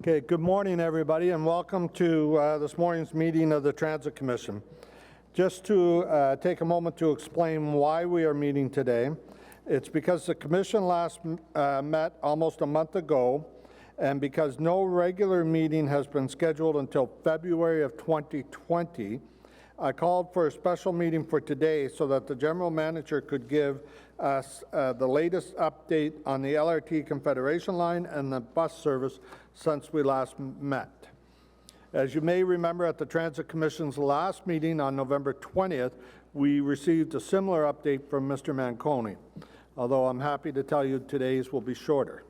Okay, good morning, everybody, and welcome to this morning's meeting of the Transit Commission. Just to take a moment to explain why we are meeting today, it's because the Commission last met almost a month ago, and because no regular meeting has been scheduled until February of 2020, I called for a special meeting for today so that the General Manager could give us the latest update on the LRT Confederation line and the bus service since we last met. As you may remember, at the Transit Commission's last meeting on November 20th, we received a similar update from Mr. Manconi, although I'm happy to tell you today's will be shorter.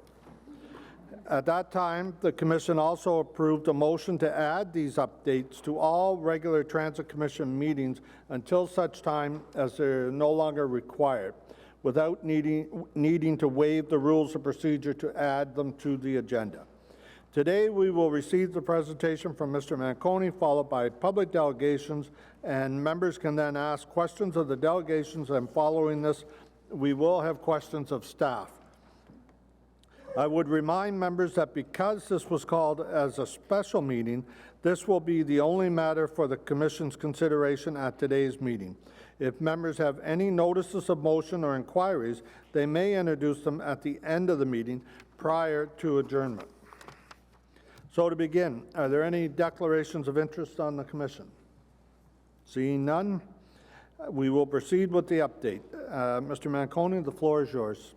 At that time, the Commission also approved a motion to add these updates to all regular Transit Commission meetings until such time as they're no longer required, without needing to waive the rules of procedure to add them to the agenda. Today, we will receive the presentation from Mr. Manconi, followed by public delegations, and members can then ask questions of the delegations, and following this, we will have questions of staff. I would remind members that because this was called as a special meeting, this will be the only matter for the Commission's consideration at today's meeting. If members have any notices of motion or inquiries, they may introduce them at the end of the meeting prior to adjournment. So to begin, are there any declarations of interest on the Commission? Seeing none, we will proceed with the update. Mr. Manconi, the floor is yours.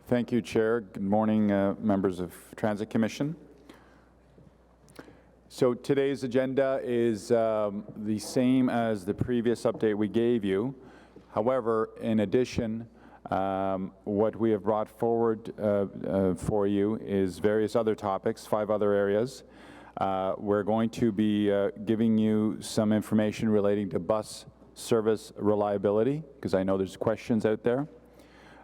Thank you, Chair. Good morning, members of Transit Commission. So today's agenda is the same as the previous update we gave you. However, in addition, what we have brought forward for you is various other topics, 5 other areas. We're going to be giving you some information relating to bus service reliability, because I know there's questions out there.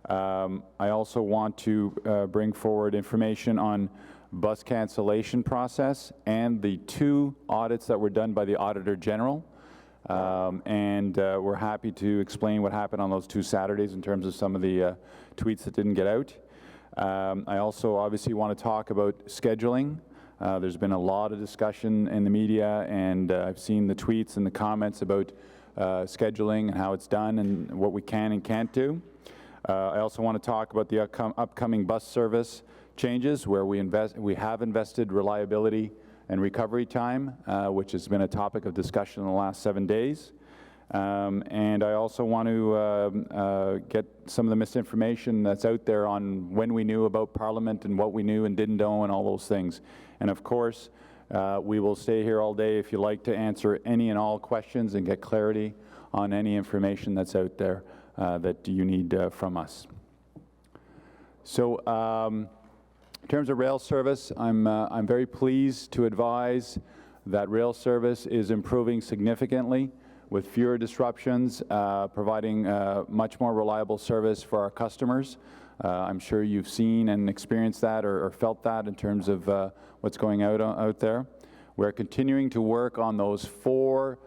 I also want to bring forward information on bus cancellation process and the 2 audits that were done by the Auditor General. We're happy to explain what happened on those 2 Saturdays in terms of some of the tweets that didn't get out. I also obviously want to talk about scheduling. There's been a lot of discussion in the media, and I've seen the tweets and the comments about scheduling and how it's done and what we can and can't do. I also want to talk about the upcoming bus service changes where we have invested reliability and recovery time, which has been a topic of discussion in the last 7 days. And I also want to get some of the misinformation that's out there on when we knew about Parliament and what we knew and didn't know and all those things. And of course, we will stay here all day if you like to answer any and all questions and get clarity on any information that's out there that you need from us. So in terms of rail service, I'm very pleased to advise that rail service is improving significantly with fewer disruptions, providing much more reliable service for our customers. I'm sure you've seen and experienced that or felt that in terms of what's going out there. We're continuing to work on those 4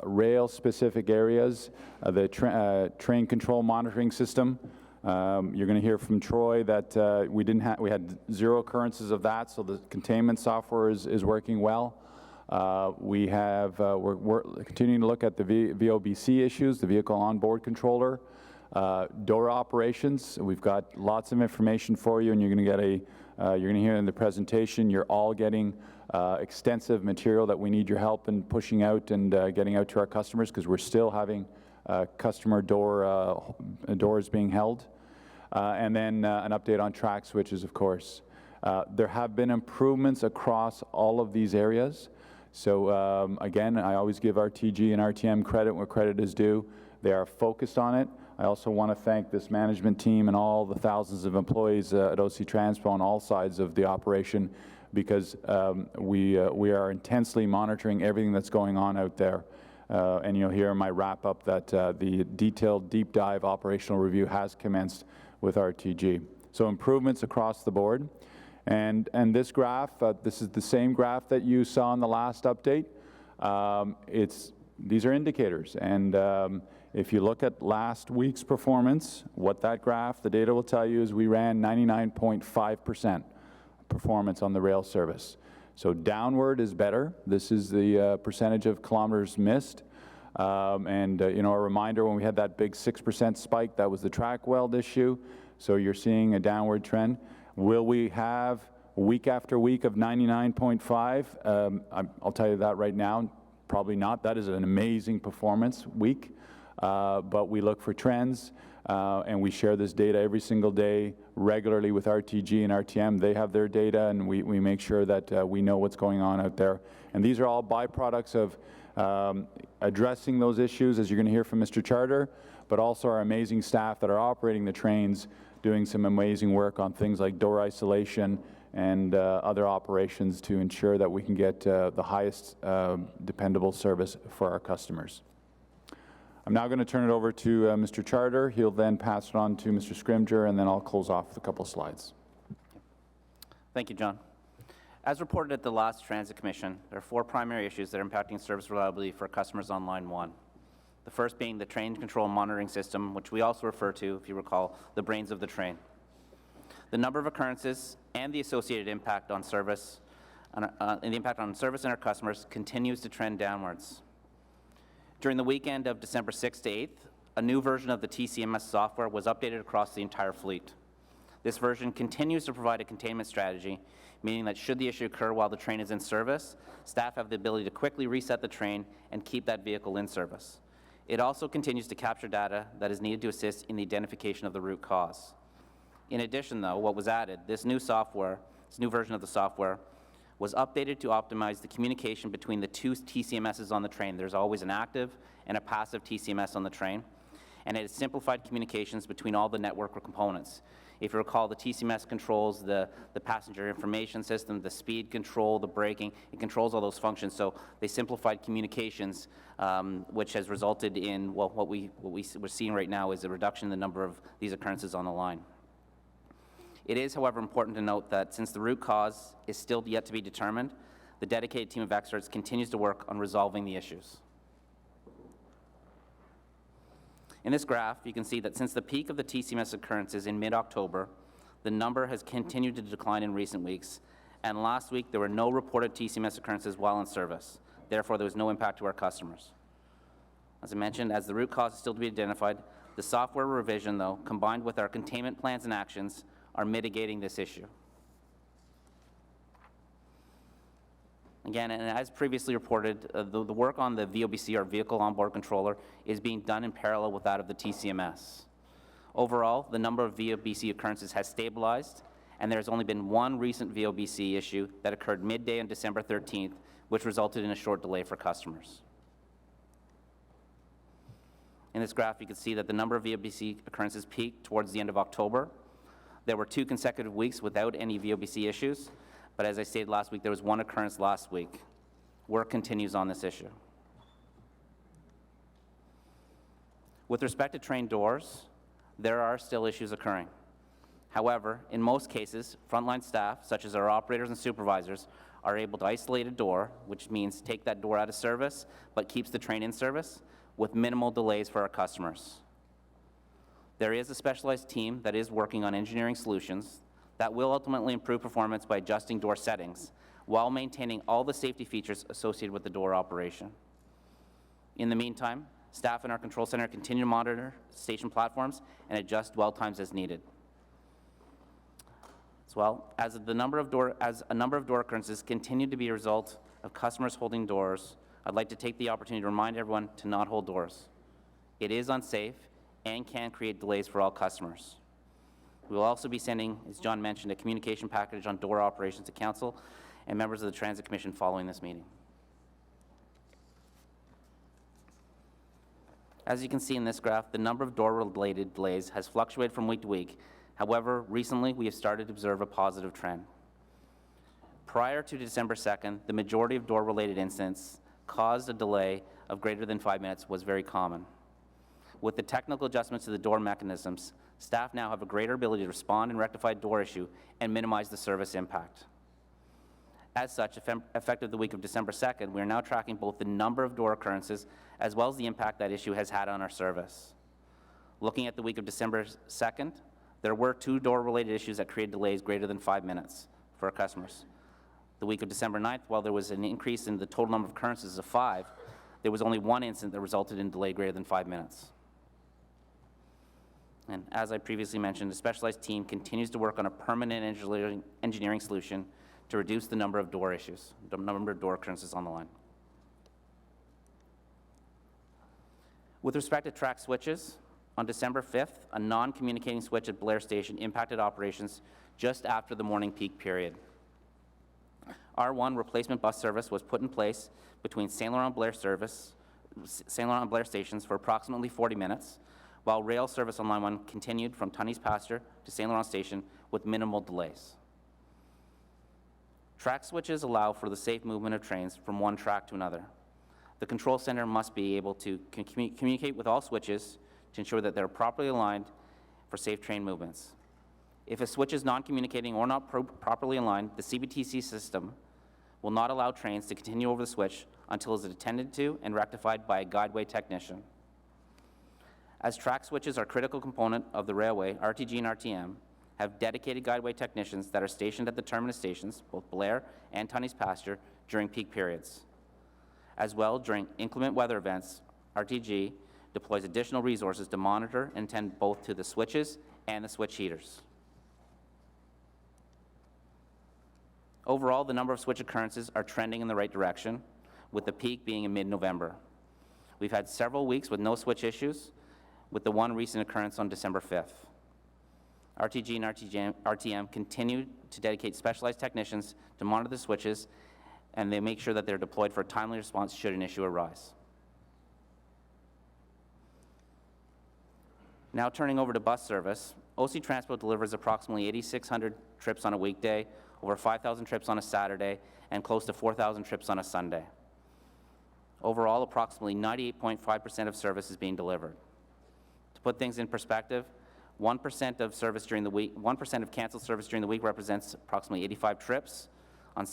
rail-specific areas, the train control monitoring system. You're going to hear from Troy that we had 0 occurrences of that, so the containment software is working well. We're continuing to look at the VOBC issues, the vehicle onboard controller, door operations. We've got lots of information for you, and you're going to get you're going to hear in the presentation. You're all getting extensive material that we need your help in pushing out and getting out to our customers, because we're still having customer doors being held. And then an update on track switches, of course. There have been improvements across all of these areas. So again, I always give RTG and RTM credit where credit is due. They are focused on it. I also want to thank this management team and all the thousands of employees at OC Transpo on all sides of the operation, because we are intensely monitoring everything that's going on out there. And you'll hear in my wrap-up that the detailed deep dive operational review has commenced with RTG. So improvements across the board. And this graph, this is the same graph that you saw in the last update. These are indicators, and If you look at last week's performance, what that graph, the data will tell you is we ran 99.5% performance on the rail service. So downward is better. This is the percentage of kilometers missed. You know, a reminder, when we had that big 6% spike, that was the track weld issue. So you're seeing a downward trend. Will we have week after week of 99.5? I'll tell you that right now, probably not. That is an amazing performance week. But we look for trends, and we share this data every single day regularly with RTG and RTM. They have their data, and we make sure that we know what's going on out there. And these are all byproducts of addressing those issues, as you're going to hear from Mr. Charter, but also our amazing staff that are operating the trains, doing some amazing work on things like door isolation and other operations to ensure that we can get the highest dependable service for our customers. I'm now going to turn it over to Mr. Charter. He'll then pass it on to Mr. Scrimger, and then I'll close off with a couple slides. Thank you, John. As reported at the last Transit Commission, there are 4 primary issues that are impacting service reliability for customers on Line 1. The first being the train control monitoring system, which we also refer to, if you recall, the brains of the train. The number of occurrences and the associated impact on service, and the impact on service and our customers continues to trend downwards. During the weekend of December 6th to 8th, a new version of the TCMS software was updated across the entire fleet. This version continues to provide a containment strategy, meaning that should the issue occur while the train is in service, staff have the ability to quickly reset the train and keep that vehicle in service. It also continues to capture data that is needed to assist in the identification of the root cause. In addition, though, what was added, this new version of the software was updated to optimize the communication between the 2 TCMSs on the train. There's always an active and a passive TCMS on the train, and it has simplified communications between all the network components. If you recall, the TCMS controls the passenger information system, the speed control, the braking. It controls all those functions. So they simplified communications, which has resulted in, well, what we're seeing right now is a reduction in the number of these occurrences on the line. It is, however, important to note that since the root cause is still yet to be determined, the dedicated team of experts continues to work on resolving the issues. In this graph, you can see that since the peak of the TCMS occurrences in mid-October, the number has continued to decline in recent weeks, and last week there were no reported TCMS occurrences while in service. Therefore, there was no impact to our customers. As I mentioned, as the root cause is still to be identified, the software revision, though, combined with our containment plans and actions, are mitigating this issue. Again, and as previously reported, the work on the VOBC, or Vehicle Onboard Controller, is being done in parallel with that of the TCMS. Overall, the number of VOBC occurrences has stabilized, and there has only been 1 recent VOBC issue that occurred midday on December 13th, which resulted in a short delay for customers. In this graph, you can see that the number of VOBC occurrences peaked towards the end of October. There were 2 consecutive weeks without any VOBC issues, but as I stated last week, there was 1 occurrence last week. Work continues on this issue. With respect to train doors, there are still issues occurring. However, in most cases, frontline staff, such as our operators and supervisors, are able to isolate a door, which means take that door out of service, but keeps the train in service, with minimal delays for our customers. There is a specialized team that is working on engineering solutions that will ultimately improve performance by adjusting door settings while maintaining all the safety features associated with the door operation. In the meantime, staff in our control center continue to monitor station platforms and adjust dwell times as needed. As well, as a number of door occurrences continue to be a result of customers holding doors, I'd like to take the opportunity to remind everyone to not hold doors. It is unsafe and can create delays for all customers. We will also be sending, as John mentioned, a communication package on door operations to Council and members of the Transit Commission following this meeting. As you can see in this graph, the number of door-related delays has fluctuated from week to week. However, recently we have started to observe a positive trend. Prior to December 2nd, the majority of door-related incidents caused a delay of greater than 5 minutes was very common. With the technical adjustments to the door mechanisms, staff now have a greater ability to respond and rectify a door issue and minimize the service impact. As such, effective the week of December 2nd, we are now tracking both the number of door occurrences as well as the impact that issue has had on our service. Looking at the week of December 2nd, there were 2 door-related issues that created delays greater than 5 minutes for our customers. The week of December 9th, while there was an increase in the total number of occurrences of 5, there was only 1 incident that resulted in delay greater than 5 minutes. And as I previously mentioned, the specialized team continues to work on a permanent engineering solution to reduce the number of door issues, the number of door occurrences on the line. With respect to track switches, on December 5th, a non-communicating switch at Blair Station impacted operations just after the morning peak period. R1 replacement bus service was put in place between St. Laurent and Blair stations for approximately 40 minutes, while rail service on Line 1 continued from Tunney's Pasture to St. Laurent Station with minimal delays. Track switches allow for the safe movement of trains from one track to another. The control center must be able to communicate with all switches to ensure that they're properly aligned for safe train movements. If a switch is non-communicating or not properly aligned, the CBTC system will not allow trains to continue over the switch until it is attended to and rectified by a guideway technician. As track switches are a critical component of the railway, RTG and RTM have dedicated guideway technicians that are stationed at the terminus stations, both Blair and Tunney's Pasture, during peak periods. As well, during inclement weather events, RTG deploys additional resources to monitor and attend both to the switches and the switch heaters. Overall, the number of switch occurrences are trending in the right direction, with the peak being in mid-November. We've had several weeks with no switch issues, with the one recent occurrence on December 5th. RTG and RTM continue to dedicate specialized technicians to monitor the switches, and they make sure that they're deployed for a timely response should an issue arise. Now turning over to bus service, OC Transport delivers approximately 8,600 trips on a weekday, over 5,000 trips on a Saturday, and close to 4,000 trips on a Sunday. Overall, approximately 98.5% of service is being delivered. To put things in perspective, 1% of service during the week, 1% of canceled service during the week represents approximately 85 trips. On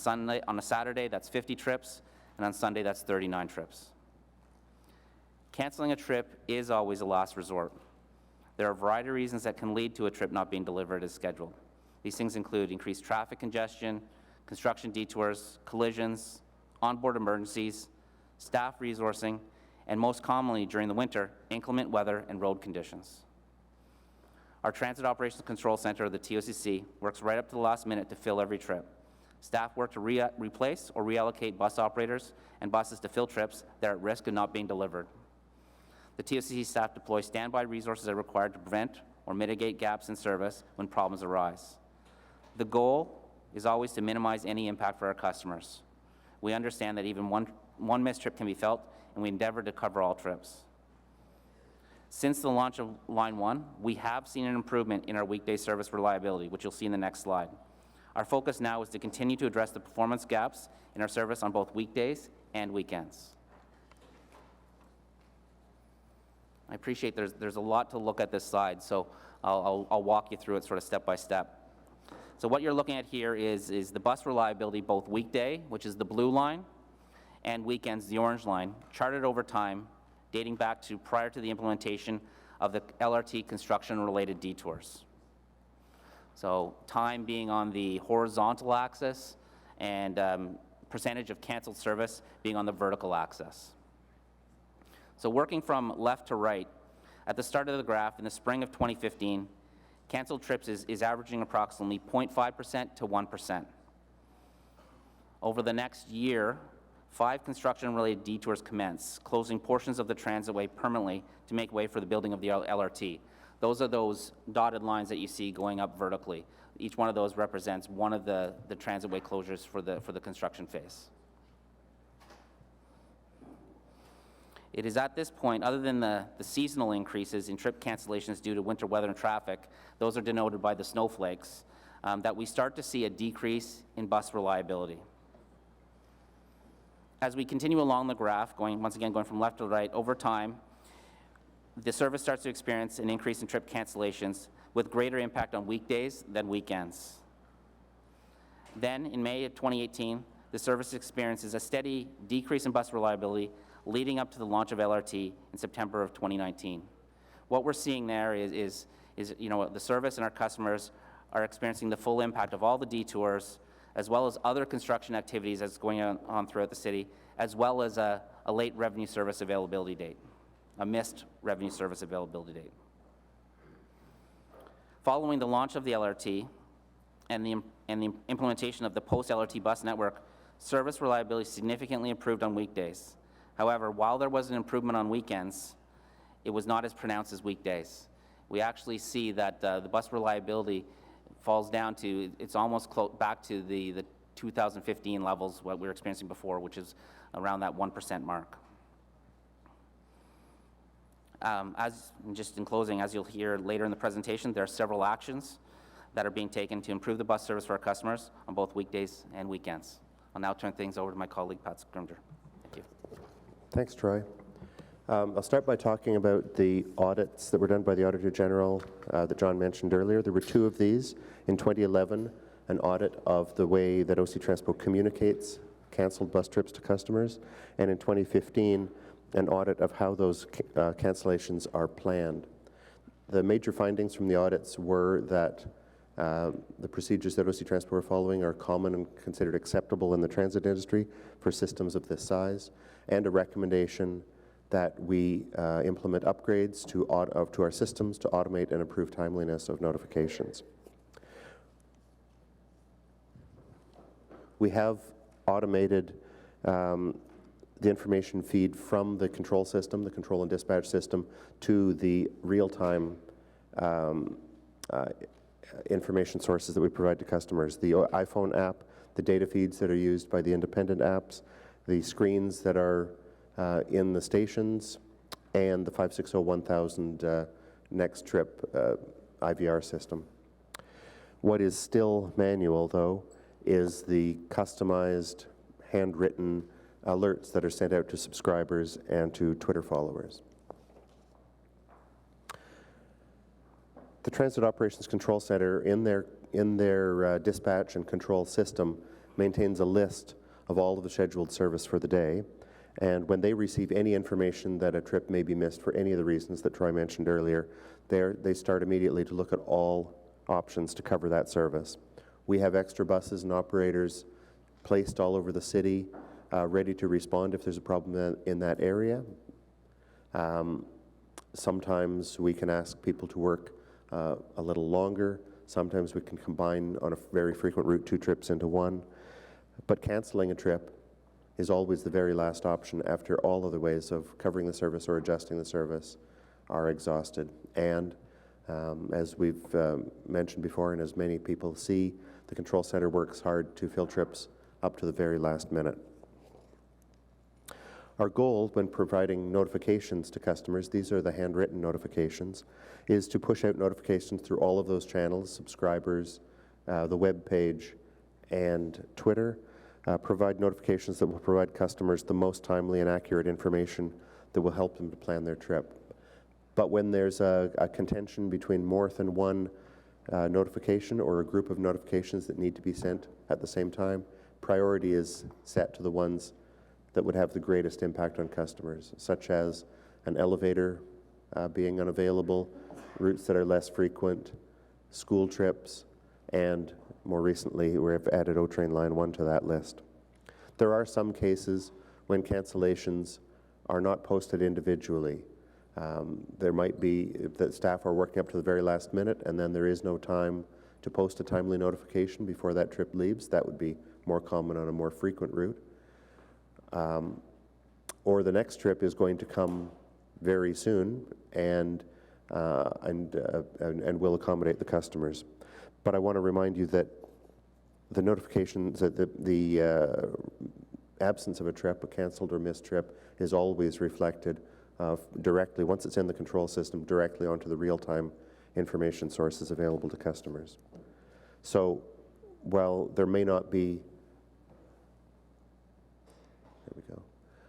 a Saturday, that's 50 trips, and on Sunday, that's 39 trips. Canceling a trip is always a last resort. There are a variety of reasons that can lead to a trip not being delivered as scheduled. These things include increased traffic congestion, construction detours, collisions, onboard emergencies, staff resourcing, and most commonly during the winter, inclement weather and road conditions. Our Transit Operations Control Center, the TOCC, works right up to the last minute to fill every trip. Staff work to replace or reallocate bus operators and buses to fill trips that are at risk of not being delivered. The TOCC staff deploy standby resources that are required to prevent or mitigate gaps in service when problems arise. The goal is always to minimize any impact for our customers. We understand that even one missed trip can be felt, and we endeavor to cover all trips. Since the launch of Line 1, we have seen an improvement in our weekday service reliability, which you'll see in the next slide. Our focus now is to continue to address the performance gaps in our service on both weekdays and weekends. I appreciate there's a lot to look at this slide, so I'll walk you through it sort of step by step. So what you're looking at here is the bus reliability, both weekday, which is the blue line, and weekends, the orange line, charted over time, dating back to prior to the implementation of the LRT construction-related detours. So time being on the horizontal axis and percentage of canceled service being on the vertical axis. So working from left to right, at the start of the graph in the spring of 2015, canceled trips is averaging approximately 0.5% to 1%. Over the next year, 5 construction-related detours commence, closing portions of the transitway permanently to make way for the building of the LRT. Those are those dotted lines that you see going up vertically. Each one of those represents one of the transitway closures for the construction phase. It is at this point, other than the seasonal increases in trip cancellations due to winter weather and traffic, those are denoted by the snowflakes, that we start to see a decrease in bus reliability. As we continue along the graph, going from left to right, over time, the service starts to experience an increase in trip cancellations with greater impact on weekdays than weekends. Then, in May of 2018, the service experiences a steady decrease in bus reliability leading up to the launch of LRT in September of 2019. What we're seeing there is the service and our customers are experiencing the full impact of all the detours, as well as other construction activities that's going on throughout the city, as well as a late revenue service availability date, a missed revenue service availability date. Following the launch of the LRT and the implementation of the post-LRT bus network, service reliability significantly improved on weekdays. However, while there was an improvement on weekends, it was not as pronounced as weekdays. We actually see that the bus reliability falls down to, it's almost back to the 2015 levels, what we were experiencing before, which is around that 1% mark. Just in closing, as you'll hear later in the presentation, there are several actions that are being taken to improve the bus service for our customers on both weekdays and weekends. I'll now turn things over to my colleague, Pat Scrimger. Thank you. Thanks, Troy. I'll start by talking about the audits that were done by the Auditor General that John mentioned earlier. There were two of these. In 2011, an audit of the way that OC Transpo communicates cancelled bus trips to customers, and in 2015, an audit of how those cancellations are planned. The major findings from the audits were that the procedures that OC Transpo are following are common and considered acceptable in the transit industry for systems of this size, and a recommendation that we implement upgrades to our systems to automate and improve timeliness of notifications. We have automated the information feed from the control system, the control and dispatch system, to the real-time information sources that we provide to customers. The iPhone app, the data feeds that are used by the independent apps, the screens that are in the stations, and the 560-1000 next trip IVR system. What is still manual, though, is the customized, handwritten alerts that are sent out to subscribers and to Twitter followers. The Transit Operations Control Center, in their dispatch and control system, maintains a list of all of the scheduled service for the day. And when they receive any information that a trip may be missed for any of the reasons that Troy mentioned earlier, they start immediately to look at all options to cover that service. We have extra buses and operators placed all over the city, ready to respond if there's a problem in that area. Sometimes we can ask people to work a little longer. Sometimes we can combine on a very frequent route 2 trips into one. But canceling a trip is always the very last option after all other ways of covering the service or adjusting the service are exhausted. And as we've mentioned before, and as many people see, the control center works hard to fill trips up to the very last minute. Our goal when providing notifications to customers, these are the handwritten notifications, is to push out notifications through all of those channels, subscribers, the web page, and Twitter. Provide notifications that will provide customers the most timely and accurate information that will help them to plan their trip. But when there's a contention between more than one notification or a group of notifications that need to be sent at the same time, priority is set to the ones that would have the greatest impact on customers, such as an elevator being unavailable, routes that are less frequent, school trips, and more recently, we've added O-Train Line 1 to that list. There are some cases when cancellations are not posted individually. There might be that staff are working up to the very last minute and then there is no time to post a timely notification before that trip leaves. That would be more common on a more frequent route. Or the next trip is going to come very soon and will accommodate the customers. But I want to remind you that the notifications, that the absence of a trip, a canceled or missed trip, is always reflected directly, once it's in the control system, directly onto the real-time information sources available to customers. So while there may not be,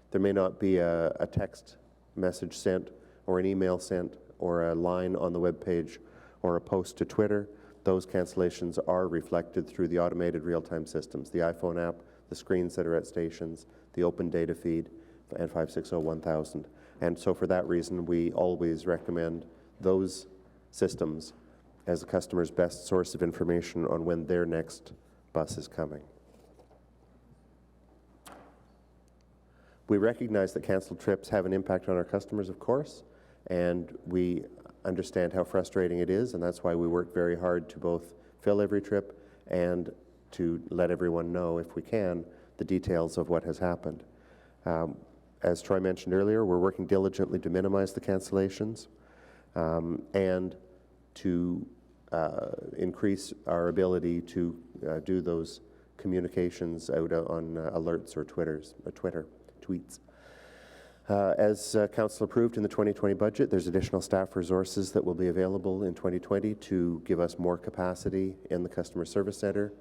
there may not be a text message sent or an email sent or a line on the web page or a post to Twitter, those cancellations are reflected through the automated real-time systems, the iPhone app, the screens that are at stations, the open data feed, and 560-1000. And so for that reason, we always recommend those systems as the customer's best source of information on when their next bus is coming. We recognize that canceled trips have an impact on our customers, of course, and we understand how frustrating it is, and that's why we work very hard to both fill every trip and to let everyone know, if we can, the details of what has happened. As Troy mentioned earlier, we're working diligently to minimize the cancellations and to increase our ability to do those communications out on alerts or Twitter tweets. As Council approved in the 2020 budget, there's additional staff resources that will be available in 2020 to give us more capacity in the customer service center,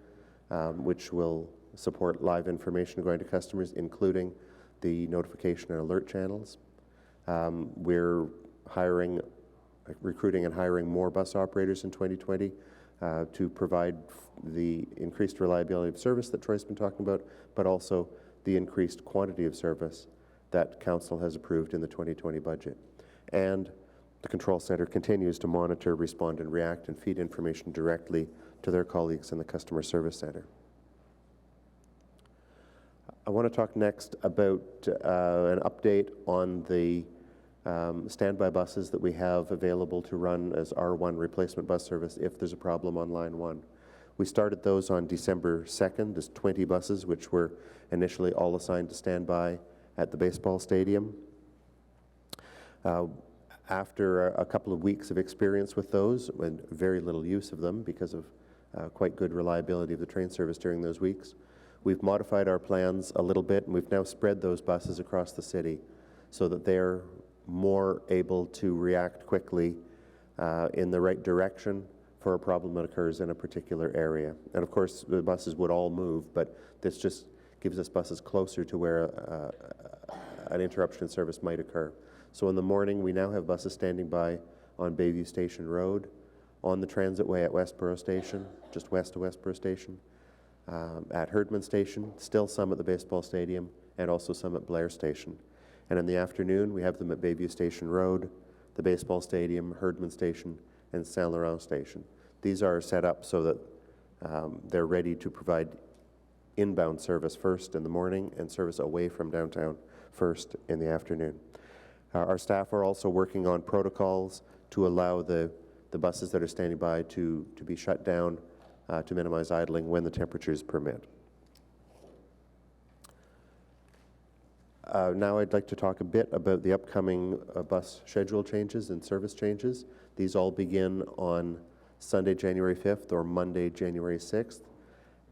which will support live information going to customers, including the notification and alert channels. We're recruiting and hiring more bus operators in 2020 to provide the increased reliability of service that Troy's been talking about, but also the increased quantity of service that Council has approved in the 2020 budget. And the Control Centre continues to monitor, respond, and react and feed information directly to their colleagues in the Customer Service Centre. I want to talk next about an update on the standby buses that we have available to run as R1 replacement bus service if there's a problem on Line 1. We started those on December 2nd. There's 20 buses, which were initially all assigned to standby at the baseball stadium. After a couple of weeks of experience with those, and very little use of them because of quite good reliability of the train service during those weeks, we've modified our plans a little bit, and we've now spread those buses across the city so that they're more able to react quickly in the right direction for a problem that occurs in a particular area. And of course, the buses would all move, but this just gives us buses closer to where an interruption in service might occur. So in the morning, we now have buses standing by on Bayview Station Road, on the Transitway at Westboro Station, just west of Westboro Station, at Herdman Station, still some at the baseball stadium, and also some at Blair Station. And in the afternoon, we have them at Bayview Station Road, the baseball stadium, Herdman Station, and Saint Laurent Station. These are set up so that they're ready to provide inbound service first in the morning and service away from downtown first in the afternoon. Our staff are also working on protocols to allow the buses that are standing by to be shut down to minimize idling when the temperatures permit. Now I'd like to talk a bit about the upcoming bus schedule changes and service changes. These all begin on Sunday, January 5th or Monday, January 6th.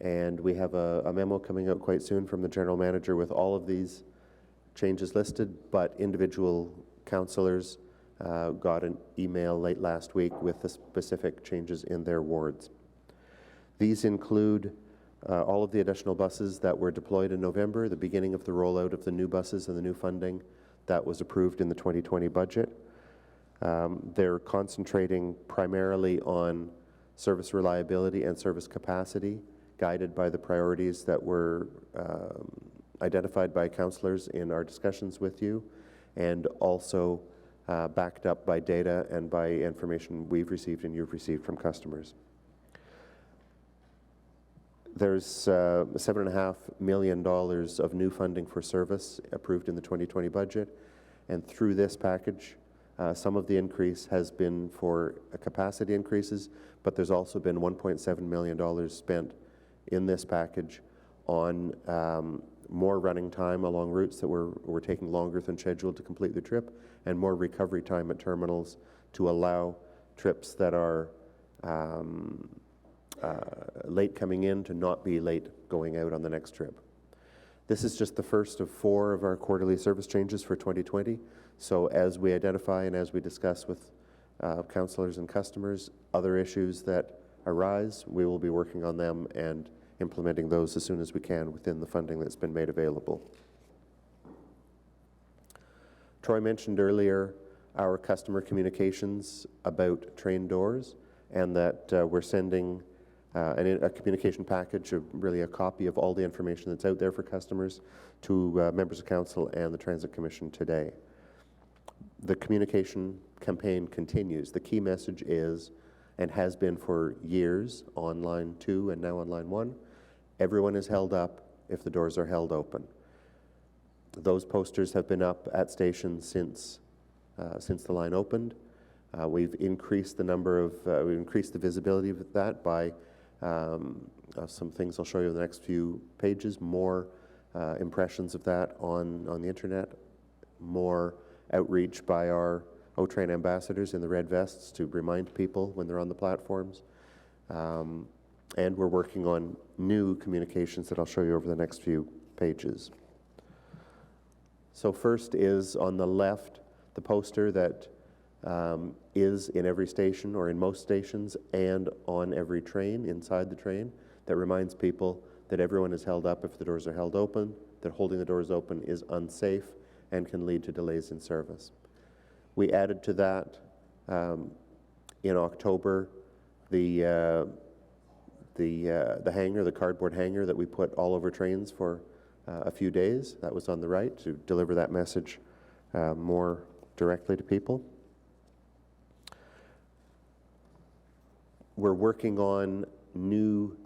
And we have a memo coming out quite soon from the General Manager with all of these changes listed, but individual councillors got an email late last week with the specific changes in their wards. These include all of the additional buses that were deployed in November, the beginning of the rollout of the new buses and the new funding that was approved in the 2020 budget. They're concentrating primarily on service reliability and service capacity, guided by the priorities that were identified by councillors in our discussions with you, and also backed up by data and by information we've received and you've received from customers. There's $7.5 million of new funding for service approved in the 2020 budget, and through this package, some of the increase has been for capacity increases, but there's also been $1.7 million spent in this package on more running time along routes that were taking longer than scheduled to complete the trip, and more recovery time at terminals to allow trips that are late coming in to not be late going out on the next trip. This is just the first of 4 of our quarterly service changes for 2020. So as we identify and as we discuss with councillors and customers other issues that arise, we will be working on them and implementing those as soon as we can within the funding that's been made available. Troy mentioned earlier our customer communications about train doors, and that we're sending and a communication package, really a copy of all the information that's out there for customers to members of council and the Transit Commission today. The communication campaign continues. The key message is, and has been for years, on line 2 and now on line 1, everyone is held up if the doors are held open. Those posters have been up at stations since the line opened. We've increased the number of, we've increased the visibility of that by some things I'll show you in the next few pages, more impressions of that on the internet, more outreach by our O-Train ambassadors in the red vests to remind people when they're on the platforms. And we're working on new communications that I'll show you over the next few pages. So first is on the left, the poster that is in every station or in most stations and on every train, inside the train, that reminds people that everyone is held up if the doors are held open, that holding the doors open is unsafe and can lead to delays in service. We added to that in October the hanger, the cardboard hanger that we put all over trains for a few days. That was on the right to deliver that message more directly to people. We're working on new,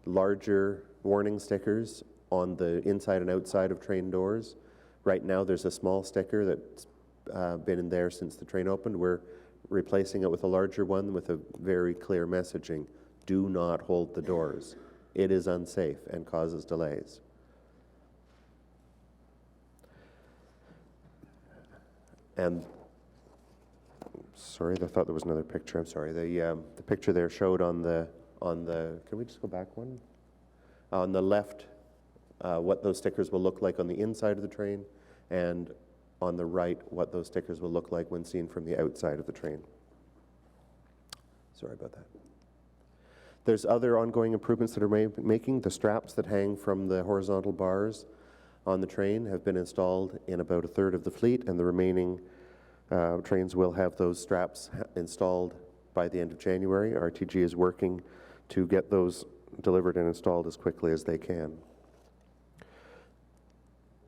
larger warning stickers on the inside and outside of train doors. Right now there's a small sticker that's been in there since the train opened. We're replacing it with a larger one with a very clear messaging. Do not hold the doors. It is unsafe and causes delays. And sorry, I thought there was another picture. I'm sorry. The picture there showed on the can we just go back one? On the left, what those stickers will look like on the inside of the train, and on the right, what those stickers will look like when seen from the outside of the train. Sorry about that. There's other ongoing improvements that are making. The straps that hang from the horizontal bars on the train have been installed in about a third of the fleet, and the remaining trains will have those straps installed by the end of January. RTG is working to get those delivered and installed as quickly as they can.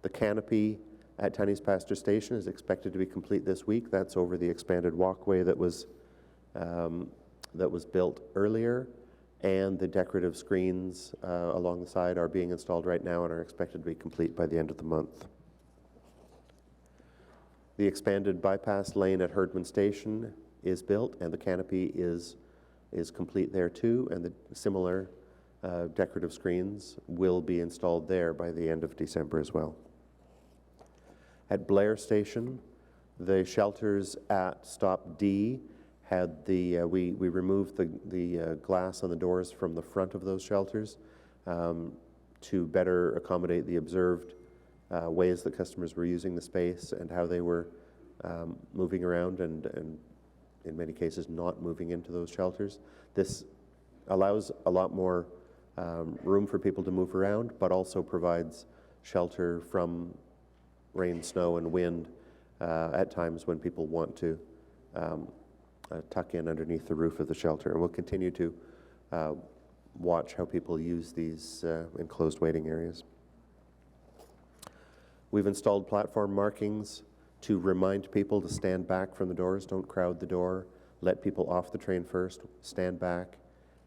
The canopy at Tunney's Pasture Station is expected to be complete this week. That's over the expanded walkway that was built earlier, and the decorative screens along the side are being installed right now and are expected to be complete by the end of the month. The expanded bypass lane at Herdman Station is built, and the canopy is complete there too, and the similar decorative screens will be installed there by the end of December as well. At Blair Station, the shelters at Stop D had the, we removed the glass on the doors from the front of those shelters to better accommodate the observed ways that customers were using the space and how they were moving around and in many cases not moving into those shelters. This allows a lot more room for people to move around, but also provides shelter from rain, snow, and wind at times when people want to tuck in underneath the roof of the shelter. And we'll continue to watch how people use these enclosed waiting areas. We've installed platform markings to remind people to stand back from the doors, don't crowd the door, let people off the train first, stand back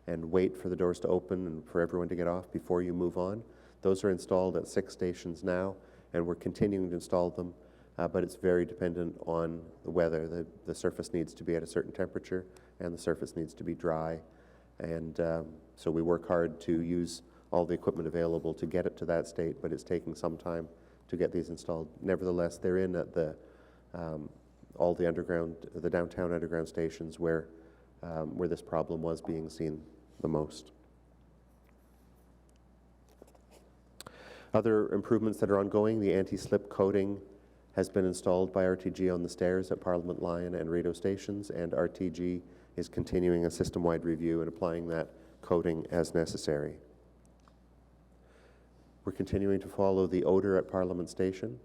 and wait for the doors to open and for everyone to get off before you move on. Those are installed at 6 stations now, and we're continuing to install them, but it's very dependent on the weather. The surface needs to be at a certain temperature, and the surface needs to be dry. And so we work hard to use all the equipment available to get it to that state, but it's taking some time to get these installed. Nevertheless, they're in at the all the underground, the downtown underground stations where this problem was being seen the most. Other improvements that are ongoing, the anti-slip coating has been installed by RTG on the stairs at Parliament Lion and Rideau stations, and RTG is continuing a system-wide review and applying that coating as necessary. We're continuing to follow the odor at Parliament Station.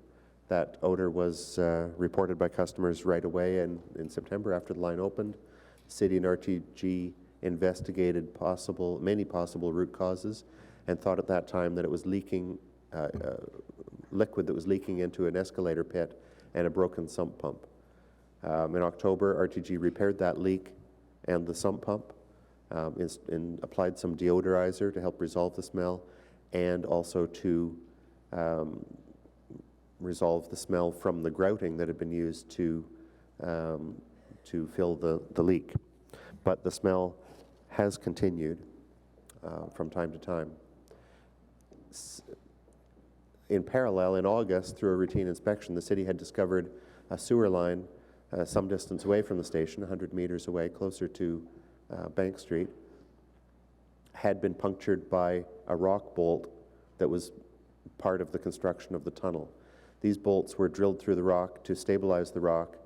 That odor was reported by customers right away in September after the line opened. City and RTG investigated many possible root causes, and thought at that time that it was leaking, liquid that was leaking into an escalator pit and a broken sump pump. In October, RTG repaired that leak and the sump pump, and applied some deodorizer to help resolve the smell, and also to resolve the smell from the grouting that had been used to fill the leak. But the smell has continued from time to time. In parallel, in August, through a routine inspection, the city had discovered a sewer line some distance away from the station, 100 meters away, closer to Bank Street, had been punctured by a rock bolt that was part of the construction of the tunnel. These bolts were drilled through the rock to stabilize the rock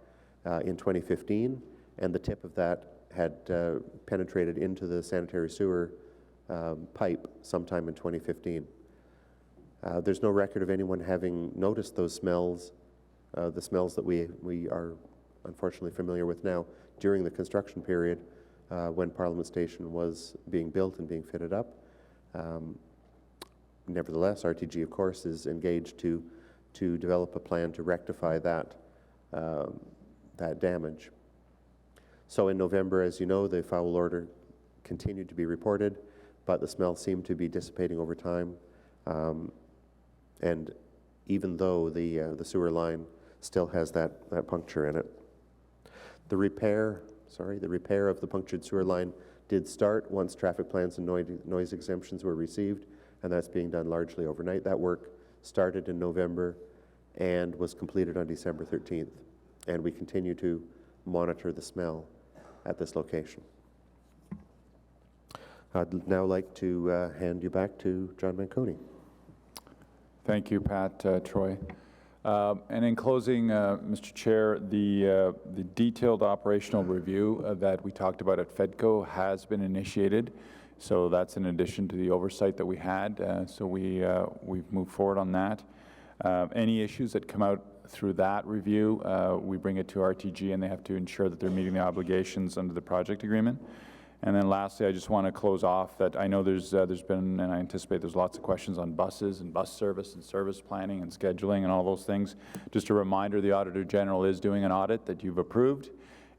in 2015, and the tip of that had penetrated into the sanitary sewer pipe sometime in 2015. There's no record of anyone having noticed those smells, the smells that we are unfortunately familiar with now, during the construction period when Parliament Station was being built and being fitted up. Nevertheless, RTG, of course, is engaged to develop a plan to rectify that damage. So in November, as you know, the foul odor continued to be reported, but the smell seemed to be dissipating over time. And even though the sewer line still has that puncture in it. The repair of the punctured sewer line did start once traffic plans and noise exemptions were received, and that's being done largely overnight. That work started in November and was completed on December 13th, and we continue to monitor the smell at this location. I'd now like to hand you back to John Manconi. Thank you, Pat, Troy. And in closing, Mr. Chair, the detailed operational review that we talked about at FEDCO has been initiated. So that's in addition to the oversight that we had. So we've moved forward on that. Any issues that come out through that review, we bring it to RTG, and they have to ensure that they're meeting the obligations under the project agreement. And then lastly, I just want to close off that I know there's been, and I anticipate there's lots of questions on buses and bus service and service planning and scheduling and all those things. Just a reminder, the Auditor General is doing an audit that you've approved,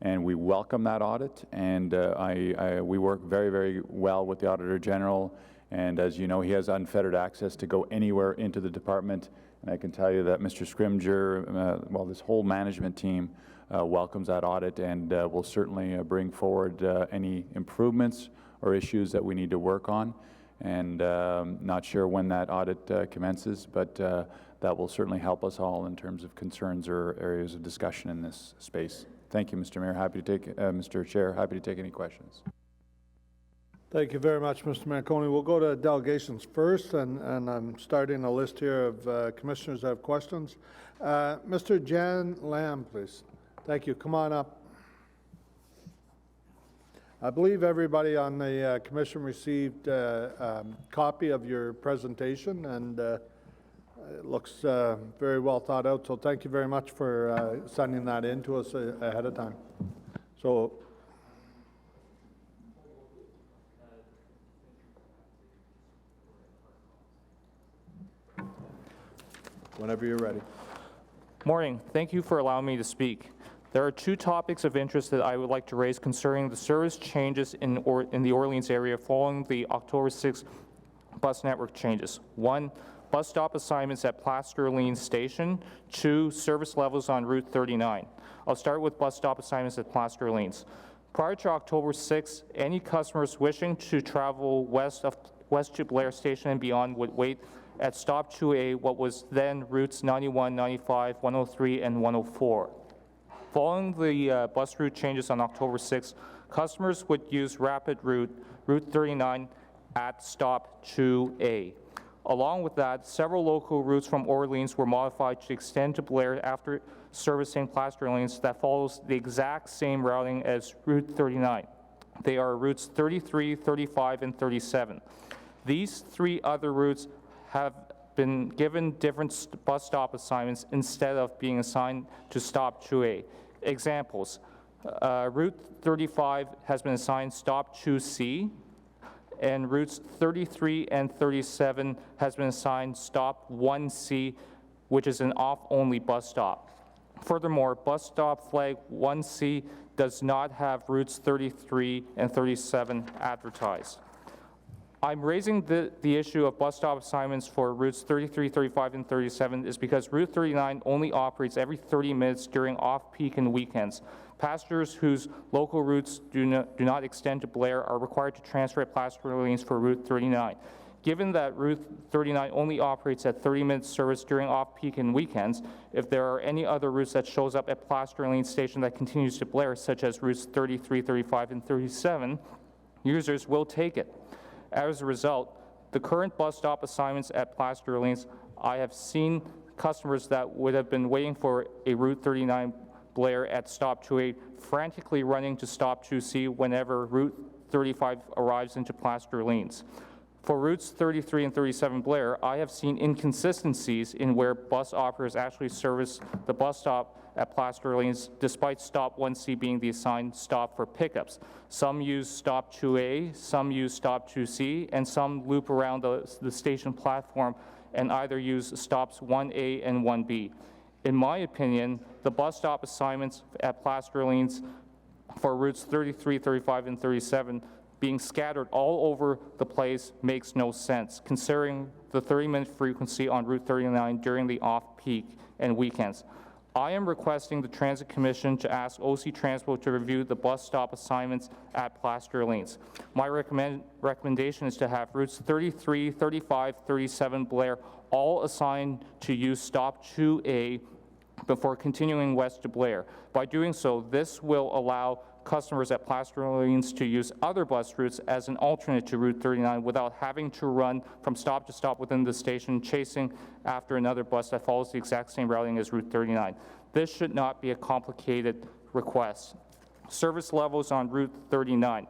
and we welcome that audit. And we work very, very well with the Auditor General. And as you know, he has unfettered access to go anywhere into the department. And I can tell you that Mr. Scrimger, well, this whole management team welcomes that audit, and will certainly bring forward any improvements or issues that we need to work on. And not sure when that audit commences, but that will certainly help us all in terms of concerns or areas of discussion in this space. Thank you, Mr. Mayor. Happy to take, Mr. Chair, happy to take any questions. Thank you very much, Mr. Manconi. We'll go to delegations first, and I'm starting a list here of commissioners that have questions. Mr. Jan Lamb, please. Thank you. Come on up. I believe everybody on the commission received a copy of your presentation, and it looks very well thought out. So thank you very much for sending that in to us ahead of time. So, whenever you're ready. Morning. Thank you for allowing me to speak. There are two topics of interest that I would like to raise concerning the service changes in the Orleans area following the October 6th bus network changes. 1, bus stop assignments at Plaster Orleans Station. 2, service levels on Route 39. I'll start with bus stop assignments at Plaster Orleans. Prior to October 6th, any customers wishing to travel west to Blair Station and beyond would wait at stop 2A, what was then routes 91, 95, 103, and 104. Following the bus route changes on October 6th, customers would use rapid route 39 at stop 2A. Along with that, several local routes from Orleans were modified to extend to Blair after servicing Plaster Orleans that follows the exact same routing as Route 39. They are routes 33, 35, and 37. These 3 other routes have been given different bus stop assignments instead of being assigned to stop 2A. Examples, Route 35 has been assigned stop 2C, and routes 33 and 37 has been assigned stop 1C, which is an off-only bus stop. Furthermore, bus stop flag 1C does not have routes 33 and 37 advertised. I'm raising the issue of bus stop assignments for routes 33, 35, and 37 is because Route 39 only operates every 30 minutes during off-peak and weekends. Passengers whose local routes do not extend to Blair are required to transfer at Plaster Orleans for Route 39. Given that Route 39 only operates at 30-minute service during off-peak and weekends, if there are any other routes that shows up at Plaster Orleans Station that continues to Blair, such as routes 33, 35, and 37, users will take it. As a result, the current bus stop assignments at Plaster Orleans, I have seen customers that would have been waiting for a Route 39 Blair at stop 28 frantically running to stop 2C whenever Route 35 arrives into Plaster Orleans. For routes 33 and 37 Blair, I have seen inconsistencies in where bus operators actually service the bus stop at Plaster Orleans, despite stop 1C being the assigned stop for pickups. Some use stop 2A, some use stop 2C, and some loop around the station platform and either use stops 1A and 1B. In my opinion, the bus stop assignments at Plaster Orleans for routes 33, 35, and 37 being scattered all over the place makes no sense, considering the 30-minute frequency on Route 39 during the off-peak and weekends. I am requesting the Transit Commission to ask OC Transport to review the bus stop assignments at Plaster Orleans. My recommendation is to have routes 33, 35, 37 Blair all assigned to use stop 2A before continuing west to Blair. By doing so, this will allow customers at Plaster Orleans to use other bus routes as an alternate to Route 39 without having to run from stop to stop within the station, chasing after another bus that follows the exact same routing as Route 39. This should not be a complicated request. Service levels on Route 39.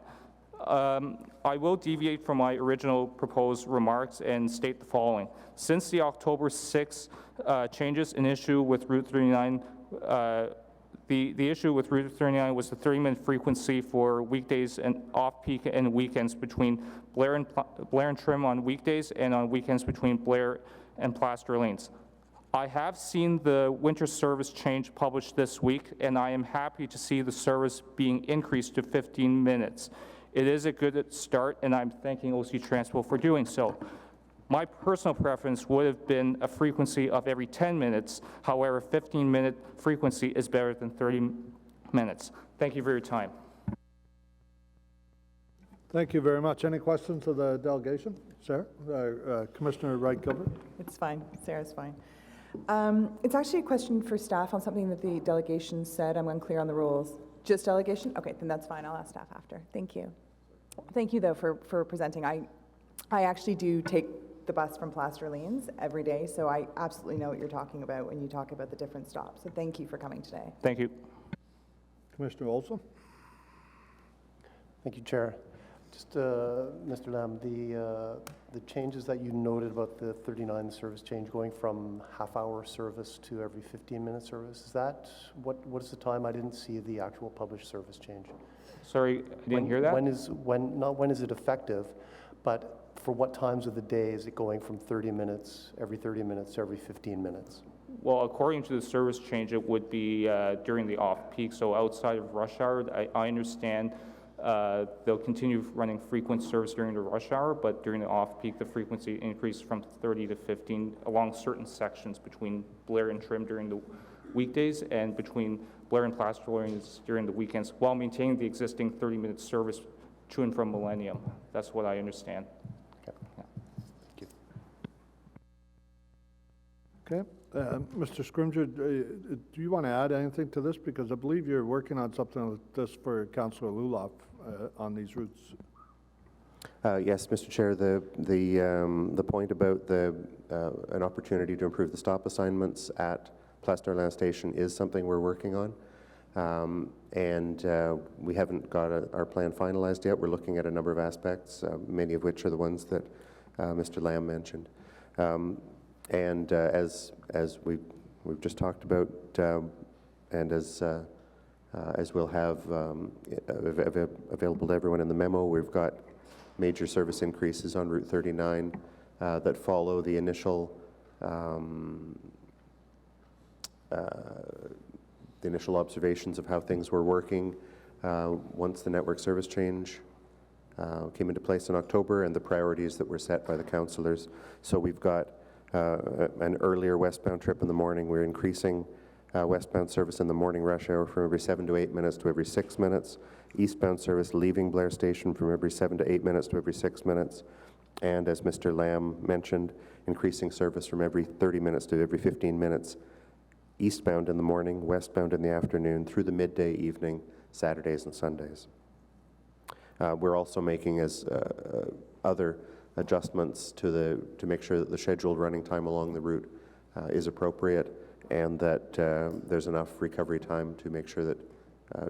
I will deviate from my original proposed remarks and state the following. Since the October 6 changes, an issue with Route 39 The issue with Route 39 was the 30-minute frequency for weekdays and off-peak and weekends between Blair and Trim on weekdays and on weekends between Blair and Plaster Orleans. I have seen the winter service change published this week, and I am happy to see the service being increased to 15 minutes. It is a good start, and I'm thanking OC Transport for doing so. My personal preference would have been a frequency of every 10 minutes. However, 15-minute frequency is better than 30 minutes. Thank you for your time. Thank you very much. Any questions of the delegation? Sarah? Commissioner Wright-Gilbert? It's fine. Sarah's fine. It's actually a question for staff on something that the delegation said. I'm unclear on the rules. Just delegation? Okay, then that's fine. I'll ask staff after. Thank you. Thank you, though, for presenting. I actually do take the bus from Plaster Orleans every day, so I absolutely know what you're talking about when you talk about the different stops. So thank you for coming today. Thank you. Commissioner Olson? Thank you, Chair. Just, Mr. Lamb, the changes that you noted about the 39 service change going from half-hour service to every 15-minute service, is that, what is the time? I didn't see the actual published service change. Sorry, I didn't hear that. Not when is it effective, but for what times of the day is it going from 30 minutes, every 30 minutes to every 15 minutes? Well, according to the service change, it would be during the off-peak, so outside of rush hour. I understand they'll continue running frequent service during the rush hour, but during the off-peak, the frequency increased from 30 to 15 along certain sections between Blair and Trim during the weekdays and between Blair and Plaster Orleans during the weekends, while maintaining the existing 30-minute service to and from Millennium. That's what I understand. Okay. Yeah. Thank Okay. you. Mr. Scrimgeour, do you want to add anything to this? Because I believe you're working on something like this for Councillor Luloff on these routes. Yes, Mr. Chair, the point about an opportunity to improve the stop assignments at Plaster Orleans Station is something we're working on. And we haven't got our plan finalized yet. We're looking at a number of aspects, many of which are the ones that Mr. Lamb mentioned. And as we've just talked about, and as as we'll have available to everyone in the memo. We've got major service increases on Route 39 that follow the initial observations of how things were working once the network service change came into place in October, and the priorities that were set by the councillors. So we've got an earlier westbound trip in the morning. We're increasing westbound service in the morning rush hour from every 7 to 8 minutes to every 6 minutes. Eastbound service leaving Blair Station from every 7 to 8 minutes to every 6 minutes. And as Mr. Lamb mentioned, increasing service from every 30 minutes to every 15 minutes, eastbound in the morning, westbound in the afternoon, through the midday evening, Saturdays and Sundays. We're also making other adjustments to make sure that the scheduled running time along the route is appropriate, and that there's enough recovery time to make sure that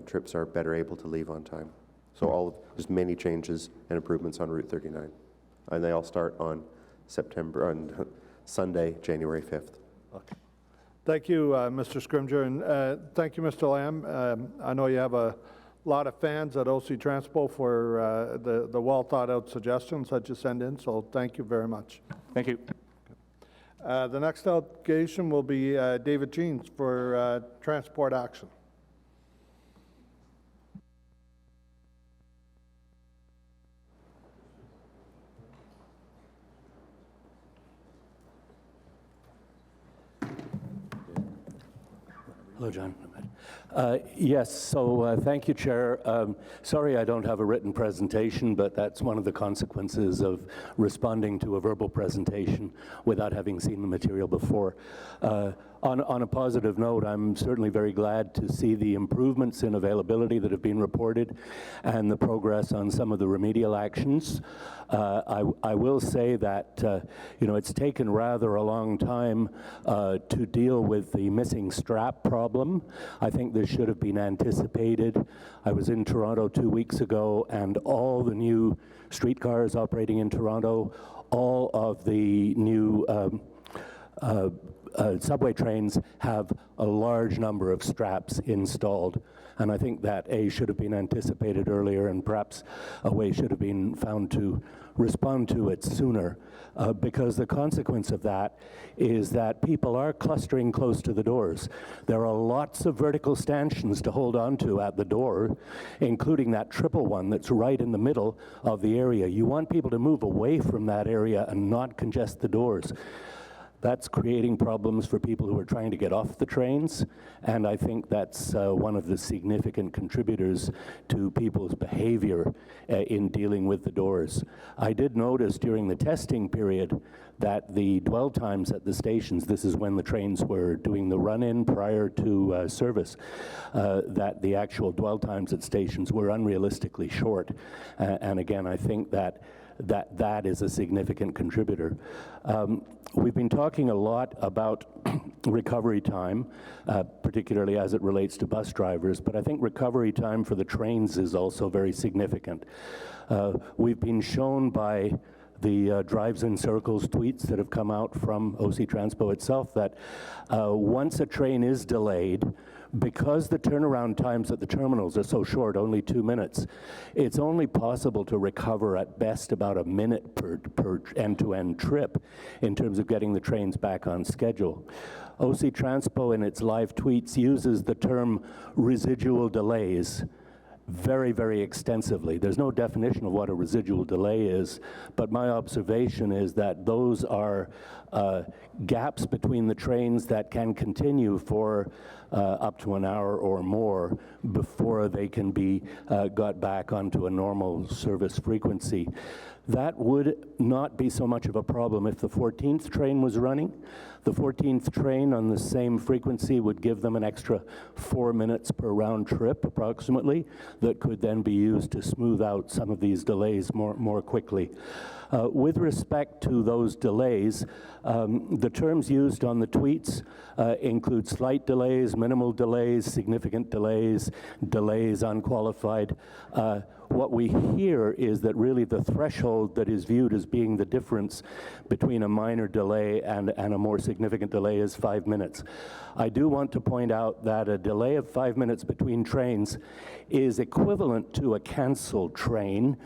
trips are better able to leave on time. So there's many changes and improvements on Route 39, and they all start on Sunday, January 5th. Okay. Thank you, Mr. Scrimger, and thank you, Mr. Lamb. I know you have a lot of fans at OC Transpo for the well-thought-out suggestions that you send in, so thank you very much. Thank you. The next delegation will be David Jeans for Transport Action. Hello, John. Yes, so thank you, Chair. Sorry I don't have a written presentation, but that's one of the consequences of responding to a verbal presentation without having seen the material before. On a positive note, I'm certainly very glad to see the improvements in availability that have been reported and the progress on some of the remedial actions. I will say that it's taken rather a long time to deal with the missing strap problem. I think this should have been anticipated. I was in Toronto 2 weeks ago, and all the new streetcars operating in Toronto, all of the new subway trains have a large number of straps installed. And I think that should have been anticipated earlier, and perhaps a way should have been found to respond to it sooner, because the consequence of that is that people are clustering close to the doors. There are lots of vertical stanchions to hold on to at the door, including that triple one that's right in the middle of the area. You want people to move away from that area and not congest the doors. That's creating problems for people who are trying to get off the trains, and I think that's one of the significant contributors to people's behavior in dealing with the doors. I did notice during the testing period that the dwell times at the stations, this is when the trains were doing the run-in prior to service, that the actual dwell times at stations were unrealistically short. And again, I think that is a significant contributor. We've been talking a lot about recovery time, particularly as it relates to bus drivers, but I think recovery time for the trains is also very significant. We've been shown by the drives in circles tweets that have come out from OC Transpo itself that once a train is delayed, because the turnaround times at the terminals are so short, only 2 minutes, it's only possible to recover at best about a minute per end-to-end trip in terms of getting the trains back on schedule. OC Transpo in its live tweets uses the term residual delays very, very extensively. There's no definition of what a residual delay is, but my observation is that those are gaps between the trains that can continue for up to an hour or more before they can be got back onto a normal service frequency. That would not be so much of a problem if the 14th train was running. The 14th train on the same frequency would give them an extra 4 minutes per round trip, approximately, that could then be used to smooth out some of these delays more quickly. With respect to those delays, the terms used on the tweets include slight delays, minimal delays, significant delays, delays unqualified. What we hear is that really the threshold that is viewed as being the difference between a minor delay and a more significant delay is 5 minutes. I do want to point out that a delay of 5 minutes between trains is equivalent to a canceled train,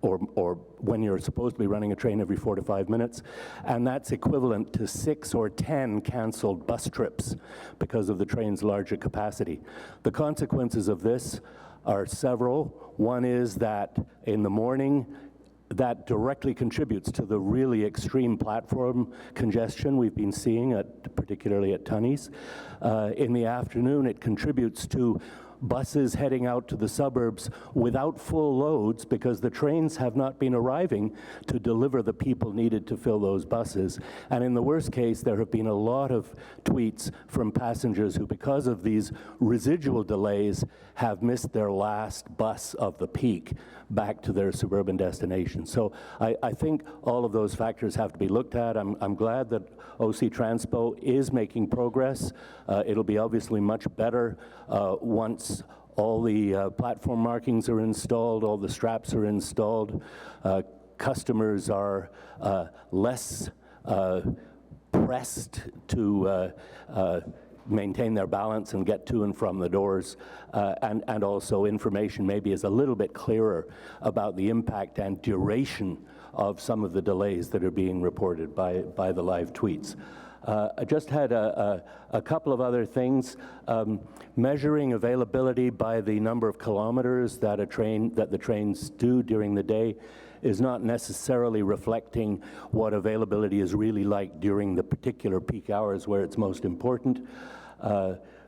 or when you're supposed to be running a train every 4 to 5 minutes, and that's equivalent to 6 or 10 canceled bus trips because of the train's larger capacity. The consequences of this are several. One is that in the morning, that directly contributes to the really extreme platform congestion we've been seeing, particularly at Tunney's. In the afternoon, it contributes to buses heading out to the suburbs without full loads because the trains have not been arriving to deliver the people needed to fill those buses. And in the worst case, there have been a lot of tweets from passengers who, because of these residual delays, have missed their last bus of the peak back to their suburban destination. So I think all of those factors have to be looked at. I'm glad that OC Transpo is making progress. It'll be obviously much better once all the platform markings are installed, all the straps are installed. Customers are less pressed to maintain their balance and get to and from the doors, and also information maybe is a little bit clearer about the impact and duration of some of the delays that are being reported by the live tweets. I just had a couple of other things. Measuring availability by the number of kilometers that the trains do during the day is not necessarily reflecting what availability is really like during the particular peak hours where it's most important.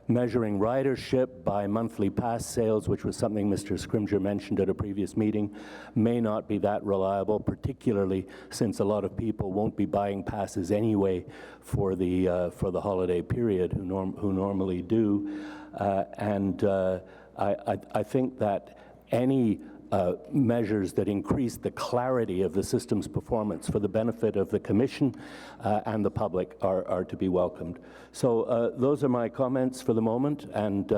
Measuring ridership by monthly pass sales, which was something Mr. Scrimgeour mentioned at a previous meeting, may not be that reliable, particularly since a lot of people won't be buying passes anyway for the holiday period who normally do. I think that any measures that increase the clarity of the system's performance for the benefit of the Commission and the public are to be welcomed. So those are my comments for the moment, and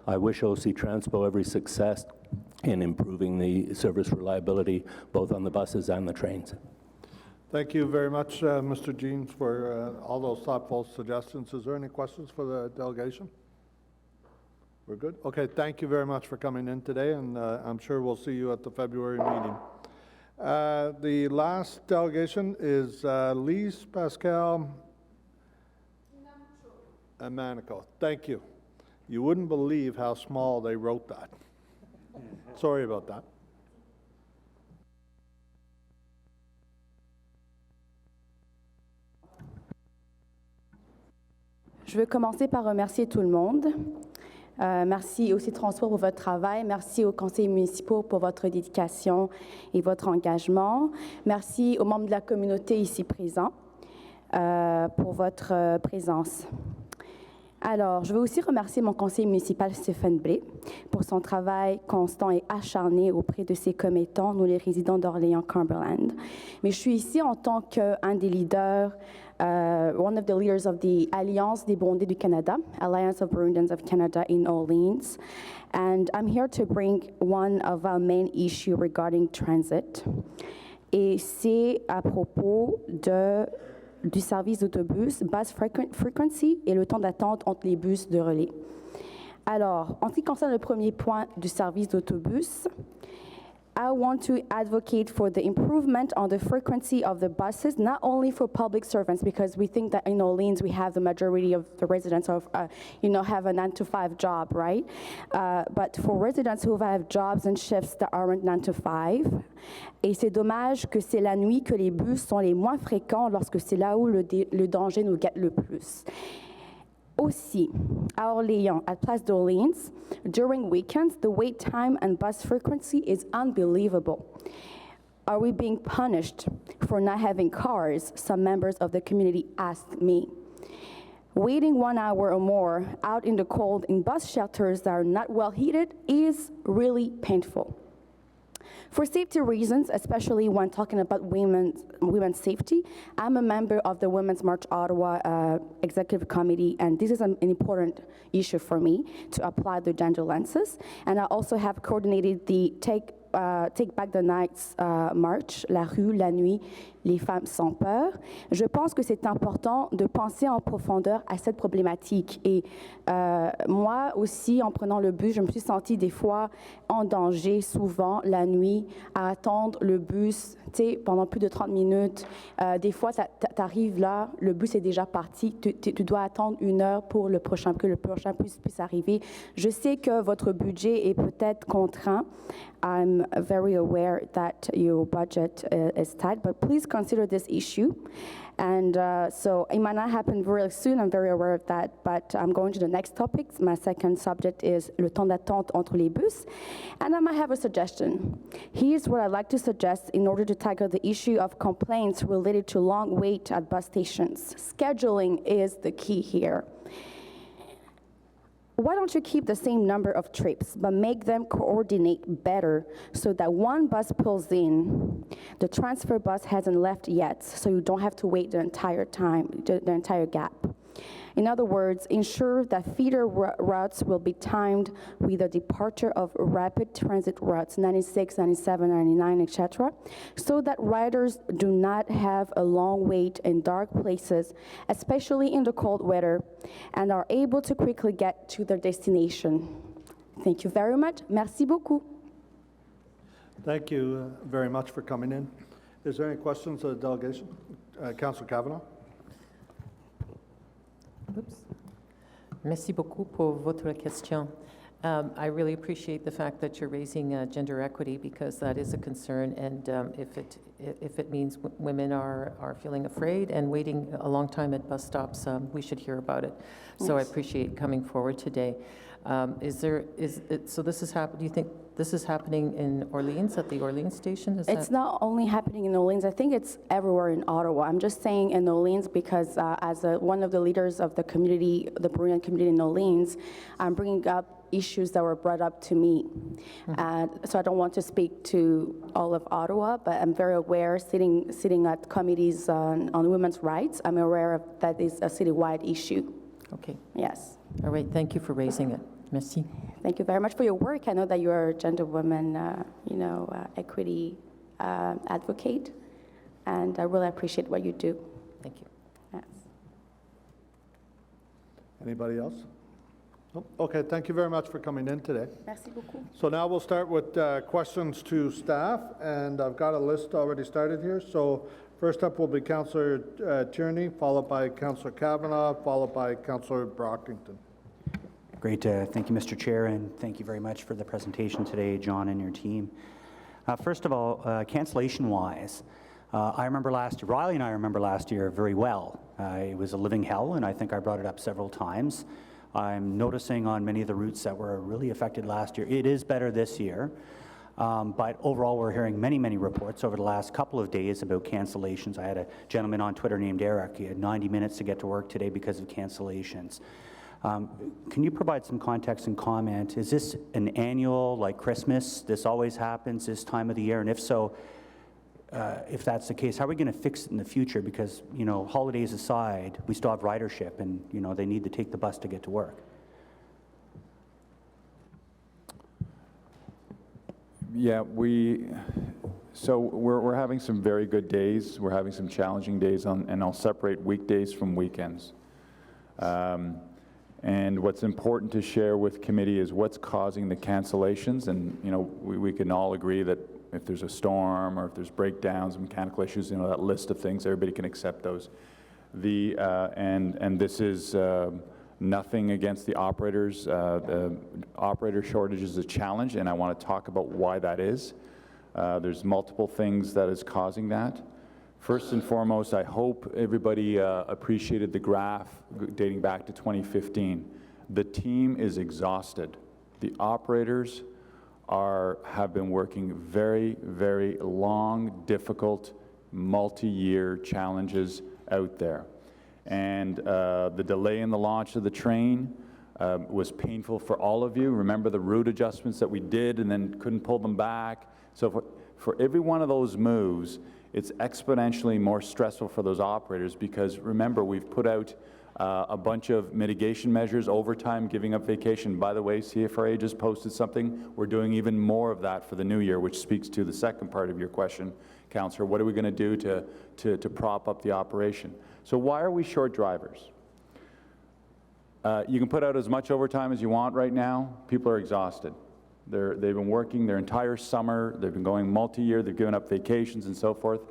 I wish OC Transpo every success in improving the service reliability both on the buses and the trains. Thank you very much, Mr. Jeans, for all those thoughtful suggestions. Is there any questions for the delegation? We're good? Okay, thank you very much for coming in today, and I'm sure we'll see you at the February meeting. The last delegation is Lise Pascal and Manico. Thank you. You wouldn't believe how small they wrote that. Sorry about that. Je veux commencer par remercier tout le monde. Merci aussi Transport pour votre travail. Merci aux conseillers municipaux pour votre dédication et votre engagement. Merci aux membres de la communauté ici présents pour votre présence. Alors, je veux aussi remercier mon conseiller municipal Stéphane Blé pour son travail constant et acharné auprès de ses commettants, nous les résidents d'Orléans-Cumberland. Mais je suis ici en tant qu'un des leaders, one of the leaders of the Alliance des Burundais du Canada, Alliance of Burundians of Canada in Orleans. And I'm here to bring one of our main issues regarding transit. Et c'est à propos du service d'autobus, bus frequency et le temps d'attente entre les bus de relais. Alors, en ce qui concerne le premier point du service d'autobus, I want to advocate for the improvement on the frequency of the buses, not only for public servants, because we think that in Orleans we have the majority of the residents of, have a 9-to-5 job, right? But for residents who have jobs and shifts that aren't 9-to-5, et c'est dommage que c'est la nuit que les bus sont les moins fréquents lorsque c'est là où le danger nous guette le plus. Aussi, à Orléans, at Place d'Orleans, during weekends, the wait time and bus frequency is unbelievable. Are we being punished for not having cars? Some members of the community asked me. Waiting 1 hour or more out in the cold in bus shelters that are not well heated is really painful. For safety reasons, especially when talking about women's safety, I'm a member of the Women's March Ottawa Executive Committee, and this is an important issue for me to apply the gender lenses. And I also have coordinated the Take Back the Nights March, La Rue, la Nuit, les femmes sans peur. Je pense que c'est important de penser en profondeur à cette problématique. Et moi aussi, en prenant le bus, je me suis sentie des fois en danger, souvent la nuit, à attendre le bus, tu sais, pendant plus de 30 minutes. Des fois, tu arrives là, le bus est déjà parti, tu dois attendre 1 heure pour le prochain, que le prochain bus puisse arriver. Je sais que votre budget est peut-être contraint. I'm very aware that your budget is tight, but please consider this issue. And so it might not happen very soon, I'm very aware of that, but I'm going to the next topic. My second subject is le temps d'attente entre les bus. And I might have a suggestion. Here's what I'd like to suggest in order to tackle the issue of complaints related to long wait at bus stations. Scheduling is the key here. Why don't you keep the same number of trips, but make them coordinate better so that one bus pulls in, the transfer bus hasn't left yet, so you don't have to wait the entire time, the entire gap. In other words, ensure that feeder routes will be timed with the departure of rapid transit routes, 96, 97, 99, etc., so that riders do not have a long wait in dark places, especially in the cold weather, and are able to quickly get to their destination. Thank you very much. Merci beaucoup. Thank you very much for coming in. Is there any questions of the delegation? Councillor Kavanagh? Oops. Merci beaucoup pour votre question. I really appreciate the fact that you're raising gender equity, because that is a concern, and if it means women are feeling afraid and waiting a long time at bus stops, we should hear about it. So I appreciate coming forward today. Do you think this is happening in Orleans, at the Orleans station? It's not only happening in Orleans. I think it's everywhere in Ottawa. I'm just saying in Orleans because as one of the leaders of the community, the Peruvian community in Orleans, I'm bringing up issues that were brought up to me. So I don't want to speak to all of Ottawa, but I'm very aware, sitting at committees on women's rights, I'm aware of that is a citywide issue. Okay. Yes. All right. Thank you for raising it. Merci. Thank you very much for your work. I know that you're a gender woman, equity advocate, and I really appreciate what you do. Thank you. Yes. Anybody else? Nope. Okay, thank you very much for coming in today. Merci beaucoup. So now we'll start with questions to staff, and I've got a list already started here. So first up will be Councillor Tierney, followed by Councillor Kavanagh, followed by Councillor Brockington. Great. Thank you, Mr. Chair, and thank you very much for the presentation today, John and your team. First of all, cancellation-wise, I remember Riley and I remember last year very well. It was a living hell, and I think I brought it up several times. I'm noticing on many of the routes that were really affected last year, it is better this year. But overall, we're hearing many, many reports over the last couple of days about cancellations. I had a gentleman on Twitter named Eric. He had 90 minutes to get to work today because of cancellations. Can you provide some context and comment? Is this an annual, like Christmas, this always happens this time of the year? And if so, if that's the case, how are we going to fix it in the future? Because, holidays aside, we still have ridership, and, they need to take the bus to get to work. Yeah, we're having some very good days. We're having some challenging days, and I'll separate weekdays from weekends. And what's important to share with committee is what's causing the cancellations. And, we can all agree that if there's a storm or if there's breakdowns, mechanical issues, that list of things, everybody can accept those. And this is nothing against the operators. The operator shortage is a challenge, and I want to talk about why that is. There's multiple things that is causing that. First and foremost, I hope everybody appreciated the graph dating back to 2015. The team is exhausted. The operators have been working very, very long, difficult, multi-year challenges out there. And the delay in the launch of the train was painful for all of you. Remember the route adjustments that we did and then couldn't pull them back. So for every one of those moves, it's exponentially more stressful for those operators because remember, we've put out a bunch of mitigation measures, overtime, giving up vacation. By the way, CFRA just posted something. We're doing even more of that for the new year, which speaks to the second part of your question, Councillor. What are we going to do to prop up the operation? So why are we short drivers? You can put out as much overtime as you want right now. People are exhausted. They've been working their entire summer. They've been going multi-year. They've given up vacations and so forth.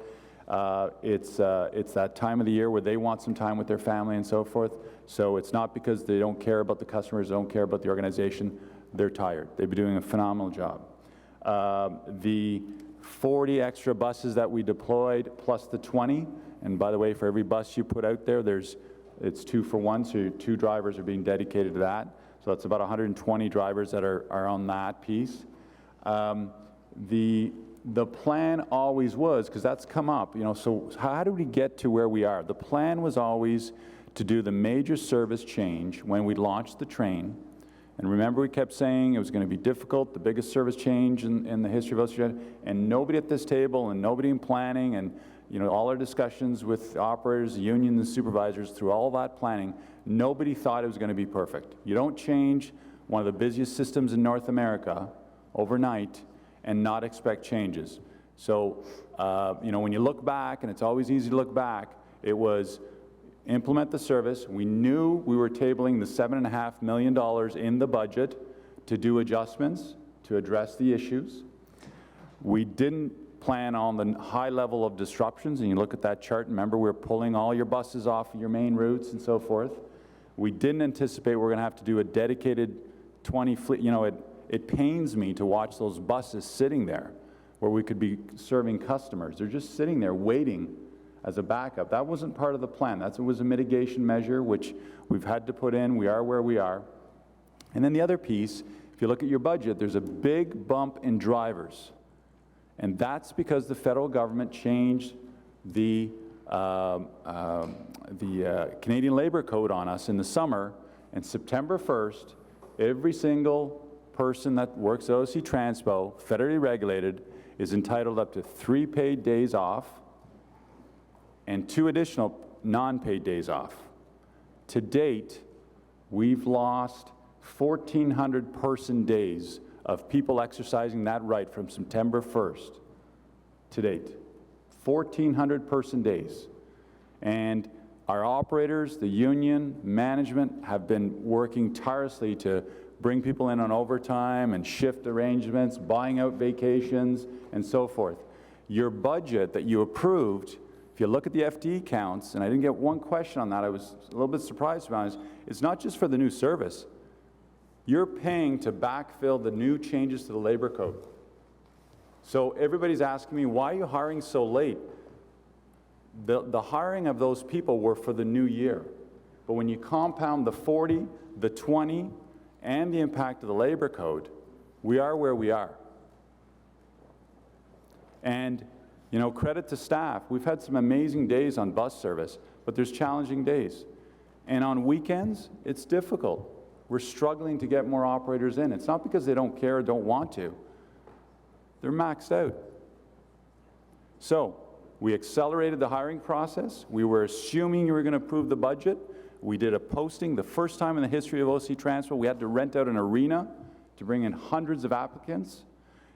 It's that time of the year where they want some time with their family and so forth. So it's not because they don't care about the customers, they don't care about the organization. They're tired. They've been doing a phenomenal job. The 40 extra buses that we deployed plus the 20, and by the way, for every bus you put out there, it's 2 for 1, so 2 drivers are being dedicated to that. So that's about 120 drivers that are on that piece. The plan always was, because that's come up, you know, so how did we get to where we are? The plan was always to do the major service change when we launched the train. And remember, we kept saying it was going to be difficult, the biggest service change in the history of Australia, and nobody at this table and nobody in planning and, you know, all our discussions with operators, the unions, and supervisors through all that planning, nobody thought it was going to be perfect. You don't change one of the busiest systems in North America overnight and not expect changes. So, you know, when you look back, and it's always easy to look back, it was implement the service. We knew we were tabling the $7.5 million in the budget to do adjustments to address the issues. We didn't plan on the high level of disruptions, and you look at that chart, remember we were pulling all your buses off your main routes and so forth. We didn't anticipate we're going to have to do a dedicated 20 fleet. You know, it pains me to watch those buses sitting there where we could be serving customers. They're just sitting there waiting as a backup. That wasn't part of the plan. It was a mitigation measure, which we've had to put in. We are where we are. And then the other piece, if you look at your budget, there's a big bump in drivers. And that's because the federal government changed the Canadian Labour Code on us in the summer, and September 1st, every single person that works at OC Transpo, federally regulated, is entitled up to 3 paid days off and 2 additional non-paid days off. To date, we've lost 1,400 person days of people exercising that right from September 1st to date. 1,400 person days. And our operators, the union, management have been working tirelessly to bring people in on overtime and shift arrangements, buying out vacations, and so forth. Your budget that you approved, if you look at the FTE counts, and I didn't get one question on that, I was a little bit surprised, to be honest, it's not just for the new service. You're paying to backfill the new changes to the labor code. So everybody's asking me, why are you hiring so late? The hiring of those people were for the new year. But when you compound the 40, the 20, and the impact of the labor code, we are where we are. And, you know, credit to staff. We've had some amazing days on bus service, but there's challenging days. And on weekends, it's difficult. We're struggling to get more operators in. It's not because they don't care or don't want to. They're maxed out. So, we accelerated the hiring process. We were assuming you were going to approve the budget. We did a posting, the first time in the history of OC Transfer. We had to rent out an arena to bring in hundreds of applicants.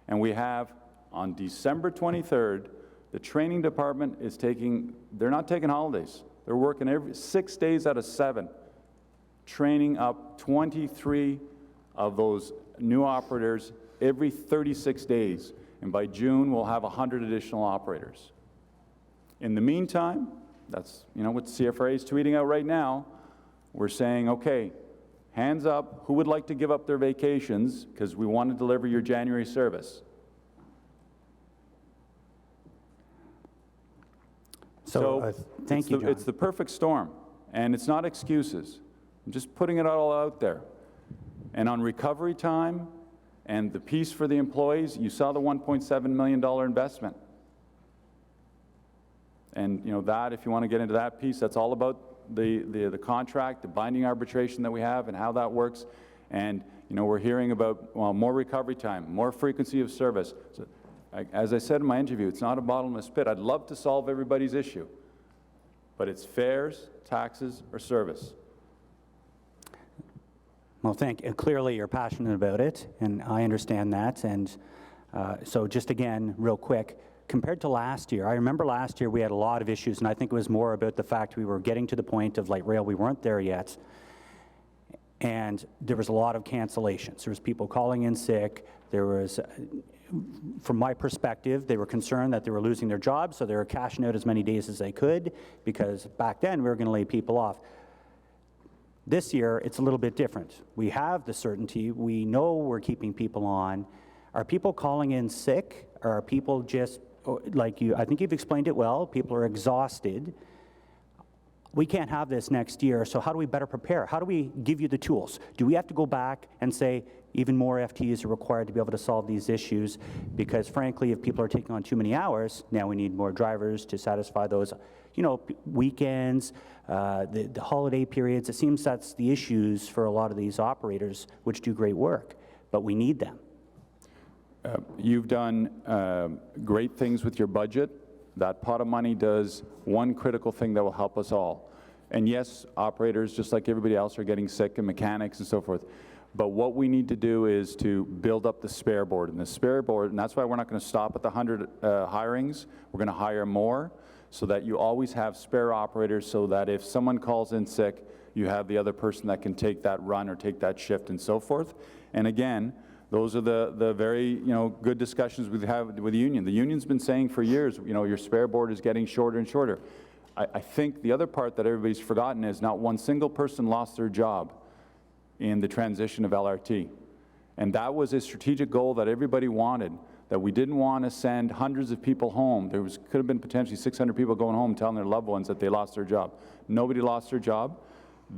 And we have, on December 23rd, the training department is they're not taking holidays. They're working 6 days out of 7, training up 23 of those new operators every 36 days. And by June, we'll have 100 additional operators. In the meantime, that's, you know, what CFRA is tweeting out right now. We're saying, okay, hands up, who would like to give up their vacations because we want to deliver your January service? So thank you, John. It's the perfect storm, and it's not excuses. I'm just putting it all out there. And on recovery time and the piece for the employees, you saw the $1.7 million investment. And you know that, if you want to get into that piece, that's all about the contract, the binding arbitration that we have and how that works. And you know, we're hearing about, well, more recovery time, more frequency of service. So as I said in my interview, it's not a bottomless pit. I'd love to solve everybody's issue, but it's fares, taxes, or service. Well, clearly you're passionate about it, and I understand that. And so just again, real quick, compared to last year, I remember last year we had a lot of issues, and I think it was more about the fact we were getting to the point of light rail. We weren't there yet. And there was a lot of cancellations. There was people calling in sick. There was, from my perspective, they were concerned that they were losing their jobs, so they were cashing out as many days as they could, because back then we were going to lay people off. This year, it's a little bit different. We have the certainty. We know we're keeping people on. Are people calling in sick? Or are people just, like you, I think you've explained it well, people are exhausted. We can't have this next year, so how do we better prepare? How do we give you the tools? Do we have to go back and say even more FTEs are required to be able to solve these issues? Because frankly, if people are taking on too many hours, now we need more drivers to satisfy those, you know, weekends, the holiday periods. It seems that's the issues for a lot of these operators, which do great work, but we need them. You've done great things with your budget. That pot of money does one critical thing that will help us all. And yes, operators, just like everybody else, are getting sick, and mechanics and so forth. But what we need to do is to build up the spare board. And the spare board, and that's why we're not going to stop at the 100 hirings. We're going to hire more so that you always have spare operators, so that if someone calls in sick, you have the other person that can take that run or take that shift and so forth. And again, those are the very, good discussions we've had with the union. The union's been saying for years, your spare board is getting shorter and shorter. I think the other part that everybody's forgotten is not one single person lost their job in the transition of LRT. And that was a strategic goal that everybody wanted, that we didn't want to send hundreds of people home. Could have been potentially 600 people going home telling their loved ones that they lost their job. Nobody lost their job.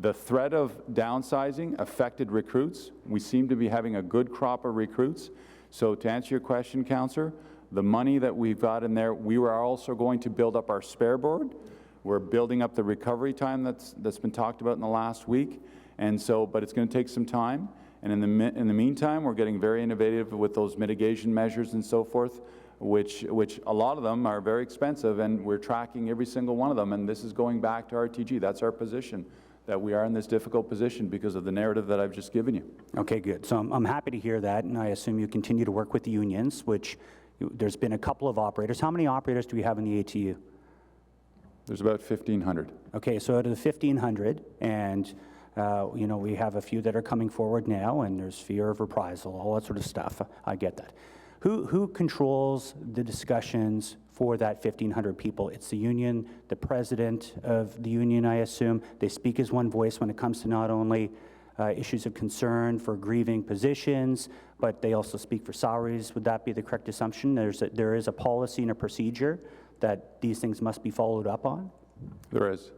The threat of downsizing affected recruits. We seem to be having a good crop of recruits. So to answer your question, Councillor, the money that we've got in there, we were also going to build up our spare board. We're building up the recovery time that's been talked about in the last week. And so, but it's going to take some time. And in the meantime, we're getting very innovative with those mitigation measures and so forth, which a lot of them are very expensive, and we're tracking every single one of them. And this is going back to RTG. That's our position, that we are in this difficult position because of the narrative that I've just given you. Okay, good. So I'm happy to hear that, and I assume you continue to work with the unions, which there's been a couple of operators. How many operators do we have in the ATU? There's about 1,500. Okay, so out of the 1,500, and we have a few that are coming forward now, and there's fear of reprisal, all that sort of stuff. I get that. Who controls the discussions for that 1,500 people? It's the union, the president of the union, I assume. They speak as one voice when it comes to not only issues of concern for grieving positions, but they also speak for salaries. Would that be the correct assumption? There is a policy and a procedure that these things must be followed up on? There is.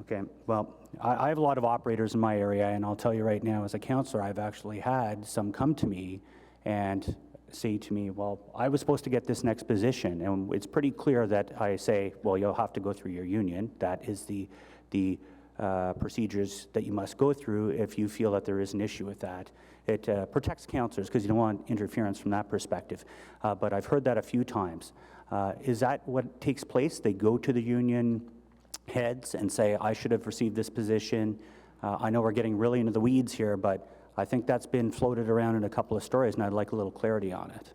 Okay, well, I have a lot of operators in my area, and I'll tell you right now, as a councillor, I've actually had some come to me and say to me, well, I was supposed to get this next position, and it's pretty clear that I say, well, you'll have to go through your union. That is the procedures that you must go through if you feel that there is an issue with that. It protects councillors because you don't want interference from that perspective. But I've heard that a few times. Is that what takes place? They go to the union heads and say, I should have received this position. I know we're getting really into the weeds here, but I think that's been floated around in a couple of stories, and I'd like a little clarity on it.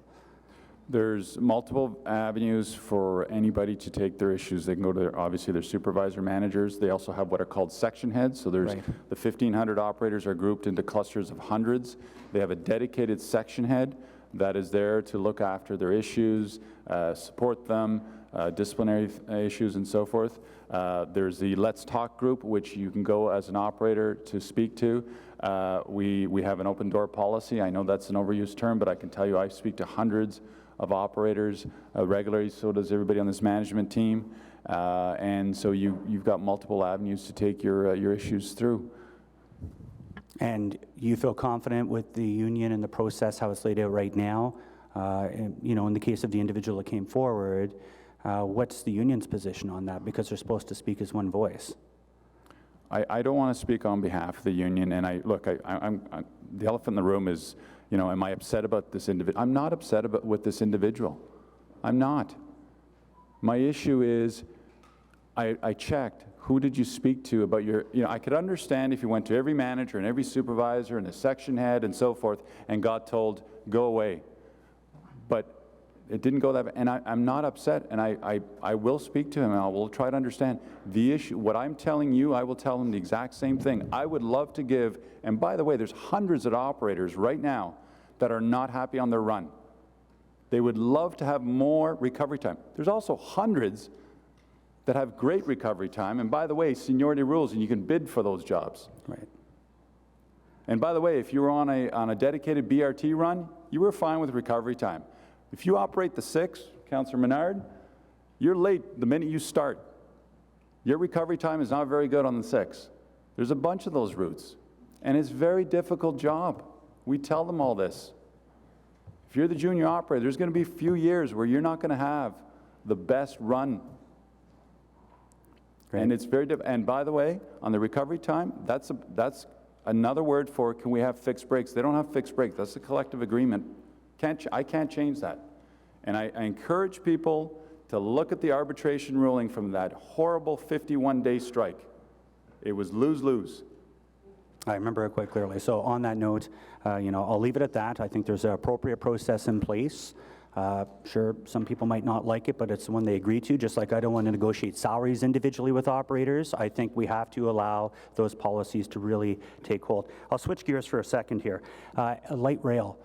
There's multiple avenues for anybody to take their issues. They can go to, obviously, their supervisor managers. They also have what are called section heads. So there's the 1,500 operators are grouped into clusters of hundreds. They have a dedicated section head that is there to look after their issues, support them, disciplinary issues and so forth. There's the Let's Talk group, which you can go as an operator to speak to. We have an open door policy. I know that's an overused term, but I can tell you I speak to hundreds of operators regularly, so does everybody on this management team. And so you've got multiple avenues to take your issues through. And you feel confident with the union and the process, how it's laid out right now? In the case of the individual that came forward, what's the union's position on that? Because they're supposed to speak as one voice. I don't want to speak on behalf of the union, and the elephant in the room is, am I upset about this individual? I'm not upset with this individual. I'm not. My issue is, I checked, who did you speak to about your, I could understand if you went to every manager and every supervisor and a section head and so forth and got told, go away. But it didn't go that way, and I'm not upset, and I will speak to him, and I will try to understand the issue. What I'm telling you, I will tell him the exact same thing. I would love to give, and by the way, there's hundreds of operators right now that are not happy on their run. They would love to have more recovery time. There's also hundreds that have great recovery time, and by the way, seniority rules, and you can bid for those jobs. Right. And by the way, if you were on a dedicated BRT run, you were fine with recovery time. If you operate the 6, Councillor Menard, you're late the minute you start. Your recovery time is not very good on the 6. There's a bunch of those routes, and it's a very difficult job. We tell them all this. If you're the junior operator, there's going to be a few years where you're not going to have the best run. Great. And it's very difficult. And by the way, on the recovery time, that's another word for, can we have fixed breaks? They don't have fixed breaks. That's a collective agreement. I can't change that. And I encourage people to look at the arbitration ruling from that horrible 51-day strike. It was lose-lose. I remember it quite clearly. So on that note, I'll leave it at that. I think there's an appropriate process in place. Sure, some people might not like it, but it's the one they agree to, just like I don't want to negotiate salaries individually with operators. I think we have to allow those policies to really take hold. I'll switch gears for a second here. Light rail.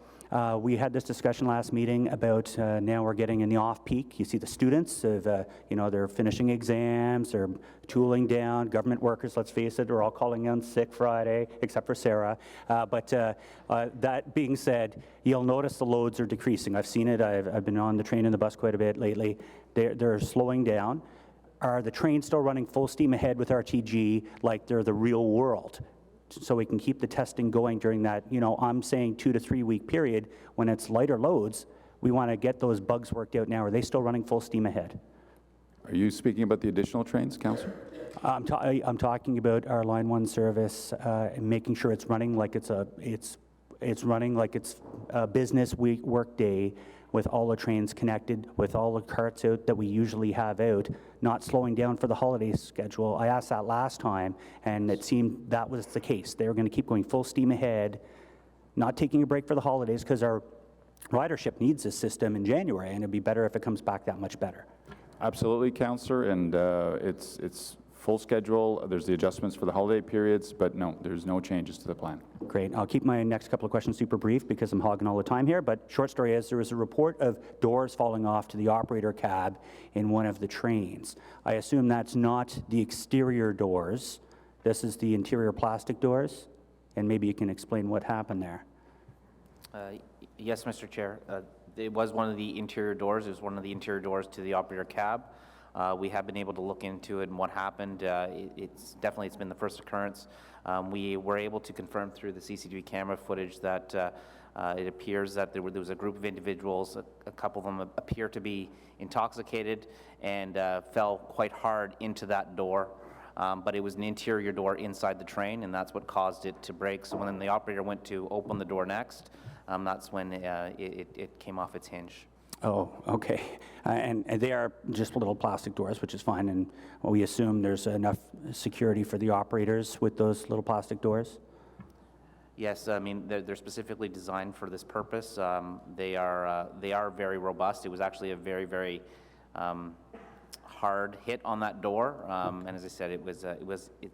We had this discussion last meeting about now we're getting in the off-peak. You see the students, they're finishing exams, they're tooling down. Government workers, let's face it, are all calling in sick Friday, except for Sarah. But that being said, you'll notice the loads are decreasing. I've seen it. I've been on the train and the bus quite a bit lately. They're slowing down. Are the trains still running full steam ahead with RTG like they're the real world? So we can keep the testing going during that, I'm saying 2 to 3 week period when it's lighter loads. We want to get those bugs worked out now. Are they still running full steam ahead? Are you speaking about the additional trains, Councillor? I'm talking about our Line 1 service and making sure it's running like it's a business week work day with all the trains connected, with all the carts out that we usually have out, not slowing down for the holiday schedule. I asked that last time, and it seemed that was the case. They were going to keep going full steam ahead, not taking a break for the holidays, because our ridership needs this system in January, and it'd be better if it comes back that much better. Absolutely, Councillor, and it's full schedule. There's the adjustments for the holiday periods, but no, there's no changes to the plan. Great. I'll keep my next couple of questions super brief because I'm hogging all the time here, but short story is there was a report of doors falling off to the operator cab in one of the trains. I assume that's not the exterior doors. This is the interior plastic doors, and maybe you can explain what happened there. Yes, Mr. Chair. It was one of the interior doors. It was one of the interior doors to the operator cab. We have been able to look into it and what happened. It's been the first occurrence. We were able to confirm through the CCTV camera footage that it appears that there was a group of individuals, a couple of them appear to be intoxicated and fell quite hard into that door. But it was an interior door inside the train, and that's what caused it to break. So when the operator went to open the door next, that's when it came off its hinge. Oh, okay. And they are just little plastic doors, which is fine, and we assume there's enough security for the operators with those little plastic doors? Yes, I mean, they're specifically designed for this purpose. They are very robust. It was actually a very, very hard hit on that door, and as I said,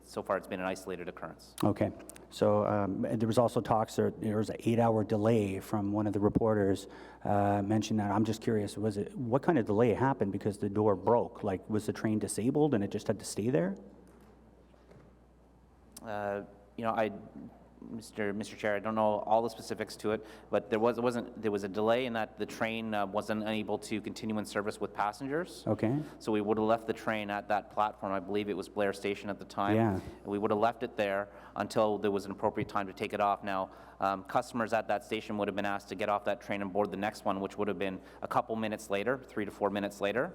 so far it's been an isolated occurrence. Okay. So there was also talks, there was an 8-hour delay from one of the reporters mentioned that. I'm just curious, what kind of delay happened because the door broke? Like, was the train disabled and it just had to stay there? Mr. Chair, I don't know all the specifics to it, but there was a delay in that the train wasn't able to continue in service with passengers. Okay. So we would have left the train at that platform. I believe it was Blair Station at the time. Yeah. We would have left it there until there was an appropriate time to take it off. Now, customers at that station would have been asked to get off that train and board the next one, which would have been a couple minutes later, 3 to 4 minutes later.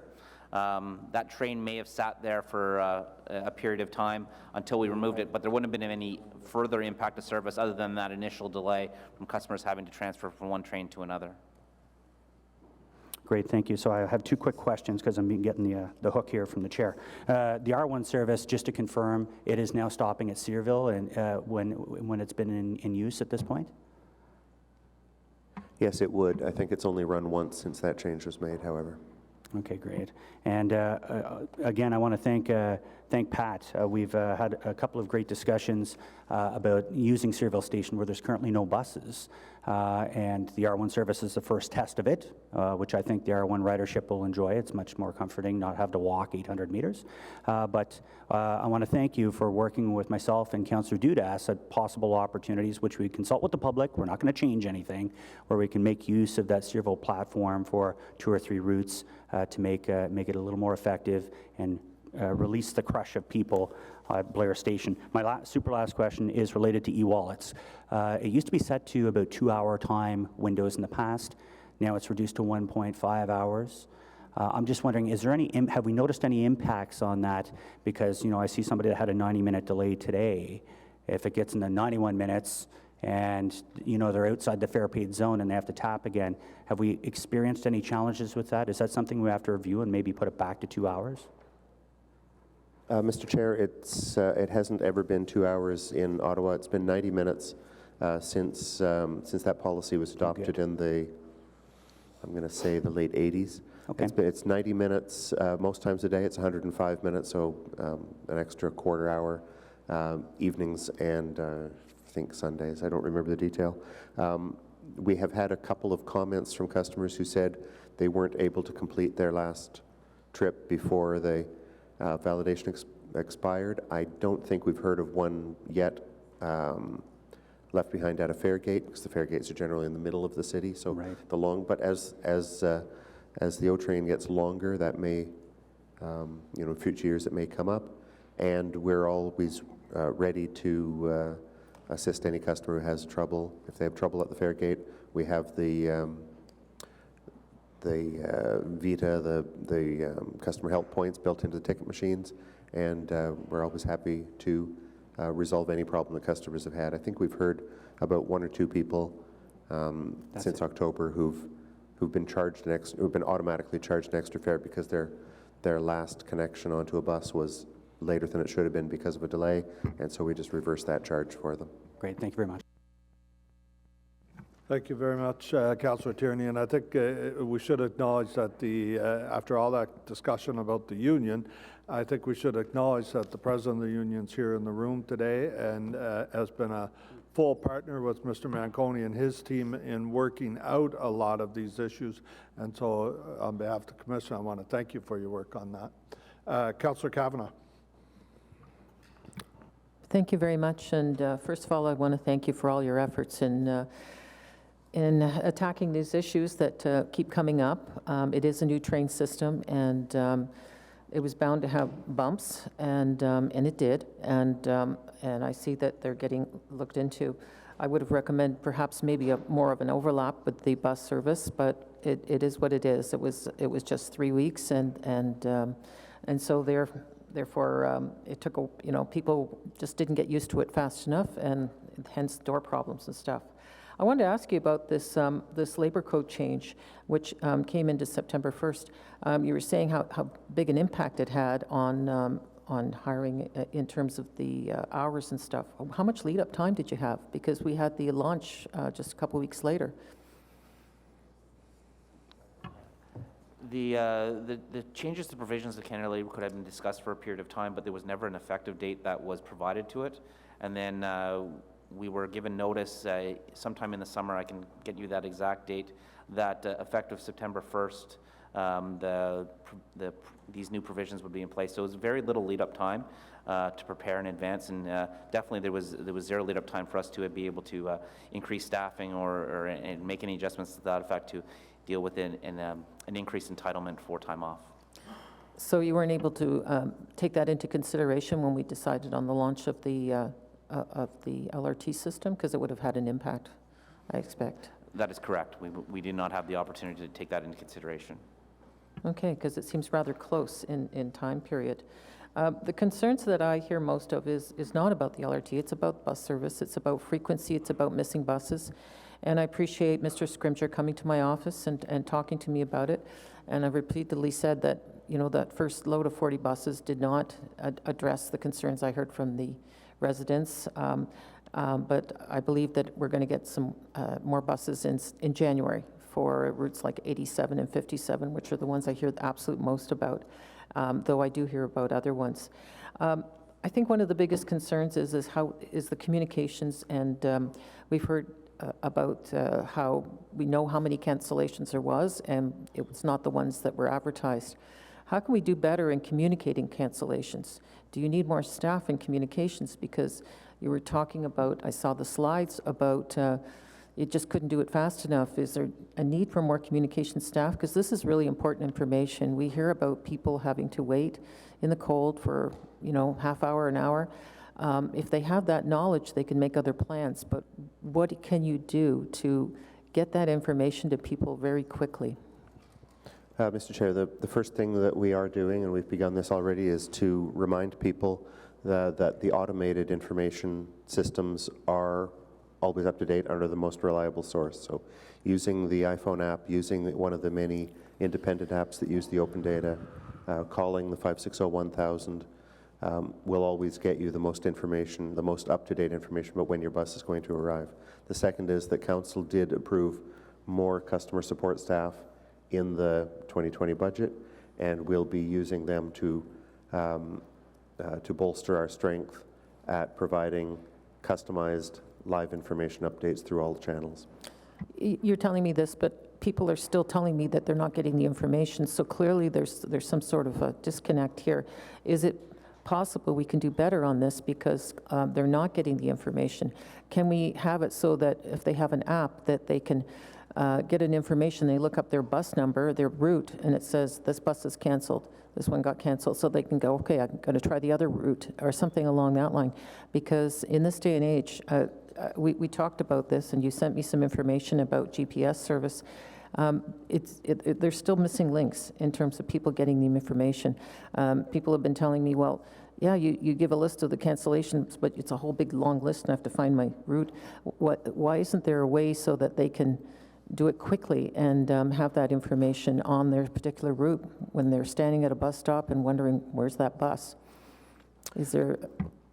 That train may have sat there for a period of time until we removed it, but there wouldn't have been any further impact to service other than that initial delay from customers having to transfer from one train to another. Great, thank you. So I have two quick questions because I'm getting the hook here from the chair. The R1 service, just to confirm, it is now stopping at Searville and when it's been in use at this point? Yes, it would. I think it's only run once since that change was made, however. Okay, great. And again, I want to thank Pat. We've had a couple of great discussions about using Searville Station where there's currently no buses. And the R1 service is the first test of it, which I think the R1 ridership will enjoy. It's much more comforting not have to walk 800 meters. But I want to thank you for working with myself and Councillor Dudas at possible opportunities which we consult with the public. We're not going to change anything, where we can make use of that Searville platform for 2 or 3 routes to make it a little more effective and release the crush of people at Blair Station. My super last question is related to e-wallets. It used to be set to about 2-hour time windows in the past. Now it's reduced to 1.5 hours. I'm just wondering, have we noticed any impacts on that? Because, you know, I see somebody that had a 90-minute delay today. If it gets into 91 minutes and, you know, they're outside the fair paid zone and they have to tap again, have we experienced any challenges with that? Is that something we have to review and maybe put it back to 2 hours? Mr. Chair, it hasn't ever been 2 hours in Ottawa. It's been 90 minutes since that policy was adopted in the, I'm going to say, the late 80s. Okay. It's 90 minutes most times a day. It's 105 minutes, so an extra quarter hour evenings and I think Sundays. I don't remember the detail. We have had a couple of comments from customers who said they weren't able to complete their last trip before the validation expired. I don't think we've heard of one yet left behind at a fair gate, because the fair gates are generally in the middle of the city. So right. But as the O train gets longer, that may, in future years it may come up, and we're always ready to assist any customer who has trouble. If they have trouble at the fair gate, we have the Vita, the customer help points built into the ticket machines, and we're always happy to resolve any problem that customers have had. I think we've heard about 1 or 2 people since October who've been automatically charged an extra fare because their last connection onto a bus was later than it should have been because of a delay, and so we just reversed that charge for them. Great, thank you very much. Thank you very much, Councillor Tierney. And I think we should acknowledge that after all that discussion about the union, I think we should acknowledge that the President of the Union's here in the room today and has been a full partner with Mr. Manconi and his team in working out a lot of these issues. And so on behalf of the Commission, I want to thank you for your work on that. Councillor Kavanagh. Thank you very much. And first of all, I want to thank you for all your efforts in attacking these issues that keep coming up. It is a new train system, and it was bound to have bumps, and it did. And I see that they're getting looked into. I would have recommended perhaps maybe more of an overlap with the bus service, but it is what it is. It was just 3 weeks, and so therefore it took people just didn't get used to it fast enough, and hence door problems and stuff. I wanted to ask you about this labor code change, which came into September 1st. You were saying how big an impact it had on hiring in terms of the hours and stuff. How much lead-up time did you have? Because we had the launch just a couple weeks later. The changes to provisions of Canada Labor Code have been discussed for a period of time, but there was never an effective date that was provided to it. And then we were given notice sometime in the summer, I can get you that exact date, that effective September 1st, these new provisions would be in place. So it was very little lead-up time to prepare in advance, and definitely there was zero lead-up time for us to be able to increase staffing or make any adjustments to that effect to deal with an increased entitlement for time off. So you weren't able to take that into consideration when we decided on the launch of the LRT system, because it would have had an impact, I expect. That is correct. We did not have the opportunity to take that into consideration. Okay, because it seems rather close in time period. The concerns that I hear most of is not about the LRT, it's about bus service, it's about frequency, it's about missing buses. And I appreciate Mr. Scrimger coming to my office and talking to me about it. And I've repeatedly said that, you know, that first load of 40 buses did not address the concerns I heard from the residents. But I believe that we're going to get some more buses in January for routes like 87 and 57, which are the ones I hear the absolute most about, though I do hear about other ones. I think one of the biggest concerns is the communications, and we've heard about how we know how many cancellations there was, and it was not the ones that were advertised. How can we do better in communicating cancellations? Do you need more staff in communications? Because you were talking about, I saw the slides about you just couldn't do it fast enough. Is there a need for more communication staff? Because this is really important information. We hear about people having to wait in the cold for, you know, half hour, an hour. If they have that knowledge, they can make other plans. But what can you do to get that information to people very quickly? Mr. Chair, the first thing that we are doing, and we've begun this already, is to remind people that the automated information systems are always up to date under the most reliable source. So using the iPhone app, using one of the many independent apps that use the open data, calling the 560-1000 will always get you the most information, the most up-to-date information about when your bus is going to arrive. The second is that Council did approve more customer support staff in the 2020 budget, and we'll be using them to bolster our strength at providing customized live information updates through all the channels. You're telling me this, but people are still telling me that they're not getting the information, so clearly there's some sort of a disconnect here. Is it possible we can do better on this because they're not getting the information? Can we have it so that if they have an app that they can get an information, they look up their bus number, their route, and it says this bus is canceled, this one got canceled, so they can go, okay, I'm going to try the other route, or something along that line. Because in this day and age, we talked about this, and you sent me some information about GPS service. There's still missing links in terms of people getting the information. People have been telling me, well, yeah, you give a list of the cancellations, but it's a whole big long list and I have to find my route. Why isn't there a way so that they can do it quickly and have that information on their particular route when they're standing at a bus stop and wondering, where's that bus?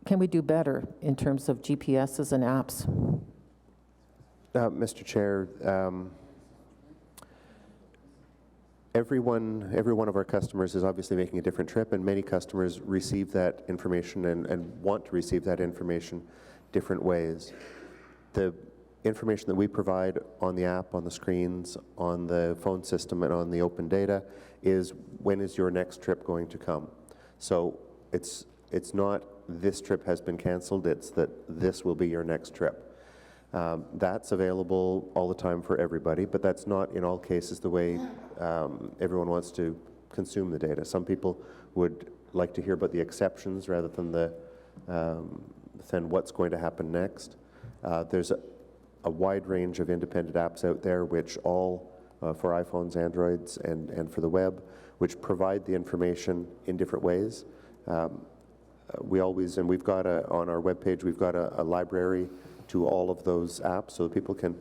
Can we do better in terms of GPSs and apps? Mr. Chair, every one of our customers is obviously making a different trip, and many customers receive that information and want to receive that information different ways. The information that we provide on the app, on the screens, on the phone system, and on the open data is when is your next trip going to come. So it's not this trip has been canceled, it's that this will be your next trip. That's available all the time for everybody, but that's not in all cases the way everyone wants to consume the data. Some people would like to hear about the exceptions rather than what's going to happen next. There's a wide range of independent apps out there, which all for iPhones, Androids, and for the web, which provide the information in different ways. We've got on our webpage, we've got a library to all of those apps so that people can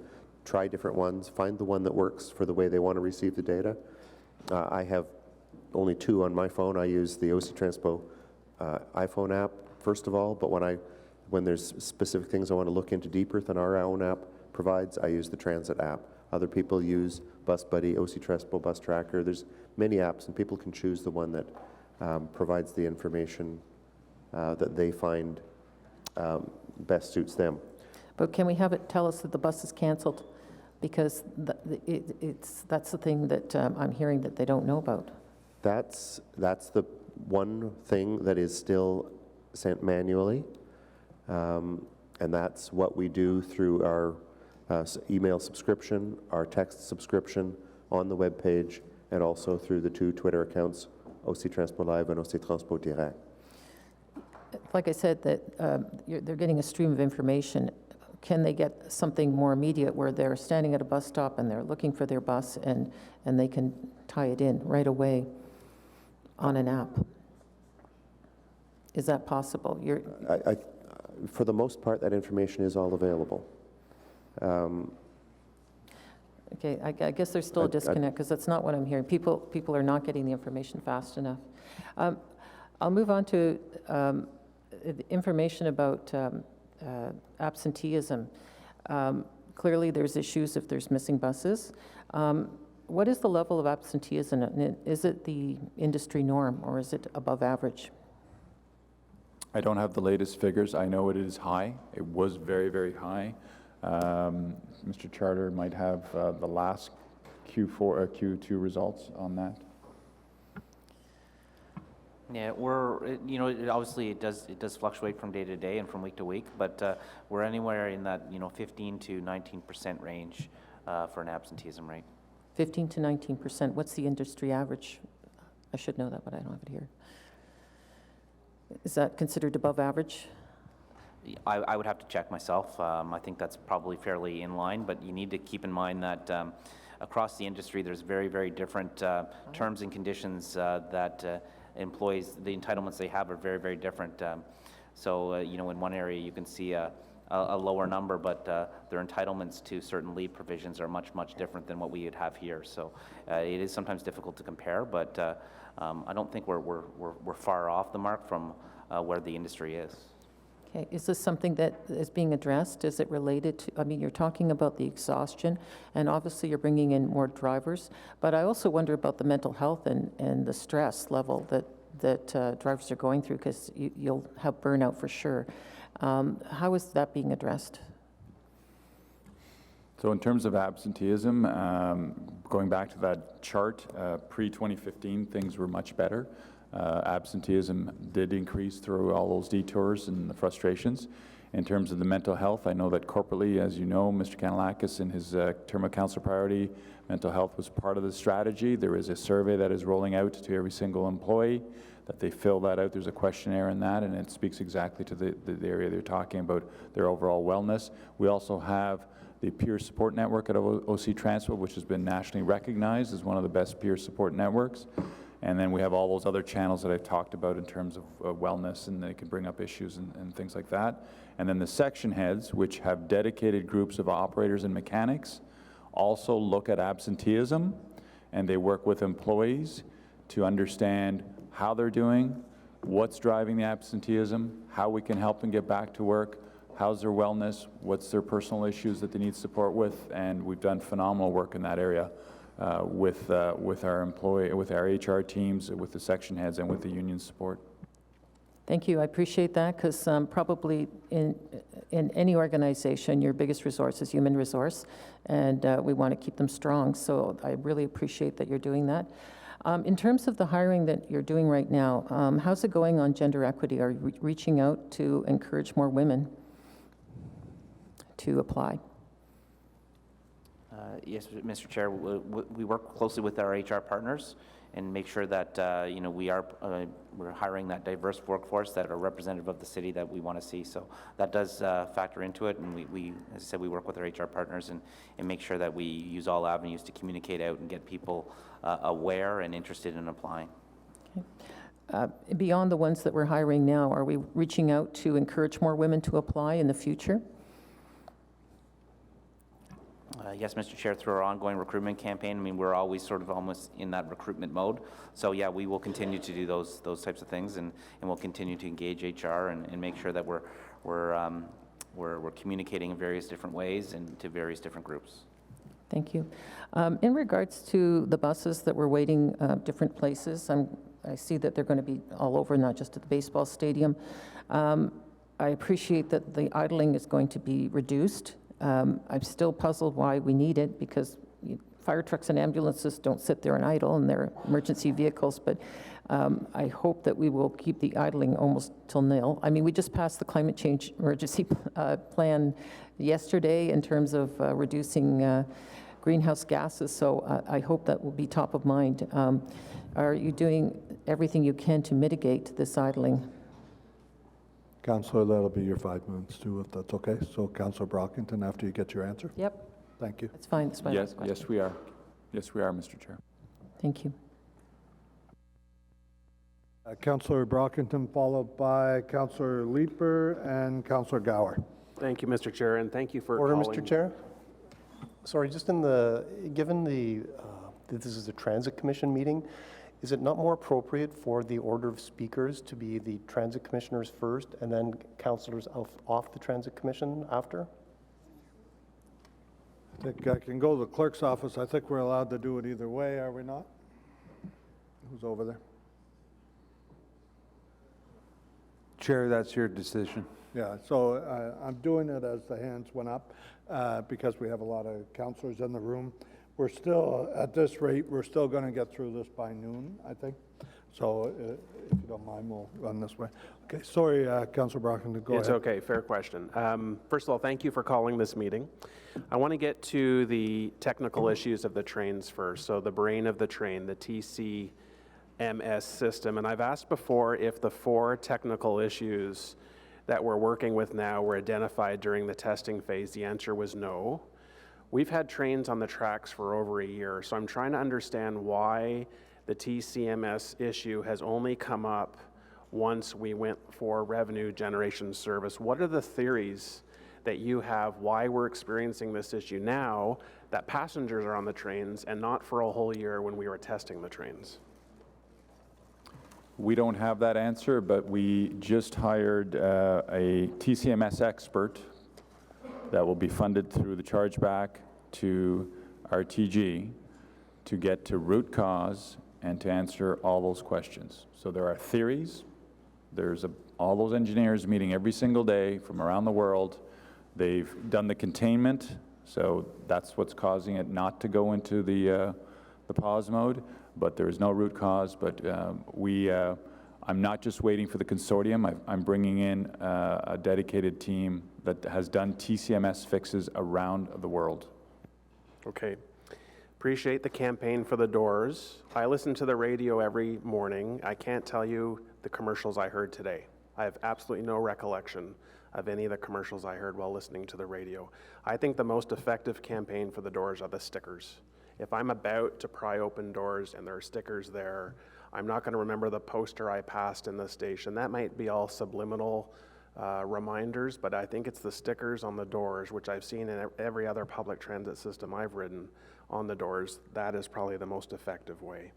try different ones, find the one that works for the way they want to receive the data. I have only two on my phone. I use the OC Transpo iPhone app, first of all, but when there's specific things I want to look into deeper than our own app provides, I use the Transit app. Other people use Bus Buddy, OC Transpo Bus Tracker. There's many apps, and people can choose the one that provides the information that they find best suits them. But can we have it tell us that the bus is canceled? Because that's the thing that I'm hearing that they don't know about. That's the one thing that is still sent manually, and that's what we do through our email subscription, our text subscription on the web page, and also through the two Twitter accounts, OC Transpo Live and OC Transpo Direct. Like I said, that they're getting a stream of information. can they get something more immediate where they're standing at a bus stop and they're looking for their bus and they can tie it in right away on an app? Is that possible? For the most part, that information is all available. Okay, I guess there's still a disconnect because that's not what I'm hearing. People are not getting the information fast enough. I'll move on to information about absenteeism. Clearly, there's issues if there's missing buses. What is the level of absenteeism? Is it the industry norm or is it above average? I don't have the latest figures. I know it is high. It was very, very high. Mr. Charter might have the last Q2 results on that. Yeah, obviously it does fluctuate from day to day and from week to week, but we're anywhere in that 15 to 19% range for an absenteeism rate. 15 to 19%. What's the industry average? I should know that, but I don't have it here. Is that considered above average? I would have to check myself. I think that's probably fairly in line, but you need to keep in mind that across the industry, there's very, very different terms and conditions that employees, the entitlements they have are very, very different. So, in one area you can see a lower number, but their entitlements to certain leave provisions are much, much different than what we would have here. So it is sometimes difficult to compare, but I don't think we're far off the mark from where the industry is. Okay, is this something that is being addressed? Is it related to, I mean, you're talking about the exhaustion, and obviously you're bringing in more drivers, but I also wonder about the mental health and the stress level that drivers are going through, because you'll have burnout for sure. How is that being addressed? So in terms of absenteeism, going back to that chart, pre-2015, things were much better. Absenteeism did increase through all those detours and the frustrations. In terms of the mental health, I know that corporately, as you know, Mr. Kanalakis, in his term of council priority, mental health was part of the strategy. There is a survey that is rolling out to every single employee, that they fill that out. There's a questionnaire in that, and it speaks exactly to the area they're talking about, their overall wellness. We also have the peer support network at OC Transpo, which has been nationally recognized as one of the best peer support networks. And then we have all those other channels that I've talked about in terms of wellness, and they can bring up issues and things like that. And then the section heads, which have dedicated groups of operators and mechanics, also look at absenteeism, and they work with employees to understand how they're doing, what's driving the absenteeism, how we can help them get back to work, how's their wellness, what's their personal issues that they need support with, and we've done phenomenal work in that area. With our HR teams, with the section heads, and with the union support. Thank you. I appreciate that, because probably in any organization, your biggest resource is human resource, and we want to keep them strong. So I really appreciate that you're doing that. In terms of the hiring that you're doing right now, how's it going on gender equity? Are you reaching out to encourage more women to apply? Yes, Mr. Chair, we work closely with our HR partners and make sure that we're hiring that diverse workforce that are representative of the city that we want to see. So that does factor into it, and we, as I said, we work with our HR partners and make sure that we use all avenues to communicate out and get people aware and interested in applying. Okay. Beyond the ones that we're hiring now, are we reaching out to encourage more women to apply in the future? Yes, Mr. Chair, through our ongoing recruitment campaign, I mean, we're always sort of almost in that recruitment mode. So yeah, we will continue to do those types of things, and we'll continue to engage HR and make sure that we're communicating in various different ways and to various different groups. Thank you. In regards to the buses that were waiting different places, I see that they're going to be all over, not just at the baseball stadium. I appreciate that the idling is going to be reduced. I'm still puzzled why we need it, because fire trucks and ambulances don't sit there and idle, and they're emergency vehicles, but I hope that we will keep the idling almost till nil. I mean, we just passed the climate change emergency plan yesterday in terms of reducing greenhouse gases, so I hope that will be top of mind. Are you doing everything you can to mitigate this idling? Councillor, that'll be your 5 minutes too, if that's okay. So Councillor Brockington, after you get your answer. Yep, Thank you. that's fine. That's my last question. Yes, we are. Yes, we are, Mr. Chair. Thank you. Councillor Brockington, followed by Councillor Leeper and Councillor Gower. Thank you, Mr. Chair, and thank you for Order, calling. Mr. Chair? Sorry, just given that this is a Transit Commission meeting, is it not more appropriate for the order of speakers to be the Transit Commissioners first and then councillors off the Transit Commission after? I think I can go to the clerk's office. I think we're allowed to do it either way, are we not? Who's over there? Chair, that's your decision. Yeah, so I'm doing it as the hands went up because we have a lot of councillors in the room. We're still, at this rate, we're still going to get through this by noon, I think. So if you don't mind, we'll run this way. Okay, sorry, Councillor Brockington, go ahead. It's okay, fair question. First of all, thank you for calling this meeting. I want to get to the technical issues of the trains first. So the brain of the train, the TCMS system. And I've asked before if the 4 technical issues that we're working with now were identified during the testing phase. The answer was no. We've had trains on the tracks for over a year, so I'm trying to understand why the TCMS issue has only come up once we went for revenue generation service. What are the theories that you have why we're experiencing this issue now that passengers are on the trains and not for a whole year when we were testing the trains? We don't have that answer, but we just hired a TCMS expert that will be funded through the chargeback to RTG to get to root cause and to answer all those questions. So there are theories. There's all those engineers meeting every single day from around the world. They've done the containment, so that's what's causing it not to go into the pause mode, but there is no root cause. But I'm not just waiting for the consortium. I'm bringing in a dedicated team that has done TCMS fixes around the world. Okay. Appreciate the campaign for the doors. I listen to the radio every morning. I can't tell you the commercials I heard today. I have absolutely no recollection of any of the commercials I heard while listening to the radio. I think the most effective campaign for the doors are the stickers. If I'm about to pry open doors and there are stickers there, I'm not going to remember the poster I passed in the station. That might be all subliminal reminders, but I think it's the stickers on the doors, which I've seen in every other public transit system I've ridden on the doors. That is probably the most effective way.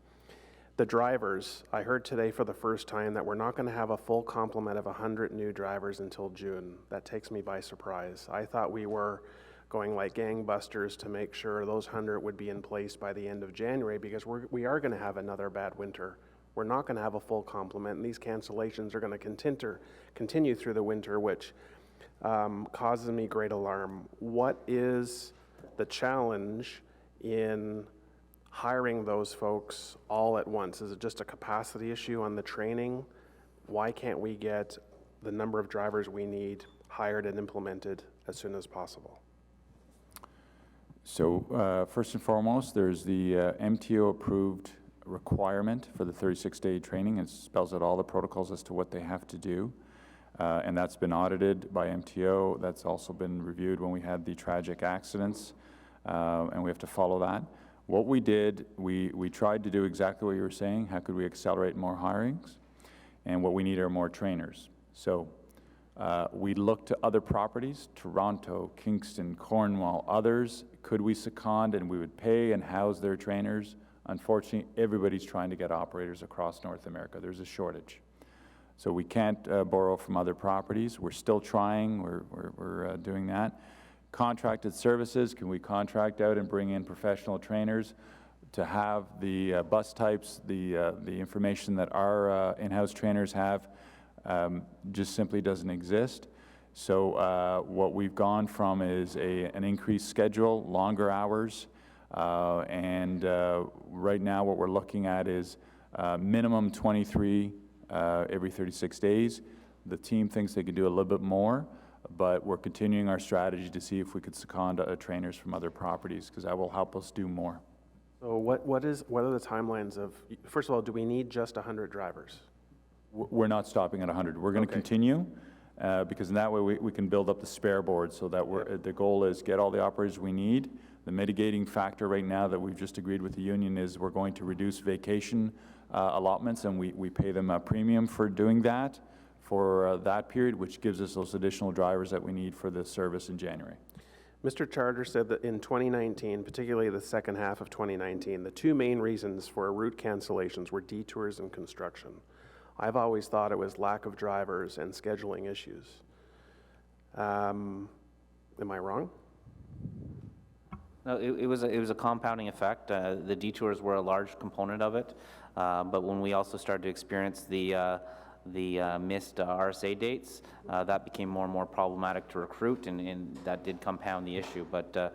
The drivers, I heard today for the first time that we're not going to have a full complement of 100 new drivers until June. That takes me by surprise. I thought we were going like gangbusters to make sure those 100 would be in place by the end of January, because we are going to have another bad winter. We're not going to have a full complement, and these cancellations are going to continue through the winter, which causes me great alarm. What is the challenge in hiring those folks all at once? Is it just a capacity issue on the training? Why can't we get the number of drivers we need hired and implemented as soon as possible? So first and foremost, there's the MTO-approved requirement for the 36-day training. It spells out all the protocols as to what they have to do, and that's been audited by MTO. That's also been reviewed when we had the tragic accidents, and we have to follow that. What we did, we tried to do exactly what you were saying. How could we accelerate more hirings? And what we need are more trainers. So we looked to other properties, Toronto, Kingston, Cornwall, others. Could we second and we would pay and house their trainers? Unfortunately, everybody's trying to get operators across North America. There's a shortage. So we can't borrow from other properties. We're still trying. We're doing that. Contracted services, can we contract out and bring in professional trainers to have the bus types, the information that our in-house trainers have just simply doesn't exist. So what we've gone from is an increased schedule, longer hours, and right now what we're looking at is minimum 23 every 36 days. The team thinks they could do a little bit more, but we're continuing our strategy to see if we could second trainers from other properties, because that will help us do more. So what are the timelines of, first of all, do we need just 100 drivers? We're not stopping at 100. We're going to Okay. continue. because in that way we can build up the spare board so that the goal is get all the operators we need. The mitigating factor right now that we've just agreed with the union is we're going to reduce vacation allotments, and we pay them a premium for doing that for that period, which gives us those additional drivers that we need for the service in January. Mr. Charter said that in 2019, particularly the second half of 2019, the two main reasons for route cancellations were detours and construction. I've always thought it was lack of drivers and scheduling issues. Am I wrong? No, it was a compounding effect. The detours were a large component of it, but when we also started to experience the missed RSA dates, that became more and more problematic to recruit, and that did compound the issue. But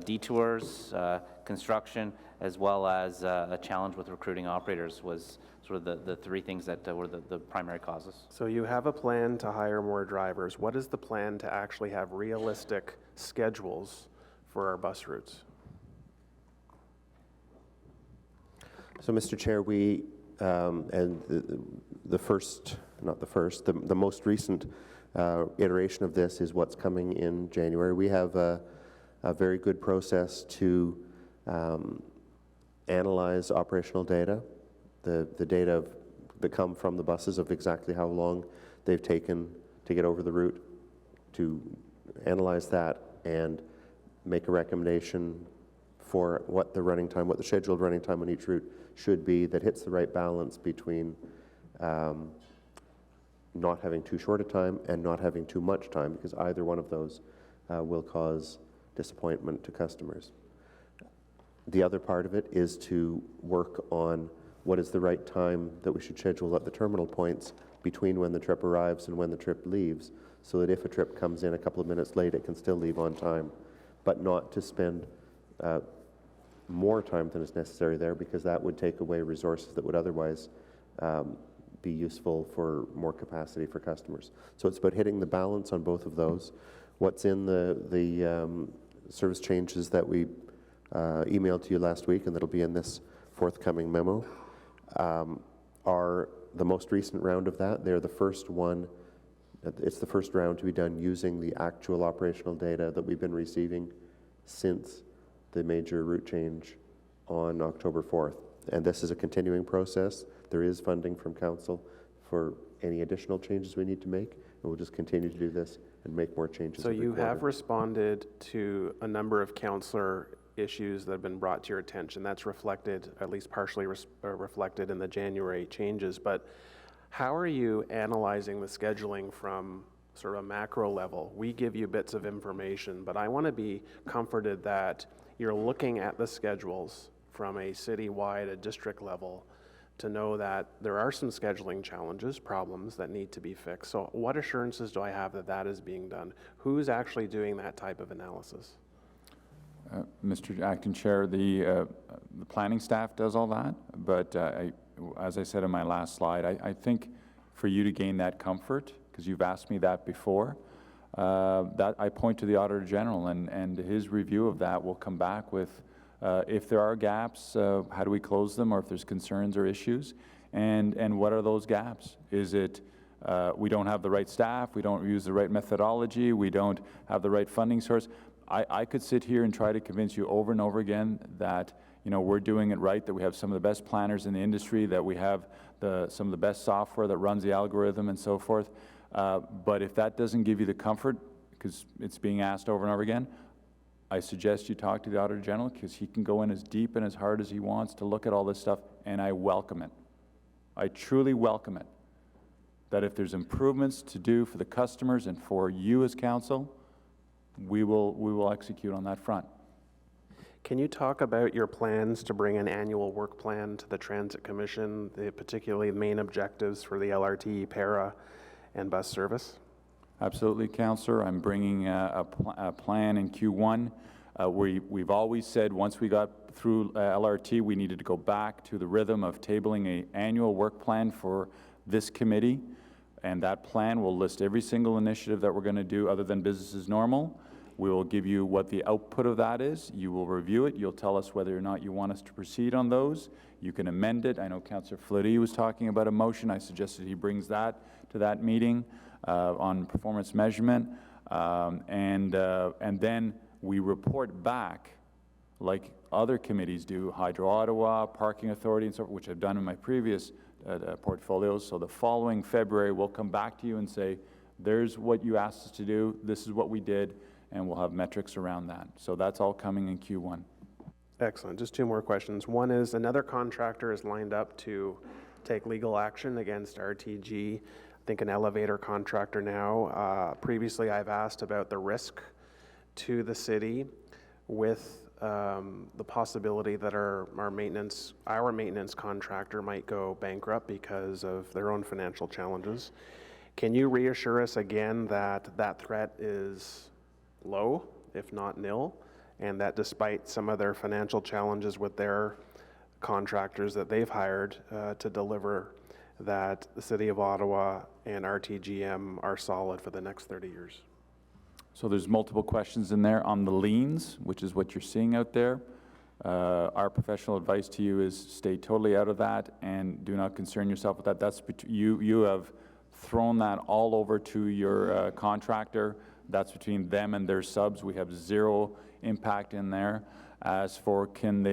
detours, construction, as well as a challenge with recruiting operators was sort of the three things that were the primary causes. So you have a plan to hire more drivers. What is the plan to actually have realistic schedules for our bus routes? So, Mr. Chair, we, and the most recent iteration of this is what's coming in January. We have a very good process to analyze operational data, the data that come from the buses of exactly how long they've taken to get over the route, to analyze that and make a recommendation for what the running time, what the scheduled running time on each route should be that hits the right balance between not having too short a time and not having too much time, because either one of those will cause disappointment to customers. The other part of it is to work on what is the right time that we should schedule at the terminal points between when the trip arrives and when the trip leaves, so that if a trip comes in a couple of minutes late, it can still leave on time, but not to spend more time than is necessary there, because that would take away resources that would otherwise be useful for more capacity for customers. So it's about hitting the balance on both of those. What's in the service changes that we emailed to you last week and that'll be in this forthcoming memo are the most recent round of that. They're the first one. It's the first round to be done using the actual operational data that we've been receiving since the major route change on October 4th. And this is a continuing process. There is funding from Council for any additional changes we need to make, and we'll just continue to do this and make more changes. So you quarter. have responded to a number of councillor issues that have been brought to your attention. That's reflected, at least partially reflected in the January changes, but how are you analyzing the scheduling from sort of a macro level? We give you bits of information, but I want to be comforted that you're looking at the schedules from a citywide, a district level, to know that there are some scheduling challenges, problems that need to be fixed. So what assurances do I have that that is being done? Who's actually doing that type of analysis? Mr. Acting Chair, the planning staff does all that, but as I said in my last slide, I think for you to gain that comfort, because you've asked me that before, that I point to the Auditor General, and his review of that will come back with if there are gaps, how do we close them, or if there's concerns or issues, and what are those gaps? Is it we don't have the right staff, we don't use the right methodology, we don't have the right funding source? I could sit here and try to convince you over and over again that we're doing it right, that we have some of the best planners in the industry, that we have some of the best software that runs the algorithm and so forth. But if that doesn't give you the comfort, because it's being asked over and over again, I suggest you talk to the Auditor General, because he can go in as deep and as hard as he wants to look at all this stuff, and I welcome it. I truly welcome it. That if there's improvements to do for the customers and for you as council, we will execute on that front. Can you talk about your plans to bring an annual work plan to the Transit Commission, particularly the main objectives for the LRT, para, and bus service? Absolutely, Councillor. I'm bringing a plan in Q1. We've always said once we got through LRT, we needed to go back to the rhythm of tabling an annual work plan for this committee, and that plan will list every single initiative that we're going to do other than business as normal. We will give you what the output of that is. You will review it. You'll tell us whether or not you want us to proceed on those. You can amend it. I know Councillor Fleury was talking about a motion. I suggested he brings that to that meeting. on performance measurement, and then we report back like other committees do, Hydro Ottawa, Parking Authority, and so forth, which I've done in my previous portfolios. So the following February, we'll come back to you and say, there's what you asked us to do, this is what we did, and we'll have metrics around that. So that's all coming in Q1. Excellent. Just two more questions. One is, another contractor is lined up to take legal action against RTG, I think an elevator contractor now. Previously, I've asked about the risk to the city with the possibility that our maintenance contractor might go bankrupt because of their own financial challenges. Can you reassure us again that that threat is low, if not nil, and that despite some of their financial challenges with their contractors that they've hired to deliver, that the City of Ottawa and RTGM are solid for the next 30 years? So there's multiple questions in there. On the liens, which is what you're seeing out there, our professional advice to you is stay totally out of that and do not concern yourself with that. That's you have thrown that all over to your contractor. That's between them and their subs. We have zero impact in there. As for can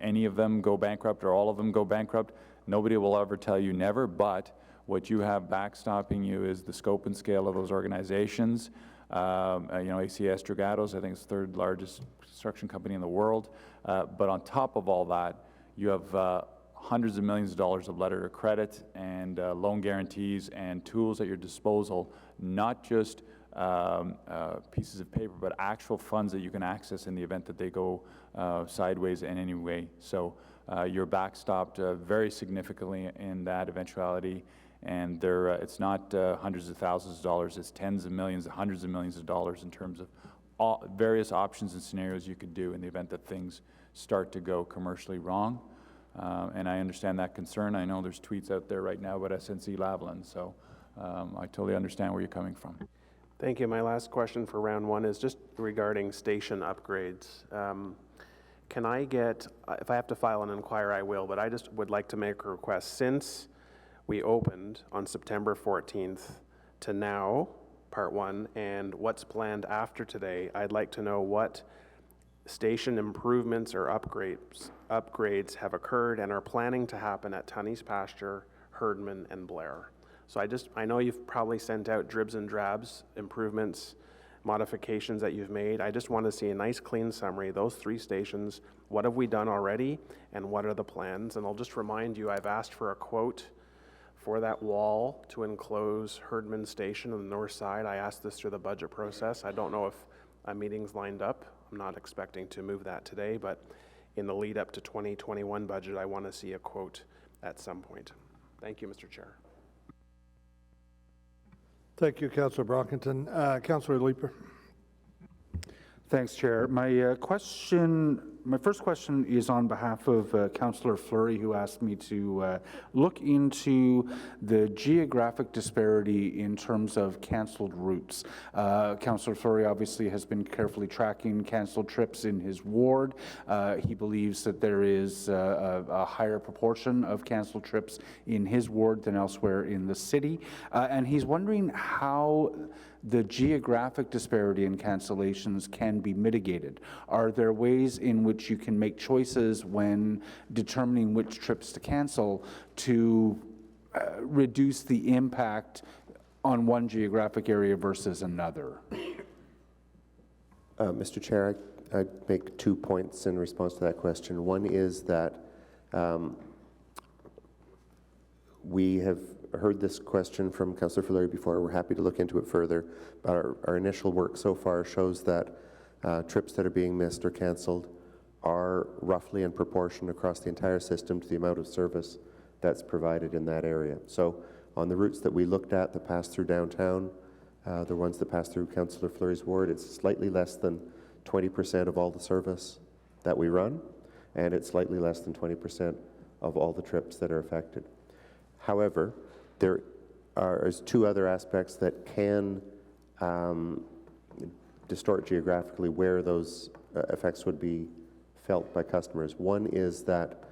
any of them go bankrupt or all of them go bankrupt, nobody will ever tell you never, but what you have backstopping you is the scope and scale of those organizations. ACS Dragados, I think it's the third largest construction company in the world. But on top of all that, you have hundreds of millions of dollars of letter of credit and loan guarantees and tools at your disposal, not just pieces of paper, but actual funds that you can access in the event that they go sideways in any way. So you're backstopped very significantly in that eventuality. And it's not hundreds of thousands of dollars, it's tens of millions, hundreds of millions of dollars in terms of various options and scenarios you could do in the event that things start to go commercially wrong. And I understand that concern. I know there's tweets out there right now about SNC-Lavalin, so I totally understand where you're coming from. Thank you. My last question for round one is just regarding station upgrades. Can I get, if I have to file an inquiry, I will, but I just would like to make a request. Since we opened on September 14th to now, part one, and what's planned after today, I'd like to know what station improvements or upgrades have occurred and are planning to happen at Tunney's Pasture, Herdman, and Blair. So I know you've probably sent out dribs and drabs, improvements, modifications that you've made. I just want to see a nice clean summary, those three stations, what have we done already, and what are the plans? And I'll just remind you, I've asked for a quote for that wall to enclose Herdman Station on the north side. I asked this through the budget process. I don't know if a meeting's lined up. I'm not expecting to move that today, but in the lead up to 2021 budget, I want to see a quote at some point. Thank you, Mr. Chair. Thank you, Councillor Brockington. Councillor Leeper. Thanks, Chair. My first question is on behalf of Councillor Fleury, who asked me to look into the geographic disparity in terms of cancelled routes. Councillor Fleury obviously has been carefully tracking cancelled trips in his ward. He believes that there is a higher proportion of cancelled trips in his ward than elsewhere in the city. And he's wondering how the geographic disparity in cancellations can be mitigated. Are there ways in which you can make choices when determining which trips to cancel to reduce the impact on one geographic area versus another? Mr. Chair, I'd make 2 points in response to that question. One is that we have heard this question from Councillor Fleury before. We're happy to look into it further. But our initial work so far shows that trips that are being missed or cancelled are roughly in proportion across the entire system to the amount of service that's provided in that area. So on the routes that we looked at that pass through downtown, the ones that pass through Councillor Fleury's ward, it's slightly less than 20% of all the service that we run, and it's slightly less than 20% of all the trips that are affected. However, there are 2 other aspects that can distort geographically where those effects would be felt by customers. One is that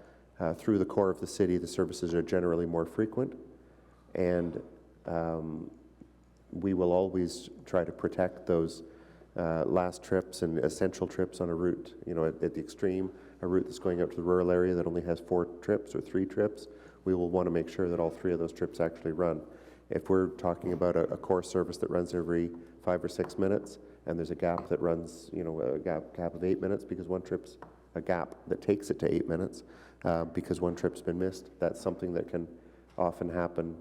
through the core of the city, the services are generally more frequent, and we will always try to protect those last trips and essential trips on a route. You know, at the extreme, a route that's going out to the rural area that only has 4 trips or 3 trips, we will want to make sure that all 3 of those trips actually run. If we're talking about a core service that runs every 5 or 6 minutes, and there's a gap that runs, you know, a gap of 8 minutes because one trip's a gap that takes it to 8 minutes because one trip's been missed, that's something that can often happen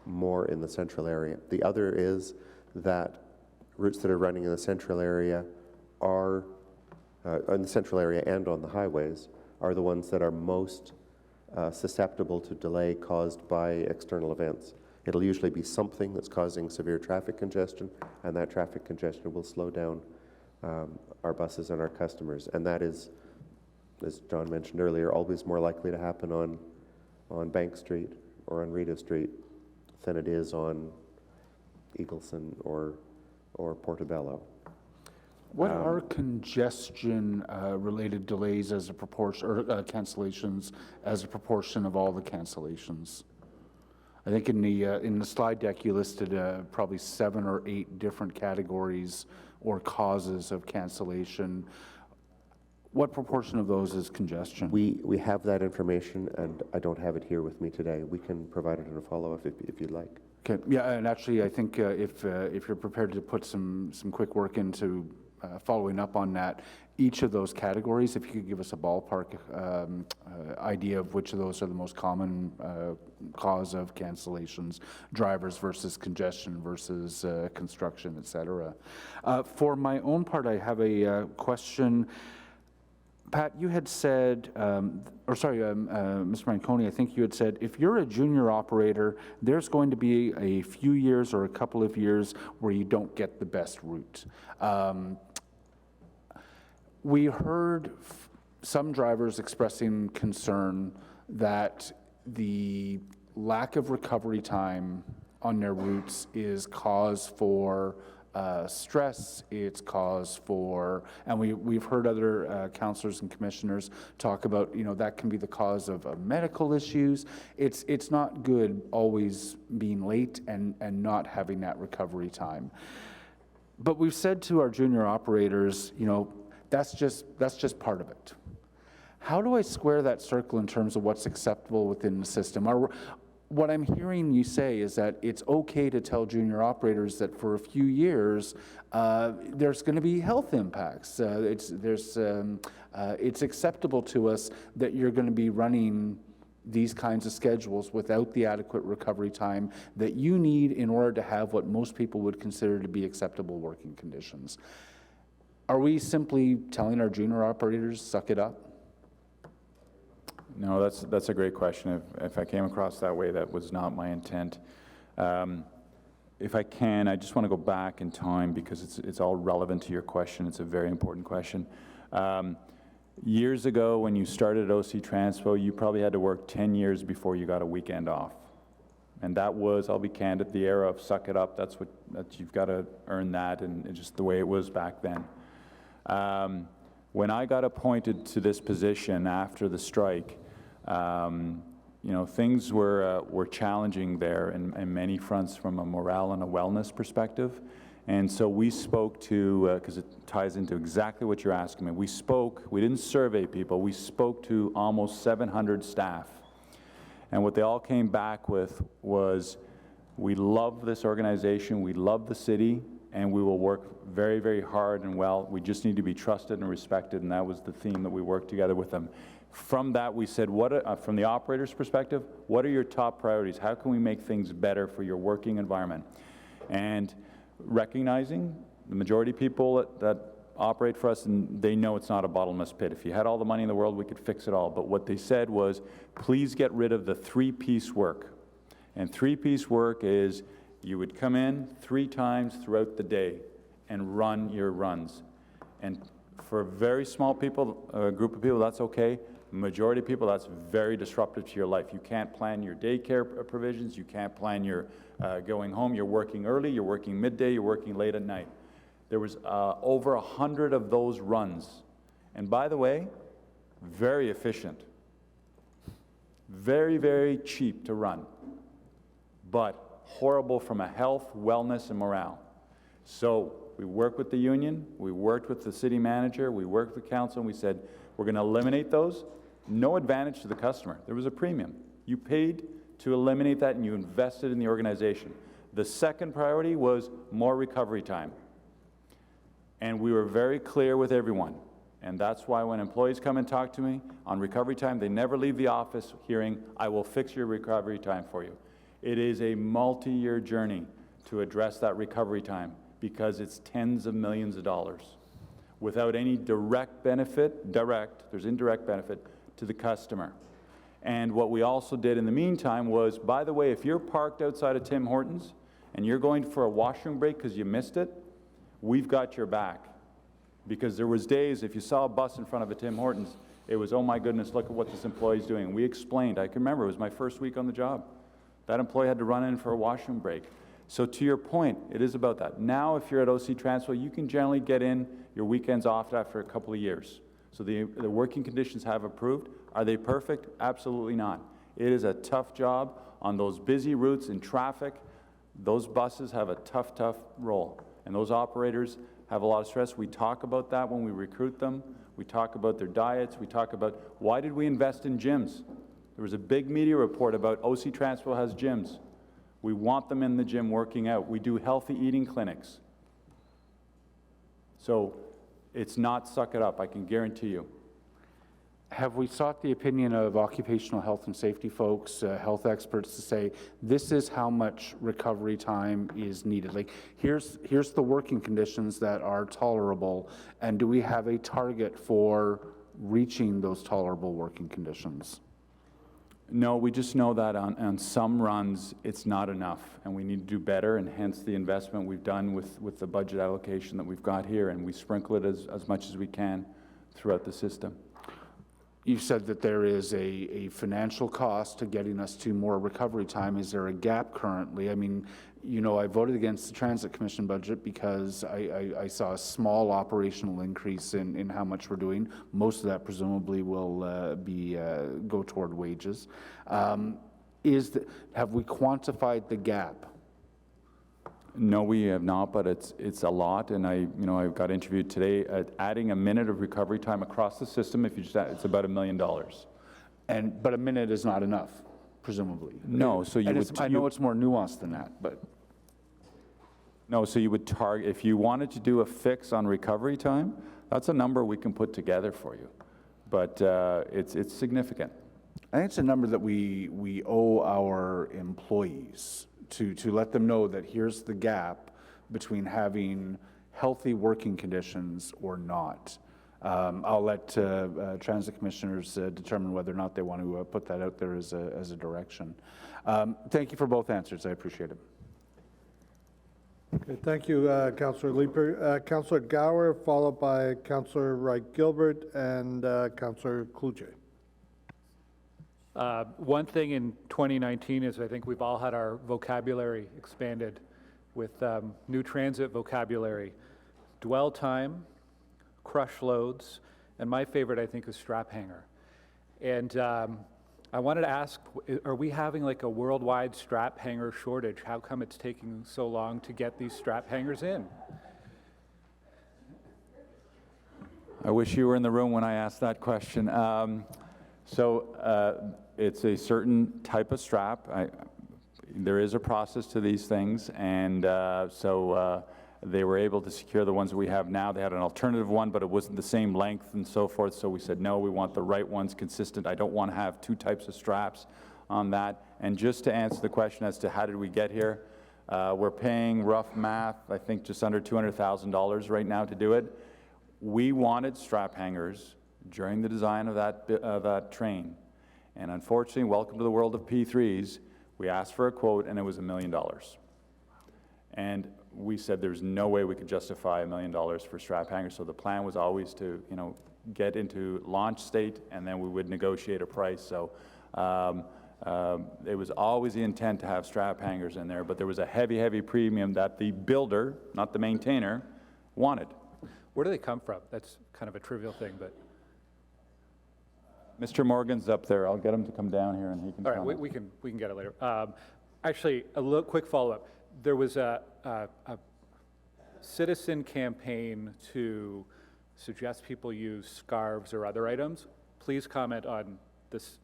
more in the central area. The other is that routes that are running in the central area are, in the central area and on the highways, are the ones that are most susceptible to delay caused by external events. It'll usually be something that's causing severe traffic congestion, and that traffic congestion will slow down our buses and our customers. And that is, as John mentioned earlier, always more likely to happen on Bank Street or on Rita Street than it is on Eagleson or Portobello. What are congestion-related delays as a proportion, or cancellations as a proportion of all the cancellations? I think in the slide deck you listed probably 7 or 8 different categories or causes of cancellation. What proportion of those is congestion? We have that information, and I don't have it here with me today. We can provide it in a follow-up if you'd like. Okay. Yeah, and actually, I think if you're prepared to put some quick work into following up on that, each of those categories, if you could give us a ballpark idea of which of those are the most common cause of cancellations, drivers versus congestion versus construction, et cetera. For my own part, I have a question. Pat, you had said, Mr. Manconi, I think you had said, if you're a junior operator, there's going to be a few years or a couple of years where you don't get the best route. We heard some drivers expressing concern that the lack of recovery time on their routes is cause for stress, it's cause for, and we've heard other councillors and commissioners talk about, you know, that can be the cause of medical issues. It's not good always being late and not having that recovery time. But we've said to our junior operators, you know, that's just part of it. How do I square that circle in terms of what's acceptable within the system? What I'm hearing you say is that it's okay to tell junior operators that for a few years there's going to be health impacts. It's acceptable to us that you're going to be running these kinds of schedules without the adequate recovery time that you need in order to have what most people would consider to be acceptable working conditions. Are we simply telling our junior operators, suck it up? No, that's a great question. If I came across that way, that was not my intent. If I can, I just want to go back in time because it's all relevant to your question. It's a very important question. Years ago, when you started at OC Transpo, you probably had to work 10 years before you got a weekend off. And that was, I'll be candid, the era of suck it up. That's you've got to earn that, and it's just the way it was back then. When I got appointed to this position after the strike, you know, things were challenging there in many fronts from a morale and a wellness perspective. And so we spoke to, because it ties into exactly what you're asking me, we didn't survey people, we spoke to almost 700 staff. And what they all came back with was, we love this organization, we love the city, and we will work very, very hard and well. We just need to be trusted and respected, and that was the theme that we worked together with them. From that, we said, from the operator's perspective, what are your top priorities? How can we make things better for your working environment? And recognizing the majority of people that operate for us, and they know it's not a bottomless pit. If you had all the money in the world, we could fix it all. But what they said was, please get rid of the 3-piece work. And 3-piece work is, you would come in 3 times throughout the day and run your runs. And for very small people, a group of people, that's okay. Majority of people, that's very disruptive to your life. You can't plan your daycare provisions. You can't plan your going home. You're working early, you're working midday, you're working late at night. There was over 100 of those runs. And by the way, very efficient. Very, very cheap to run. But horrible from a health, wellness, and morale. So we worked with the union, we worked with the city manager, we worked with council, and we said, we're going to eliminate those. No advantage to the customer. There was a premium. You paid to eliminate that, and you invested in the organization. The second priority was more recovery time. And we were very clear with everyone. And that's why when employees come and talk to me on recovery time, they never leave the office hearing, I will fix your recovery time for you. It is a multi-year journey to address that recovery time because it's tens of millions of dollars without any direct benefit, there's indirect benefit to the customer. And what we also did in the meantime was, by the way, if you're parked outside of Tim Hortons and you're going for a washroom break because you missed it, we've got your back. Because there was days, if you saw a bus in front of a Tim Hortons, it was, oh my goodness, look at what this employee's doing. We explained, I can remember, it was my first week on the job. That employee had to run in for a washroom break. So to your point, it is about that. Now, if you're at OC Transpo, you can generally get in your weekends off after a couple of years. So the working conditions have improved. Are they perfect? Absolutely not. It is a tough job on those busy routes in traffic. Those buses have a tough, tough role. And those operators have a lot of stress. We talk about that when we recruit them. We talk about their diets. We talk about why did we invest in gyms? There was a big media report about OC Transpo has gyms. We want them in the gym working out. We do healthy eating clinics. So it's not suck it up, I can guarantee you. Have we sought the opinion of occupational health and safety folks, health experts, to say this is how much recovery time is needed? Like, here's the working conditions that are tolerable, and do we have a target for reaching those tolerable working conditions? No, we just know that on some runs it's not enough, and we need to do better, and hence the investment we've done with the budget allocation that we've got here, and we sprinkle it as much as we can throughout the system. You've said that there is a financial cost to getting us to more recovery time. Is there a gap currently? I mean, you know, I voted against the Transit Commission budget because I saw a small operational increase in how much we're doing. Most of that presumably will go toward wages. Have we quantified the gap? No, we have not, but it's a lot, and I got interviewed today at adding a minute of recovery time across the system. If you just add, it's about $1 million. But a minute is not enough, presumably. No, so you would. I know it's more nuanced than that, but no. So you would target if you wanted to do a fix on recovery time. That's a number we can put together for you, but it's significant. I think it's a number that we owe our employees. To let them know that here's the gap between having healthy working conditions or not. I'll let transit commissioners determine whether or not they want to put that out there as a direction. Thank you for both answers. I appreciate it. Okay, thank you, Councillor Leeper. Councillor Gower, followed by Councillor Wright-Gilbert and Councillor Cloutier. One thing in 2019 is I think we've all had our vocabulary expanded with new transit vocabulary. Dwell time, crush loads, and my favorite I think is strap hanger. And I wanted to ask, are we having like a worldwide strap hanger shortage? How come it's taking so long to get these strap hangers in? I wish you were in the room when I asked that question. It's a certain type of strap. There is a process to these things, and they were able to secure the ones that we have now. They had an alternative one, but it wasn't the same length and so forth, so we said, no, we want the right ones consistent. I don't want to have two types of straps on that. And just to answer the question as to how did we get here, we're paying, rough math, I think just under $200,000 right now to do it. We wanted strap hangers during the design of that train. And unfortunately, welcome to the world of P3s, we asked for a quote and it was $1 million. And we said there's no way we could justify $1 million for strap hangers, so the plan was always to, get into launch state and then we would negotiate a price. So it was always the intent to have strap hangers in there, but there was a heavy, heavy premium that the builder, not the maintainer, wanted. Where do they come from? That's kind of a trivial thing, but. Mr. Morgan's up there. I'll get him to come down here and he can All right, comment. we can get it later. Actually, a little quick follow-up. There was a citizen campaign to suggest people use scarves or other items. Please comment on this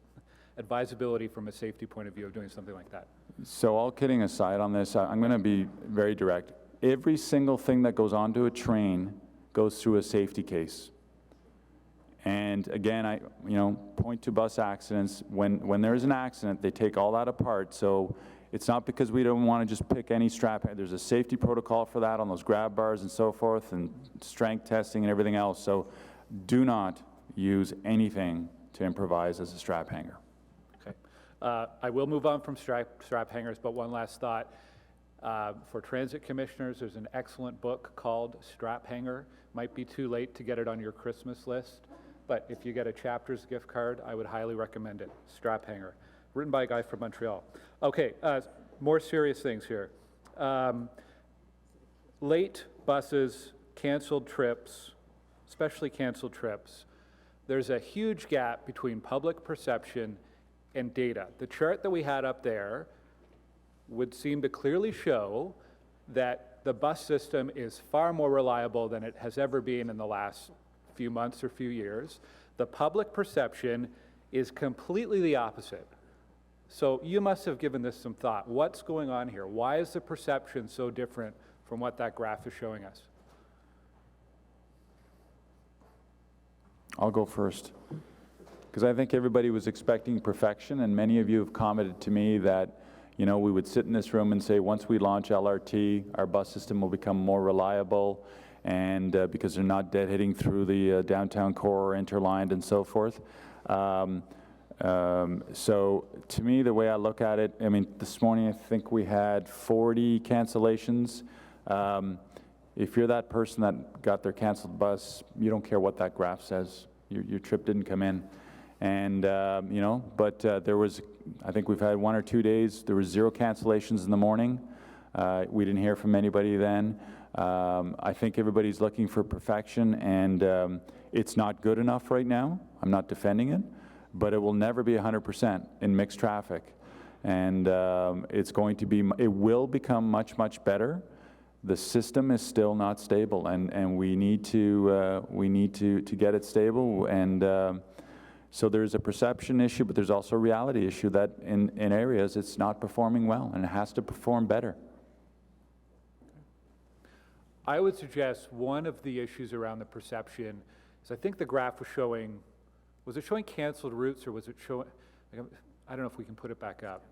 advisability from a safety point of view of doing something like that. So all kidding aside on this, I'm going to be very direct. Every single thing that goes onto a train goes through a safety case. And again, I point to bus accidents. When there is an accident, they take all that apart. So it's not because we don't want to just pick any strap. There's a safety protocol for that on those grab bars and so forth, and strength testing and everything else. So do not use anything to improvise as a strap hanger. Okay. I will move on from strap hangers, but one last thought. For transit commissioners, there's an excellent book called Strap Hanger. Might be too late to get it on your Christmas list, but if you get a Chapters gift card, I would highly recommend it. Strap Hanger, written by a guy from Montreal. Okay, more serious things here. Late buses, canceled trips, especially canceled trips. There's a huge gap between public perception and data. The chart that we had up there would seem to clearly show that the bus system is far more reliable than it has ever been in the last few months or few years. The public perception is completely the opposite. So you must have given this some thought. What's going on here? Why is the perception so different from what that graph is showing us? I'll go first, because I think everybody was expecting perfection, and many of you have commented to me that we would sit in this room and say, once we launch LRT, our bus system will become more reliable, and because they're not deadheading through the downtown core, interlined, and so forth. So to me, the way I look at it, this morning I think we had 40 cancellations. If you're that person that got their canceled bus, you don't care what that graph says. Your trip didn't come in. And, but there was, I think we've had 1 or 2 days, there was 0 cancellations in the morning. We didn't hear from anybody then. I think everybody's looking for perfection, and it's not good enough right now. I'm not defending it, but it will never be 100% in mixed traffic. And it will become much, much better. The system is still not stable, and we need to get it stable. And so there's a perception issue, but there's also a reality issue that in areas it's not performing well, and it has to perform better. I would suggest one of the issues around the perception is, I think the graph was showing, was it showing canceled routes, or was it showing, I don't know if we can put it back up.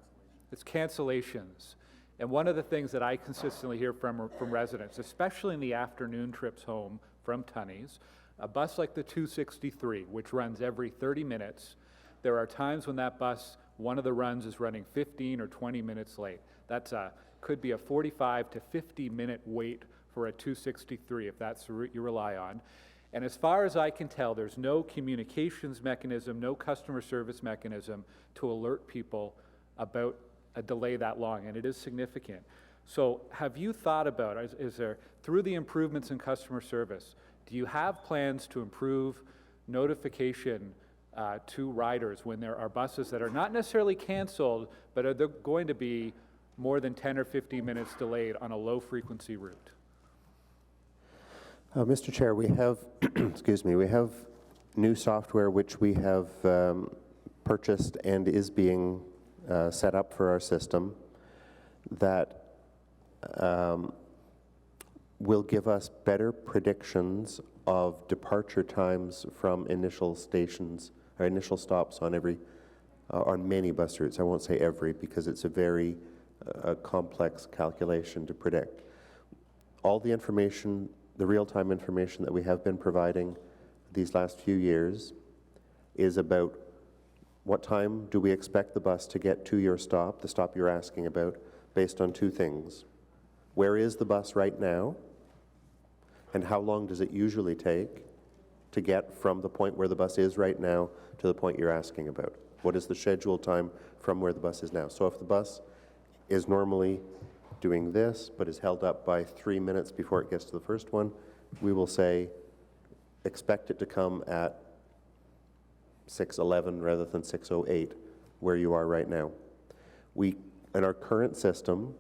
It's cancellations. And one of the things that I consistently hear from residents, especially in the afternoon trips home from Tunney's, a bus like the 263, which runs every 30 minutes, there are times when that bus, one of the runs is running 15 or 20 minutes late. That's could be a 45 to 50-minute wait for a 263 if that's the route you rely on. And as far as I can tell, there's no communications mechanism, no customer service mechanism to alert people about a delay that long, and it is significant. So have you thought about, is there, through the improvements in customer service, do you have plans to improve notification to riders when there are buses that are not necessarily canceled, but are going to be more than 10 or 15 minutes delayed on a low-frequency route? Mr. Chair, we have, excuse me, we have new software which we have purchased and is being set up for our system that will give us better predictions of departure times from initial stations or initial stops on on many bus routes. I won't say every, because it's a very complex calculation to predict. All the information, the real-time information that we have been providing these last few years is about what time do we expect the bus to get to your stop, the stop you're asking about, based on 2 things. Where is the bus right now? And how long does it usually take to get from the point where the bus is right now to the point you're asking about? What is the scheduled time from where the bus is now? So if the bus is normally doing this, but is held up by 3 minutes before it gets to the first one, we will say, expect it to come at 6:11 rather than 6:08, where you are right now. We in our current system,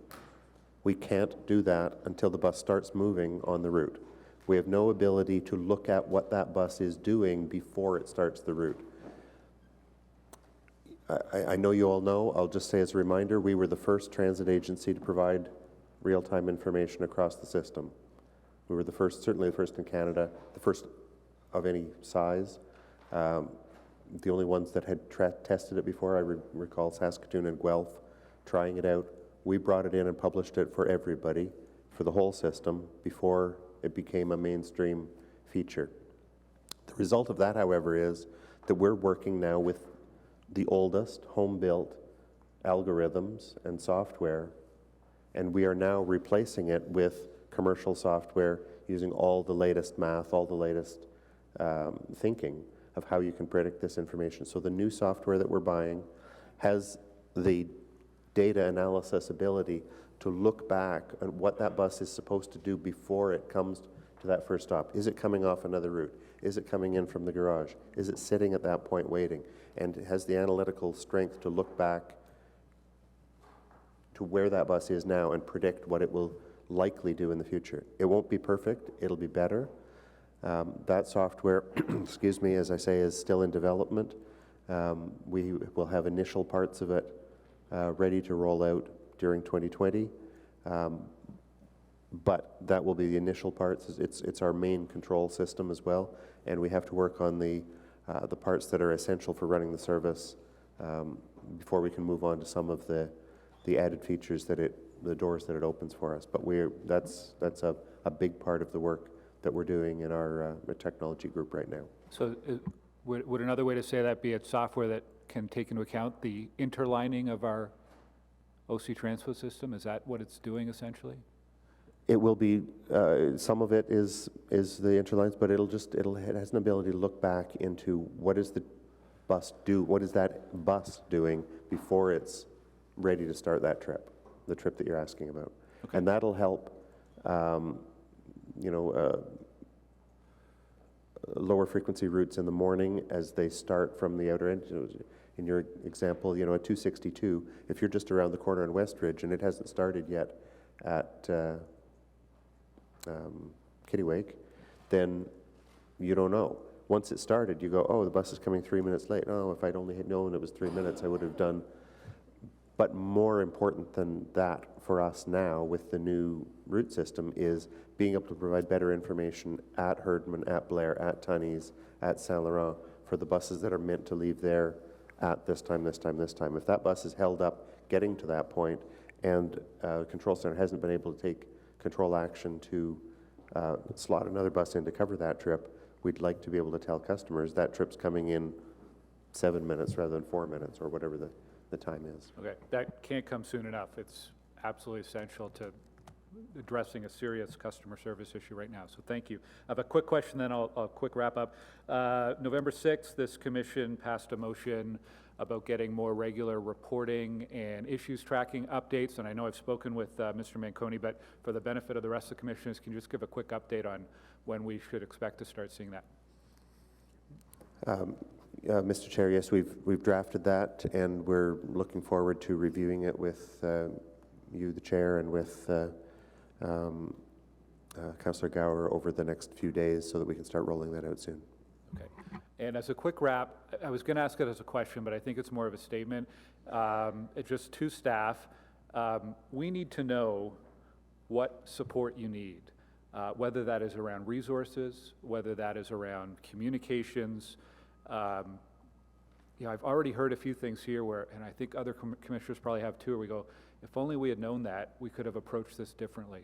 we can't do that until the bus starts moving on the route. We have no ability to look at what that bus is doing before it starts the route. I know you all know, I'll just say as a reminder, we were the first transit agency to provide real-time information across the system. We were the first, certainly the first in Canada, the first of any size. The only ones that had tested it before, I recall Saskatoon and Guelph trying it out. We brought it in and published it for everybody, for the whole system, before it became a mainstream feature. The result of that, however, is that we're working now with the oldest home-built algorithms and software, and we are now replacing it with commercial software using all the latest math, all the latest thinking of how you can predict this information. So the new software that we're buying has the data analysis ability to look back at what that bus is supposed to do before it comes to that first stop. Is it coming off another route? Is it coming in from the garage? Is it sitting at that point waiting? And it has the analytical strength to look back to where that bus is now and predict what it will likely do in the future. It won't be perfect, it'll be better. That software, excuse me, as I say, is still in development. We will have initial parts of it ready to roll out during 2020. But that will be the initial parts. It's our main control system as well, and we have to work on the parts that are essential for running the service before we can move on to some of the added features that the doors that it opens for us. But that's a big part of the work that we're doing in our technology group right now. So would another way to say that be a software that can take into account the interlining of our OC Transpo system? Is that what it's doing essentially? It will be, some of it is the interlines, but it has an ability to look back into what is the bus do, what is that bus doing before it's ready to start that trip, the trip that you're asking about. Okay. And that'll help, lower frequency routes in the morning as they start from the outer end. In your example, at 262, if you're just around the corner in Westridge and it hasn't started yet at Kittiwake, then you don't know. Once it started, you go, oh, the bus is coming 3 minutes late. Oh, if I'd only had known it was 3 minutes, I would have done. But more important than that for us now with the new route system is being able to provide better information at Herdman, at Blair, at Tunney's, at Saint Laurent for the buses that are meant to leave there at this time, this time, this time. If that bus is held up getting to that point and Control Center hasn't been able to take control action to slot another bus in to cover that trip, we'd like to be able to tell customers that trip's coming in 7 minutes rather than 4 minutes or whatever the time is. Okay, that can't come soon enough. It's absolutely essential to addressing a serious customer service issue right now, so thank you. I have a quick question, then I'll quick wrap up. November 6th, this commission passed a motion about getting more regular reporting and issues tracking updates, and I know I've spoken with Mr. Manconi, but for the benefit of the rest of the commissioners, can you just give a quick update on when we should expect to start seeing that? Mr. Chair, yes, we've drafted that, and we're looking forward to reviewing it with you, the chair, and with Councillor Gower over the next few days so that we can start rolling that out soon. Okay. And as a quick wrap, I was going to ask it as a question, but I think it's more of a statement. Just to staff, we need to know what support you need, whether that is around resources, whether that is around communications. I've already heard a few things here where, and I think other commissioners probably have too, where we go, if only we had known that, we could have approached this differently.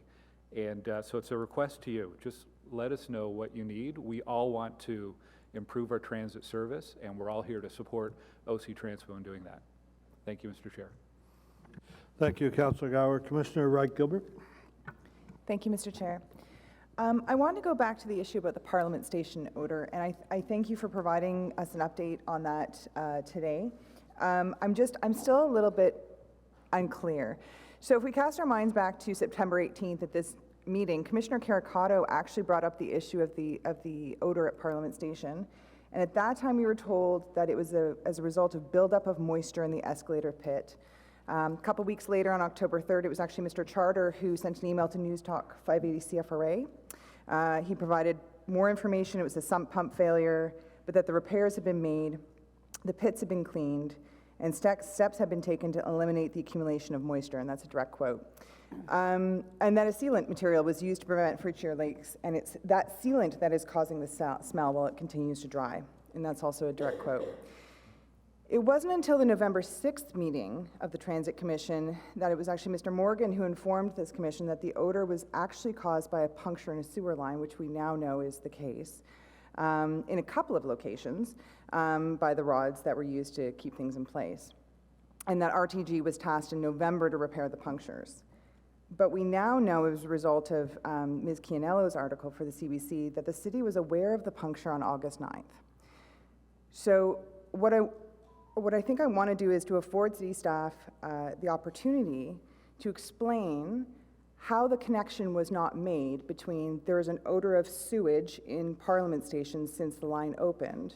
And so it's a request to you, just let us know what you need. We all want to improve our transit service, and we're all here to support OC Transpo in doing that. Thank you, Mr. Chair. Thank you, Councillor Gower. Commissioner Wright-Gilbert. Thank you, Mr. Chair. I want to go back to the issue about the Parliament Station odor, and I thank you for providing us an update on that today. I'm still a little bit unclear. So if we cast our minds back to September 18th at this meeting, Commissioner Caricato actually brought up the issue of the odor at Parliament Station, and at that time we were told that it was as a result of buildup of moisture in the escalator pit. A couple weeks later, on October 3rd, it was actually Mr. Charter who sent an email to News Talk 580 CFRA. He provided more information. It was a sump pump failure, but that the repairs have been made, the pits have been cleaned, and steps have been taken to eliminate the accumulation of moisture, and that's a direct quote. And that a sealant material was used to prevent fruit-shear leaks, and it's that sealant that is causing the smell while it continues to dry, and that's also a direct quote. It wasn't until the November 6th meeting of the Transit Commission that it was actually Mr. Morgan who informed this commission that the odor was actually caused by a puncture in a sewer line, which we now know is the case, in a couple of locations by the rods that were used to keep things in place, and that RTG was tasked in November to repair the punctures. But we now know, as a result of Ms. Chianello's article for the CBC, that the city was aware of the puncture on August 9th. So what I think I want to do is to afford city staff the opportunity to explain how the connection was not made between there is an odor of sewage in Parliament Station since the line opened,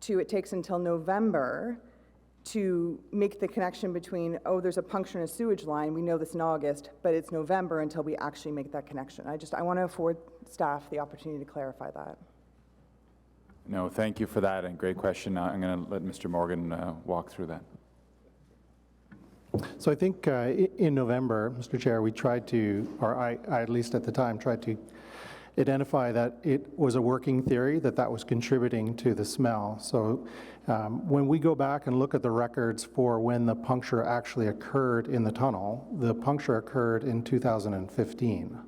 to it takes until November to make the connection between, oh, there's a puncture in a sewage line, we know this in August, but it's November until we actually make that connection. I want to afford staff the opportunity to clarify that. No, thank you for that, and great question. I'm going to let Mr. Morgan walk through that. So I think in November, Mr. Chair, we tried to, or I at least at the time, tried to identify that it was a working theory that was contributing to the smell. So when we go back and look at the records for when the puncture actually occurred in the tunnel, the puncture occurred in 2015.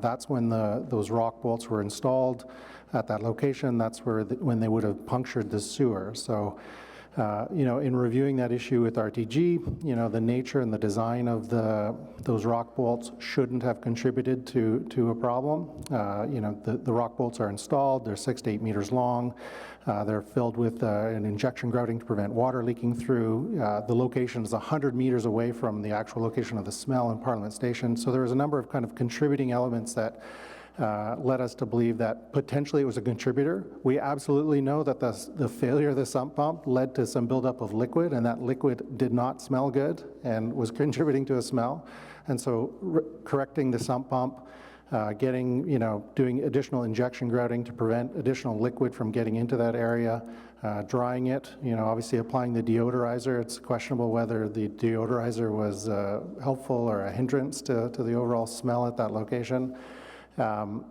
That's when those rock bolts were installed at that location. That's where when they would have punctured the sewer. So in reviewing that issue with RTG, the nature and the design of those rock bolts shouldn't have contributed to a problem. The rock bolts are installed, they're 6 to 8 meters long, they're filled with an injection grouting to prevent water leaking through. The location is 100 meters away from the actual location of the smell in Parliament Station. So there was a number of kind of contributing elements that led us to believe that potentially it was a contributor. We absolutely know that the failure of the sump pump led to some buildup of liquid, and that liquid did not smell good and was contributing to a smell. And so correcting the sump pump, doing additional injection grouting to prevent additional liquid from getting into that area, drying it, obviously applying the deodorizer. It's questionable whether the deodorizer was helpful or a hindrance to the overall smell at that location. And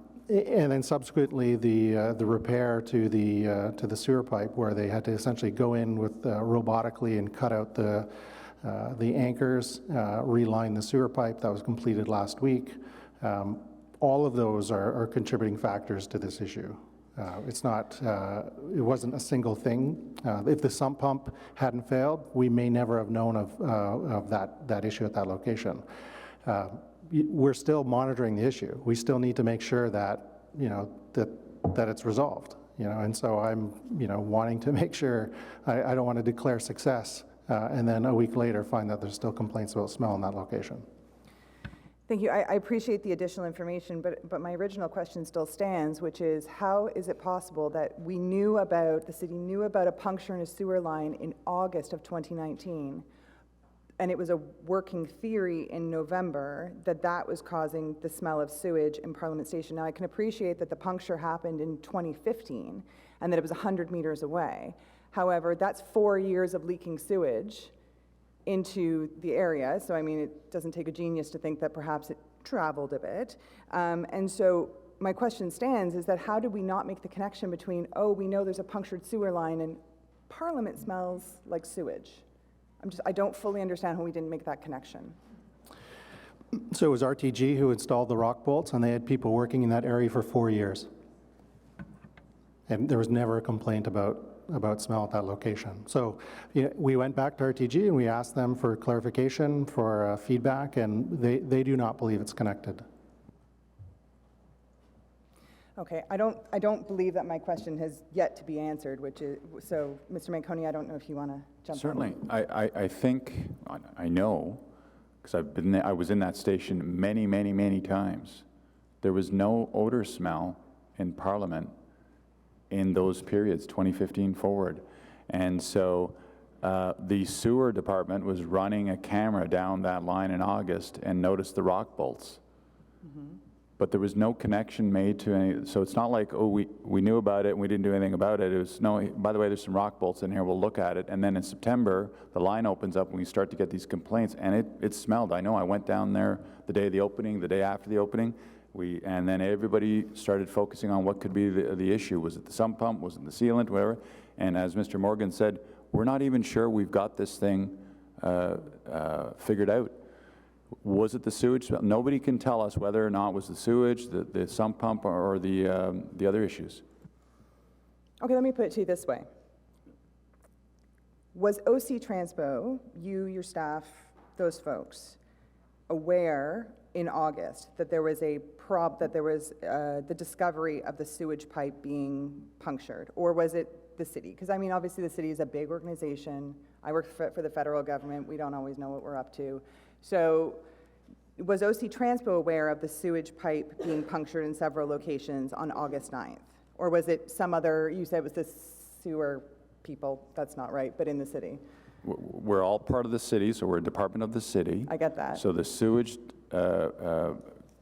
then subsequently the repair to the sewer pipe, where they had to essentially go in with robotically and cut out the anchors, reline the sewer pipe. That was completed last week. All of those are contributing factors to this issue. It wasn't a single thing. If the sump pump hadn't failed, we may never have known of that issue at that location. We're still monitoring the issue. We still need to make sure that that it's resolved. And so I'm wanting to make sure. I don't want to declare success and then a week later find that there's still complaints about smell in that location. Thank you. I appreciate the additional information, but my original question still stands, which is, how is it possible that the city knew about a puncture in a sewer line in August of 2019, and it was a working theory in November that was causing the smell of sewage in Parliament Station? Now, I can appreciate that the puncture happened in 2015 and that it was 100 meters away. However, that's 4 years of leaking sewage into the area. So, I mean, it doesn't take a genius to think that perhaps it traveled a bit. And so my question stands is that how did we not make the connection between, we know there's a punctured sewer line and Parliament smells like sewage? I don't fully understand how we didn't make that connection. So it was RTG who installed the rock bolts, and they had people working in that area for 4 years. And there was never a complaint about smell at that location. So we went back to RTG and we asked them for clarification, for feedback, and they do not believe it's connected. Okay, I don't believe that my question has yet to be answered, so Mr. Manconi, I don't know if you want to jump in. Certainly. I think, I know, because I was in that station many, many, many times. There was no odor smell in Parliament in those periods, 2015 forward. And so The sewer department was running a camera down that line in August and noticed the rock bolts. But there was no connection made to any, so it's not like, oh, we knew about it and we didn't do anything about it. It was, no, by the way, there's some rock bolts in here, we'll look at it. And then in September, the line opens up and we start to get these complaints, and it smelled. I know, I went down there the day of the opening, the day after the opening, and then everybody started focusing on what could be the issue. Was it the sump pump? Was it the sealant? Whatever. And as Mr. Morgan said, we're not even sure we've got this thing figured out. Was it the sewage? Nobody can tell us whether or not it was the sewage, the sump pump, or the other issues. Okay, let me put it to you this way. Was OC Transpo, you, your staff, those folks, aware in August that there was the discovery of the sewage pipe being punctured, or was it the city? Because I mean, obviously the city is a big organization. I work for the federal government. We don't always know what we're up to. So was OC Transpo aware of the sewage pipe being punctured in several locations on August 9th? Or was it some other, you said it was the sewer people, that's not right, but in the city? We're all part of the city, so we're a department of the city. I get that. So the sewage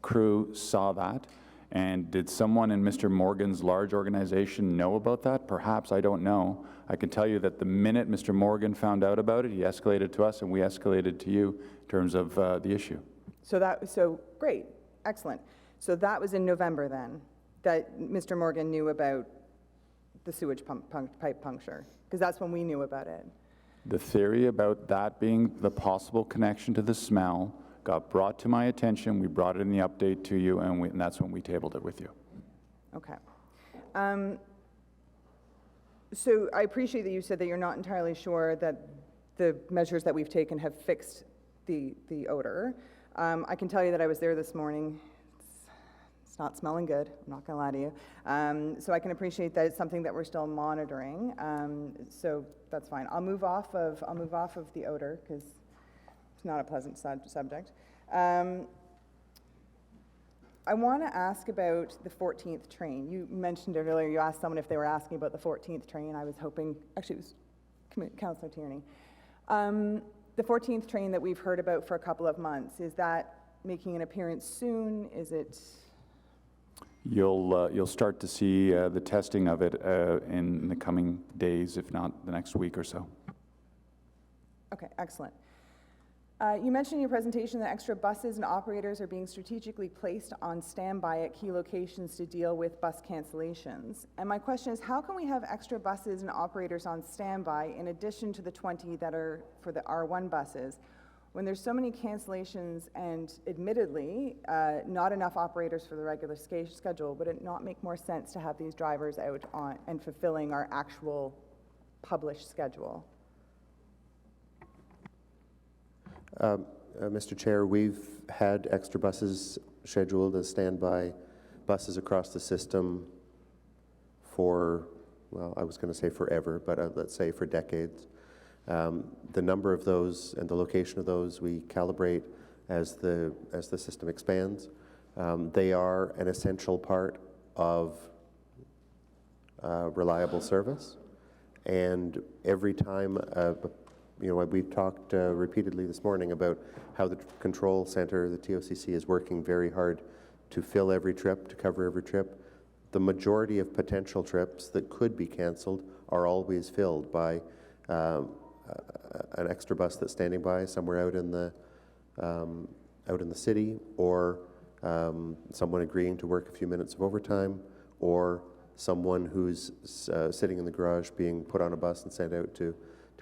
crew saw that. And did someone in Mr. Morgan's large organization know about that? Perhaps, I don't know. I can tell you that the minute Mr. Morgan found out about it, he escalated to us and we escalated to you in terms of the issue. So great, excellent. So that was in November then, that Mr. Morgan knew about the sewage pipe puncture, because that's when we knew about it. The theory about that being the possible connection to the smell got brought to my attention. We brought it in the update to you, and that's when we tabled it with you. Okay. So I appreciate that you said that you're not entirely sure that the measures that we've taken have fixed the odor. I can tell you that I was there this morning. It's not smelling good, I'm not gonna lie to you. So I can appreciate that it's something that we're still monitoring. So that's fine. I'll move off of the odor, because it's not a pleasant subject. I want to ask about the 14th train. You mentioned it earlier. You asked someone if they were asking about the 14th train. I was hoping, actually it was Councillor Tierney. The 14th train that we've heard about for a couple of months, is that making an appearance soon? Is it? You'll start to see the testing of it in the coming days, if not the next week or so. Okay, excellent. You mentioned in your presentation that extra buses and operators are being strategically placed on standby at key locations to deal with bus cancellations. And my question is, how can we have extra buses and operators on standby in addition to the 20 that are for the R1 buses, when there's so many cancellations and admittedly not enough operators for the regular schedule? Would it not make more sense to have these drivers out on and fulfilling our actual published schedule? Mr. Chair, we've had extra buses scheduled as standby buses across the system for, well, I was going to say forever, but let's say for decades. The number of those and the location of those we calibrate as the system expands. They are an essential part of reliable service, and every time we've talked repeatedly this morning about how the control center, the TOCC, is working very hard to fill every trip, to cover every trip. The majority of potential trips that could be canceled are always filled by an extra bus that's standing by somewhere out in the city, or someone agreeing to work a few minutes of overtime, or someone who's sitting in the garage being put on a bus and sent out to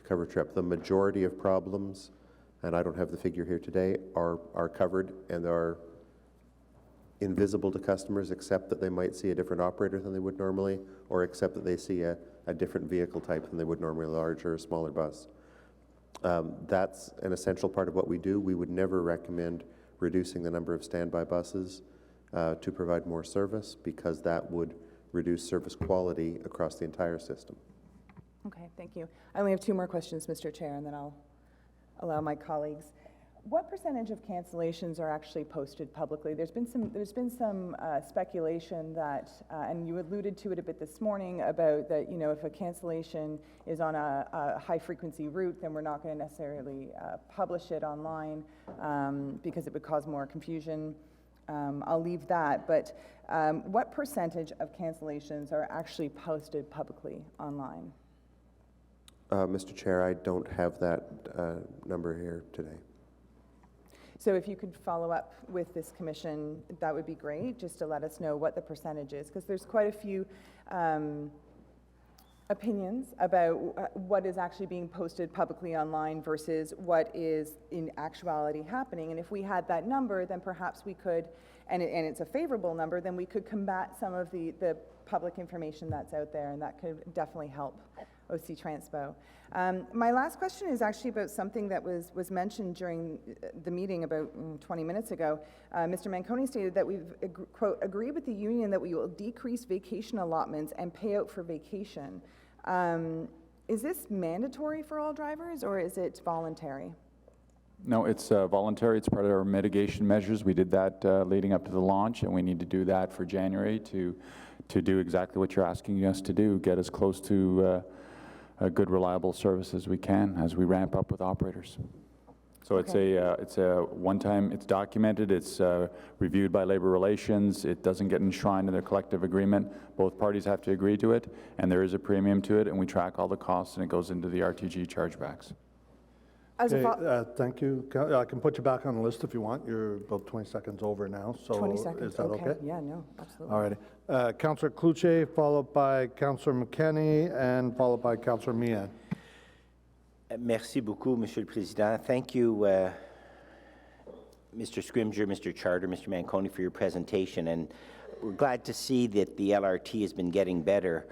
cover trip. The majority of problems, and I don't have the figure here today, are covered and are invisible to customers, except that they might see a different operator than they would normally, or except that they see a different vehicle type than they would normally, a larger or smaller bus. That's an essential part of what we do. We would never recommend reducing the number of standby buses to provide more service, because that would reduce service quality across the entire system. Okay, thank you. I only have two more questions, Mr. Chair, and then I'll allow my colleagues. What percentage of cancellations are actually posted publicly? There's been some speculation that, and you alluded to it a bit this morning, about that, you know, if a cancellation is on a high-frequency route, then we're not going to necessarily publish it online because it would cause more confusion. I'll leave that, but what percentage of cancellations are actually posted publicly online? Mr. Chair, I don't have that number here today. So if you could follow up with this commission, that would be great, just to let us know what the percentage is, because there's quite a few opinions about what is actually being posted publicly online versus what is in actuality happening. And if we had that number, then perhaps we could, and it's a favorable number, then we could combat some of the public information that's out there, and that could definitely help OC Transpo. My last question is actually about something that was mentioned during the meeting about 20 minutes ago. Mr. Manconi stated that we've, quote, agreed with the union that we will decrease vacation allotments and pay out for vacation. Is this mandatory for all drivers, or is it voluntary? No, it's voluntary. It's part of our mitigation measures. We did that leading up to the launch, and we need to do that for January to do exactly what you're asking us to do, get as close to a good, reliable service as we can as we ramp up with operators. So okay. It's a one-time, it's documented, it's reviewed by Labor Relations, it doesn't get enshrined in their collective agreement. Both parties have to agree to it, and there is a premium to it, and we track all the costs, and it goes into the RTG chargebacks. Okay, thank you. I can put you back on the list if you want. You're about 20 seconds over now. So 20 seconds, is that okay? Yeah, no, absolutely. All righty. Councillor Cloutier, followed by Councillor McKenney, and followed by Councillor Meehan. Merci beaucoup, Monsieur le Président. Thank you, Mr. Scrimgeour, Mr. Charter, Mr. Manconi, for your presentation. And we're glad to see that the LRT has been getting better.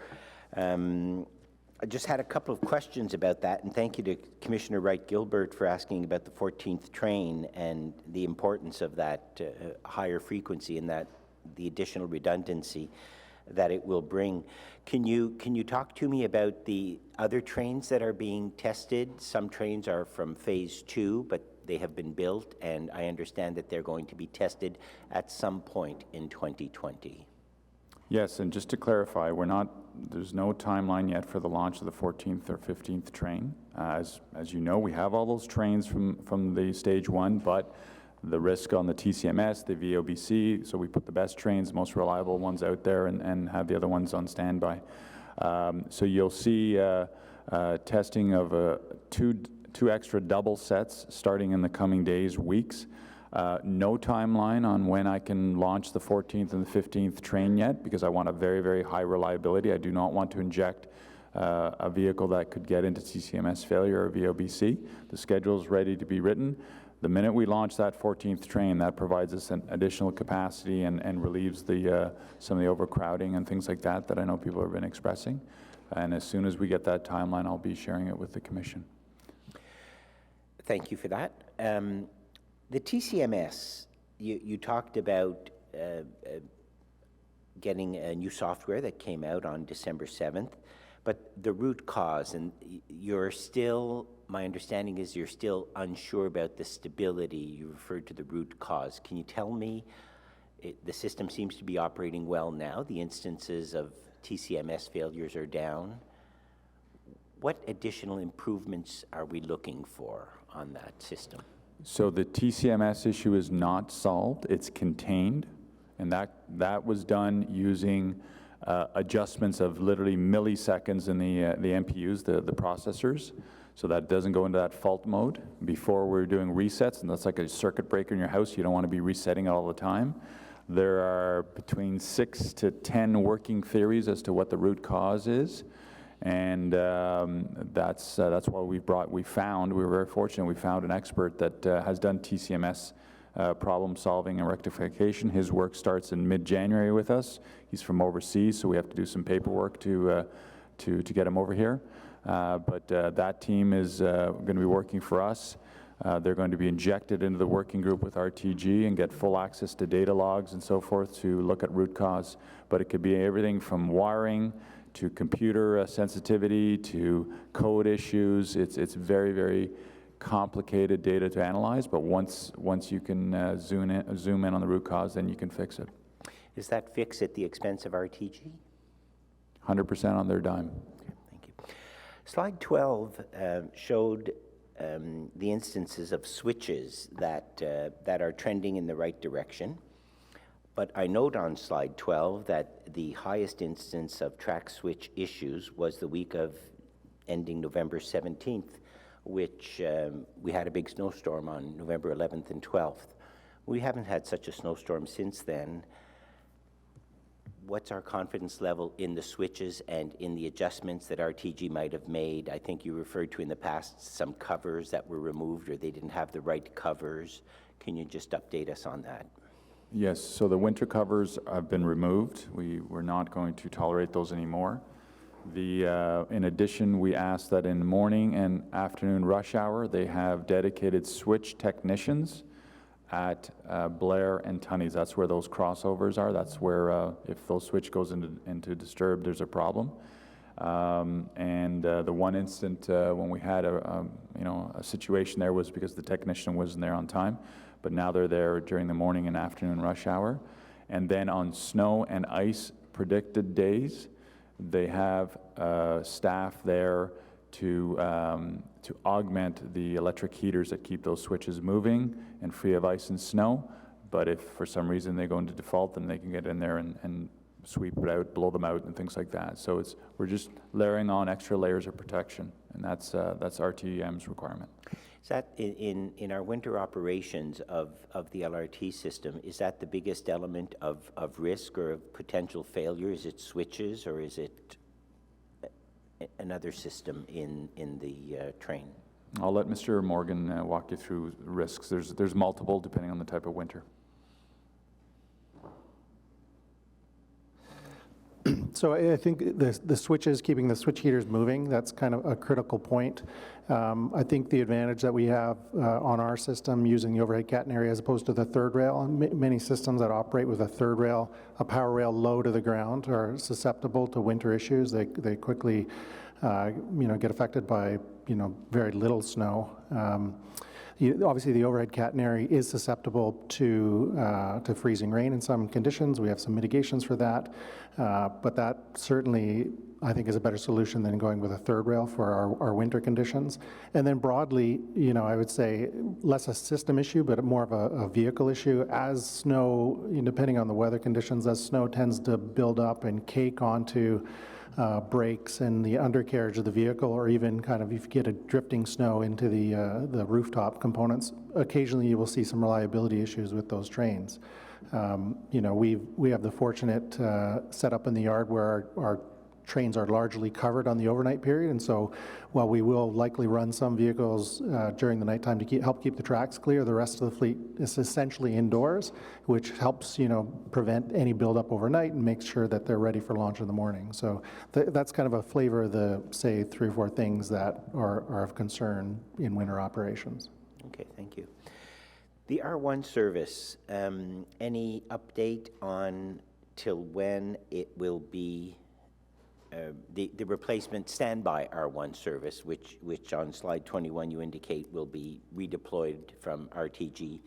I just had a couple of questions about that, and thank you to Commissioner Wright-Gilbert for asking about the 14th train and the importance of that higher frequency and that the additional redundancy that it will bring. Can you talk to me about the other trains that are being tested? Some trains are from phase 2, but they have been built, and I understand that they're going to be tested at some point in 2020. Yes, and just to clarify, there's no timeline yet for the launch of the 14th or 15th train. As you know, we have all those trains from the stage 1, but the risk on the TCMS, the VOBC, so we put the best trains, most reliable ones out there, and have the other ones on standby. So you'll see testing of two extra double sets starting in the coming days, weeks. No timeline on when I can launch the 14th and the 15th train yet, because I want a very, very high reliability. I do not want to inject a vehicle that could get into TCMS failure or VOBC. The schedule is ready to be written. The minute we launch that 14th train, that provides us an additional capacity and relieves some of the overcrowding and things like that I know people have been expressing. And as soon as we get that timeline, I'll be sharing it with the Commission. Thank you for that. The TCMS, you talked about getting a new software that came out on December 7th, but the root cause, and you're still, my understanding is you're still unsure about the stability. You referred to the root cause. Can you tell me, the system seems to be operating well now, the instances of TCMS failures are down. What additional improvements are we looking for on that system? So the TCMS issue is not solved, it's contained, and that was done using adjustments of literally milliseconds in the MPUs, the processors, so that it doesn't go into that fault mode. Before we're doing resets, and that's like a circuit breaker in your house, you don't want to be resetting it all the time. There are between 6 to 10 working theories as to what the root cause is. And that's why we were very fortunate, we found an expert that has done TCMS problem solving and rectification. His work starts in mid-January with us. He's from overseas, so we have to do some paperwork to get him over here. But that team is going to be working for us. They're going to be injected into the working group with RTG and get full access to data logs and so forth to look at root cause. But it could be everything from wiring to computer sensitivity to code issues. It's very, very complicated data to analyze, but once you can zoom in on the root cause, then you can fix it. Is that fix at the expense of RTG? 100% on their dime. Okay, thank you. Slide 12 showed the instances of switches that are trending in the right direction. But I note on slide 12 that the highest instance of track switch issues was the week of ending November 17th, which we had a big snowstorm on November 11th and 12th. We haven't had such a snowstorm since then. What's our confidence level in the switches and in the adjustments that RTG might have made? I think you referred to in the past some covers that were removed or they didn't have the right covers. Can you just update us on that? Yes, so the winter covers have been removed. We're not going to tolerate those anymore. In addition, we asked that in morning and afternoon rush hour, they have dedicated switch technicians at Blair and Tunney's. That's where those crossovers are. That's where if those switch goes into disturbed, there's a problem. The one instant when we had a situation there was because the technician wasn't there on time, but now they're there during the morning and afternoon rush hour. And then on snow and ice predicted days, they have staff there to augment the electric heaters that keep those switches moving and free of ice and snow. But if for some reason they go into default, then they can get in there and sweep it out, blow them out, and things like that. So we're just layering on extra layers of protection, and that's RTM's requirement. Is that in our winter operations of the LRT system, is that the biggest element of risk or of potential failure? Is it switches or is it another system in the train? I'll let Mr. Morgan walk you through risks. There's multiple depending on the type of winter. So I think the switches, keeping the switch heaters moving, that's kind of a critical point. I think the advantage that we have on our system using the overhead catenary as opposed to the third rail, and many systems that operate with a third rail, a power rail low to the ground, are susceptible to winter issues. They quickly get affected by very little snow. Obviously, the overhead catenary is susceptible to freezing rain in some conditions. We have some mitigations for that, but that certainly, I think, is a better solution than going with a third rail for our winter conditions. And then broadly, I would say less a system issue, but more of a vehicle issue. As snow, depending on the weather conditions, as snow tends to build up and cake onto brakes and the undercarriage of the vehicle, or even kind of if you get a drifting snow into the rooftop components, occasionally you will see some reliability issues with those trains. We have the fortunate setup in the yard where our trains are largely covered on the overnight period, and so while we will likely run some vehicles during the nighttime to help keep the tracks clear, the rest of the fleet is essentially indoors, which helps prevent any buildup overnight and makes sure that they're ready for launch in the morning. So that's kind of a flavor of the, say, 3 or 4 things that are of concern in winter operations. Okay, thank you. The R1 service, any update on till when it will be the replacement standby R1 service, which on slide 21 you indicate will be redeployed from RTG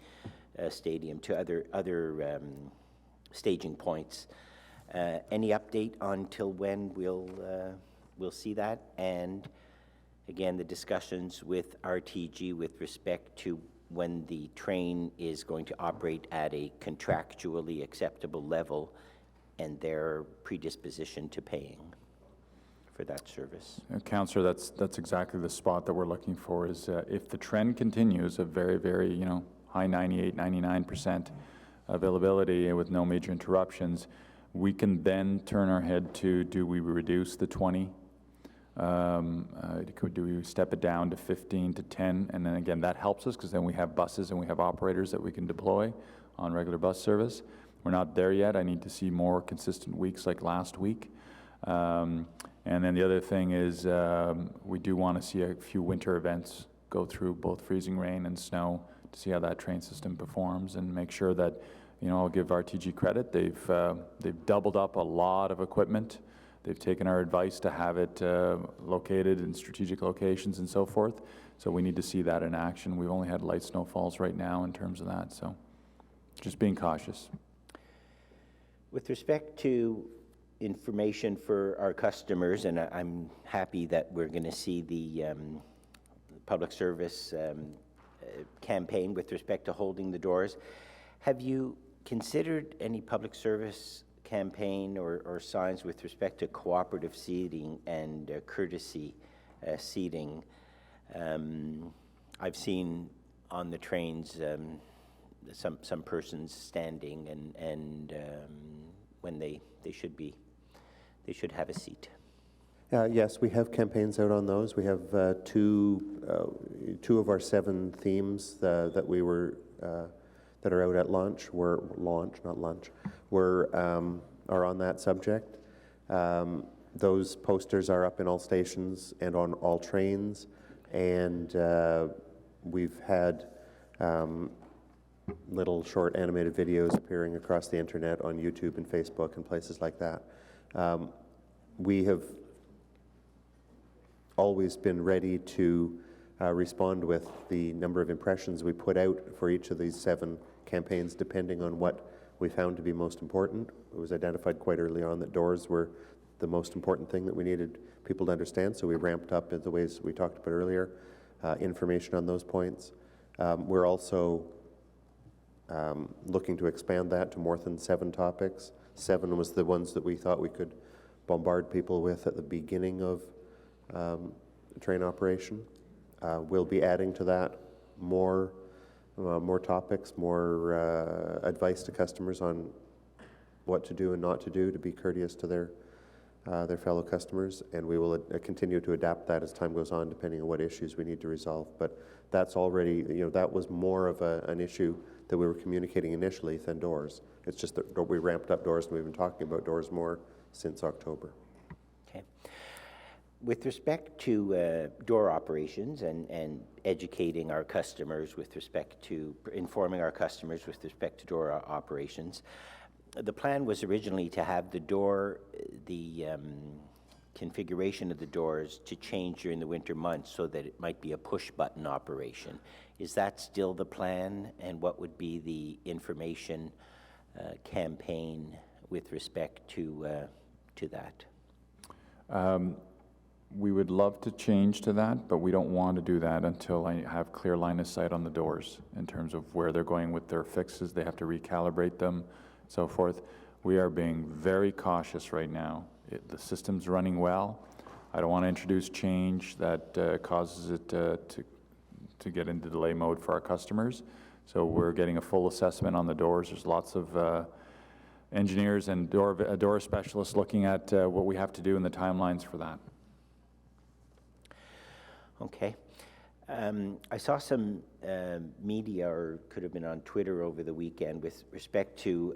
Stadium to other staging points. Any update on till when we'll see that? And again, the discussions with RTG with respect to when the train is going to operate at a contractually acceptable level and their predisposition to paying for that service. Councillor, that's exactly the spot that we're looking for, is if the trend continues of very, very, high 98, 99% availability with no major interruptions, we can then turn our head to, do we reduce the 20? Do we step it down to 15 to 10? And then again, that helps us because then we have buses and we have operators that we can deploy on regular bus service. We're not there yet. I need to see more consistent weeks like last week. And then the other thing is we do want to see a few winter events go through both freezing rain and snow to see how that train system performs and make sure that, I'll give RTG credit. They've doubled up a lot of equipment They've taken our advice to have it located in strategic locations and so forth. So we need to see that in action. We've only had light snowfalls right now in terms of that, so just being cautious. With respect to information for our customers, and I'm happy that we're going to see the public service campaign with respect to holding the doors. Have you considered any public service campaign or signs with respect to cooperative seating and courtesy seating? I've seen on the trains some persons standing and when they should have a seat. Yes, we have campaigns out on those. We have two of our 7 themes that we were that are out at launch are on that subject. Those posters are up in all stations and on all trains, and we've had little short animated videos appearing across the internet on YouTube and Facebook and places like that. We have always been ready to respond with the number of impressions we put out for each of these 7 campaigns, depending on what we found to be most important. It was identified quite early on that doors were the most important thing that we needed people to understand, so we ramped up in the ways we talked about earlier, information on those points. We're also looking to expand that to more than 7 topics. 7 was the ones that we thought we could bombard people with at the beginning of train operation. We'll be adding to that more topics, more advice to customers on what to do and not to do to be courteous to their fellow customers, and we will continue to adapt that as time goes on, depending on what issues we need to resolve. But that's already, that was more of an issue that we were communicating initially than doors. It's just that we ramped up doors, and we've been talking about doors more since October. Okay. With respect to door operations and educating our customers with respect to informing our customers with respect to door operations, the plan was originally to have the configuration of the doors to change during the winter months so that it might be a push-button operation. Is that still the plan, and what would be the information campaign with respect to that? We would love to change to that, but we don't want to do that until I have clear line of sight on the doors in terms of where they're going with their fixes. They have to recalibrate them, so forth. We are being very cautious right now. The system's running well. I don't want to introduce change that causes it to get into delay mode for our customers. So we're getting a full assessment on the doors. There's lots of engineers and door specialists looking at what we have to do and the timelines for that. Okay. I saw some media, or could have been on Twitter over the weekend, with respect to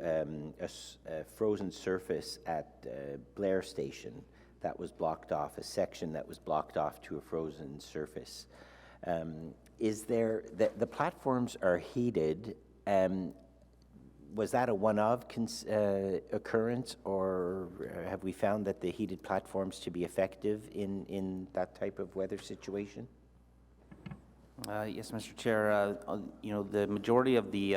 a frozen surface at Blair Station that was blocked off, a section that was blocked off to a frozen surface. Is there, the platforms are heated, was that a one-off occurrence, or have we found that the heated platforms to be effective in that type of weather situation? Yes, Mr. Chair. The majority of the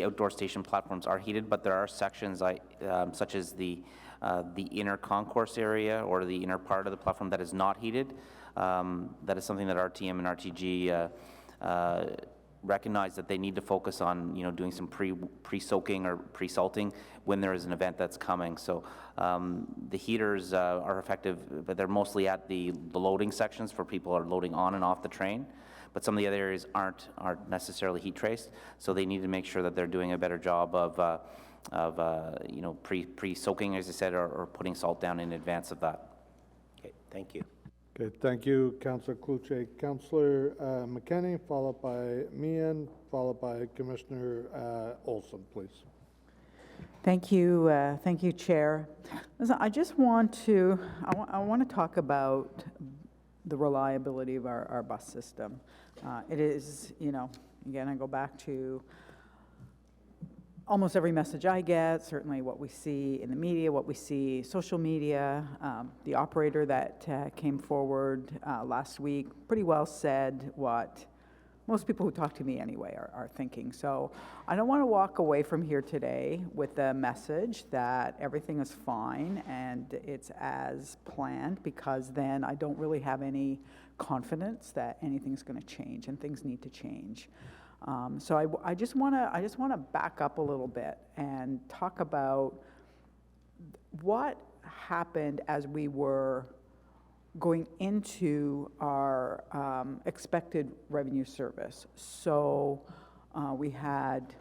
outdoor station platforms are heated, but there are sections such as the inner concourse area or the inner part of the platform that is not heated. That is something that RTM and RTG recognize that they need to focus on, doing some pre-soaking or pre-salting when there is an event that's coming. So the heaters are effective, but they're mostly at the loading sections for people who are loading on and off the train. But some of the other areas aren't necessarily heat traced, so they need to make sure that they're doing a better job of pre-soaking, as I said, or putting salt down in advance of that. Okay, thank you. Okay, thank you, Councillor Cloutier. Councillor McKenney, followed by Meehan, followed by Commissioner Olson, please. Thank you, Chair. Listen, I just want to, I want to talk about the reliability of our bus system. It is, again, I go back to almost every message I get, certainly what we see in the media, what we see social media, the operator that came forward last week pretty well said what most people who talk to me anyway are thinking. So I don't want to walk away from here today with the message that everything is fine and it's as planned, because then I don't really have any confidence that anything's going to change, and things need to change. So I just want to back up a little bit and talk about what happened as we were going into our expected revenue service. So we had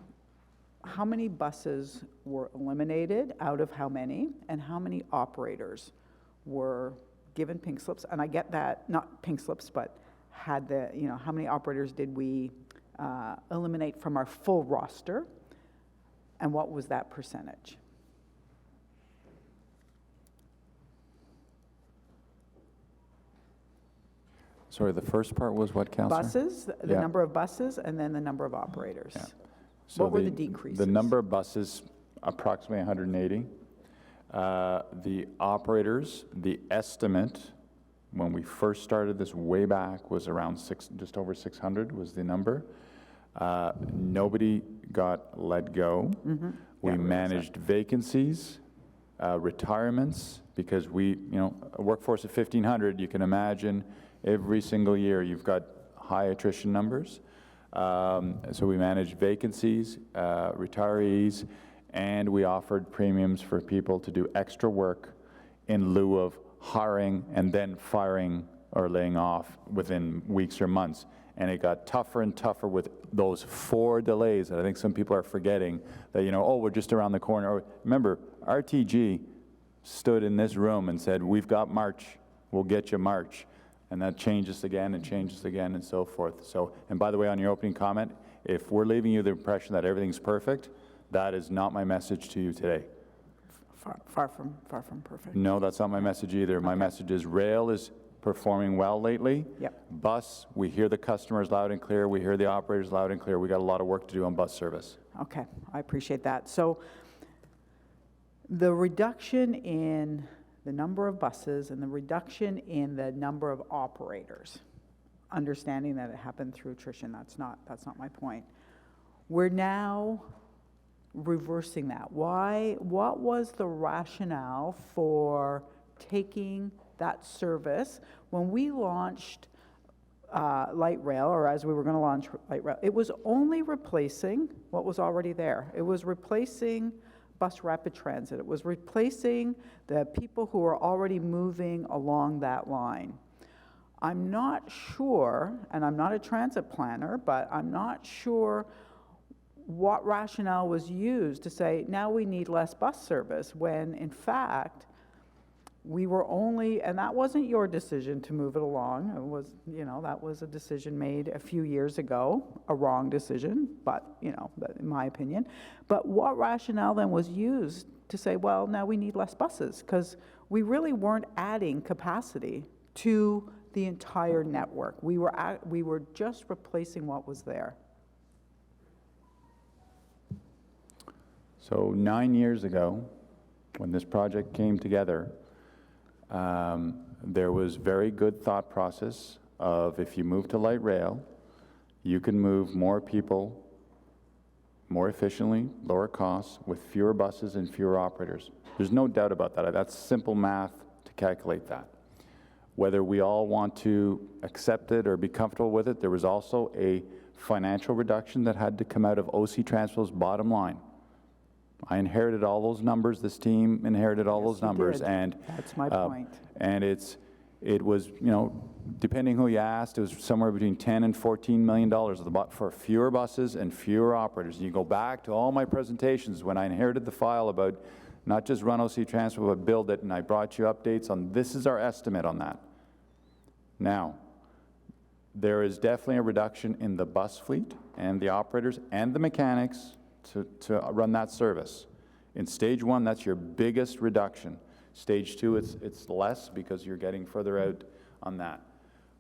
how many buses were eliminated out of how many, and how many operators were given pink slips. And I get that, not pink slips, but had the, how many operators did we eliminate from our full roster, and what was that percentage? Sorry, the first part was what, Councillor? Buses, the number of buses, and then the number of operators. Yeah. So what were the decreases? The number of buses, approximately 180. The operators, the estimate, when we first started this way back, was around just over 600 was the number. Nobody got let go. Mm-hmm. We managed vacancies, retirements, because we, a workforce of 1,500, you can imagine every single year you've got high attrition numbers. So we managed vacancies, retirees, and we offered premiums for people to do extra work in lieu of hiring and then firing or laying off within weeks or months. And it got tougher and tougher with those 4 delays that I think some people are forgetting, that, oh, we're just around the corner. Or, remember, RTG stood in this room and said, we've got March, we'll get you March. And that changes again and changes again and so forth. So, and by the way, on your opening comment, if we're leaving you the impression that everything's perfect, that is not my message to you today. Far from perfect. No, that's not my message either. My message is rail is performing well lately. Yep. Bus, we hear the customers loud and clear. We hear the operators loud and clear. We got a lot of work to do on bus service. Okay, I appreciate that. So the reduction in the number of buses and the reduction in the number of operators, understanding that it happened through attrition, that's not my point. We're now reversing that. Why? What was the rationale for taking that service when we launched light rail, or as we were going to launch light rail? It was only replacing what was already there. It was replacing bus rapid transit. It was replacing the people who are already moving along that line. I'm not sure, and I'm not a transit planner, but I'm not sure what rationale was used to say, now we need less bus service, when in fact, we were only, and that wasn't your decision to move it along. It was, that was a decision made a few years ago, a wrong decision, but, in my opinion. But what rationale then was used to say, well, now we need less buses? Because we really weren't adding capacity to the entire network. We were just replacing what was there. So 9 years ago, when this project came together, there was very good thought process of, if you move to light rail, you can move more people more efficiently, lower costs, with fewer buses and fewer operators. There's no doubt about that. That's simple math to calculate that. Whether we all want to accept it or be comfortable with it, there was also a financial reduction that had to come out of OC Transpo's bottom line. I inherited all those numbers. This team inherited all those numbers, and that's my point. And it was, depending who you asked, it was somewhere between $10 and $14 million for fewer buses and fewer operators. And you go back to all my presentations when I inherited the file about not just run OC Transpo, but build it, and I brought you updates on this is our estimate on that. Now, there is definitely a reduction in the bus fleet and the operators and the mechanics to run that service. In stage 1, that's your biggest reduction. Stage 2, it's less because you're getting further out on that.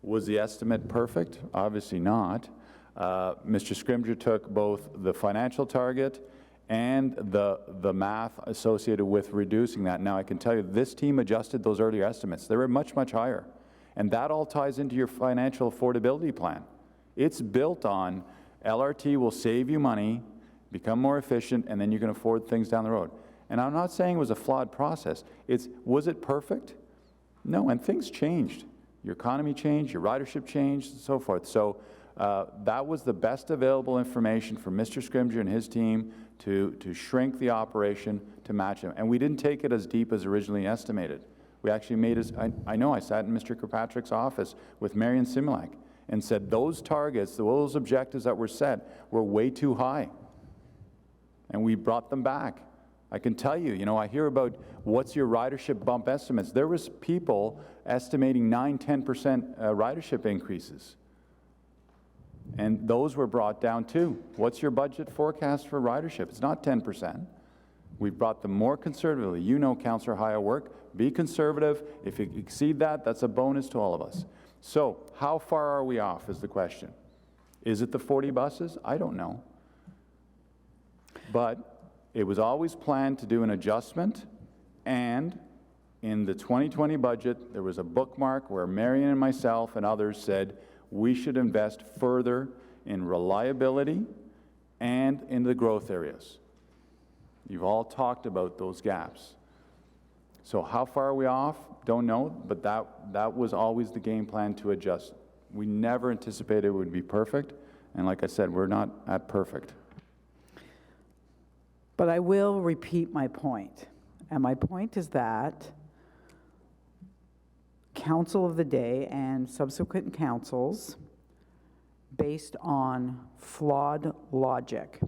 Was the estimate perfect? Obviously not. Mr. Scrimger took both the financial target and the math associated with reducing that. Now, I can tell you, this team adjusted those earlier estimates. They were much, much higher. And that all ties into your financial affordability plan. It's built on LRT will save you money, become more efficient, and then you can afford things down the road. And I'm not saying it was a flawed process. Was it perfect? No, and things changed. Your economy changed, your ridership changed, and so forth. So that was the best available information from Mr. Scrimgeour and his team to shrink the operation to match them. And we didn't take it as deep as originally estimated. We actually made it, I know I sat in Mr. Kirkpatrick's office with Marion Similak and said those targets, those objectives that were set were way too high. And we brought them back. I can tell you, I hear about what's your ridership bump estimates. There was people estimating 9–10% ridership increases. And those were brought down too. What's your budget forecast for ridership? It's not 10%. We've brought them more conservatively. You know, Councillor Haya work. Be conservative. If you exceed that, that's a bonus to all of us. So how far are we off is the question. Is it the 40 buses? I don't know. But it was always planned to do an adjustment, and in the 2020 budget, there was a bookmark where Marion and myself and others said we should invest further in reliability and in the growth areas. You've all talked about those gaps. So how far are we off? Don't know, but that was always the game plan to adjust. We never anticipated it would be perfect, and like I said, we're not at perfect. But I will repeat my point. And my point is that council of the day and subsequent councils, based on flawed logic,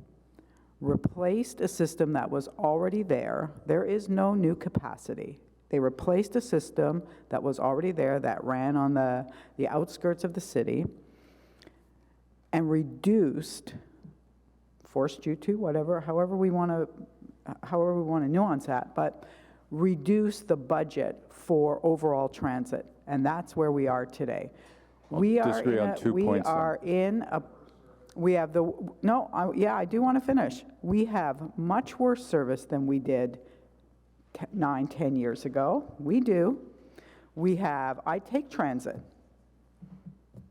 replaced a system that was already there. There is no new capacity. They replaced a system that was already there that ran on the outskirts of the city and reduced, forced you to, however we want to nuance that, but reduce the budget for overall transit, and that's where we are today. We are in a I do want to finish. We have much worse service than we did 9–10 years ago. We do. I take transit.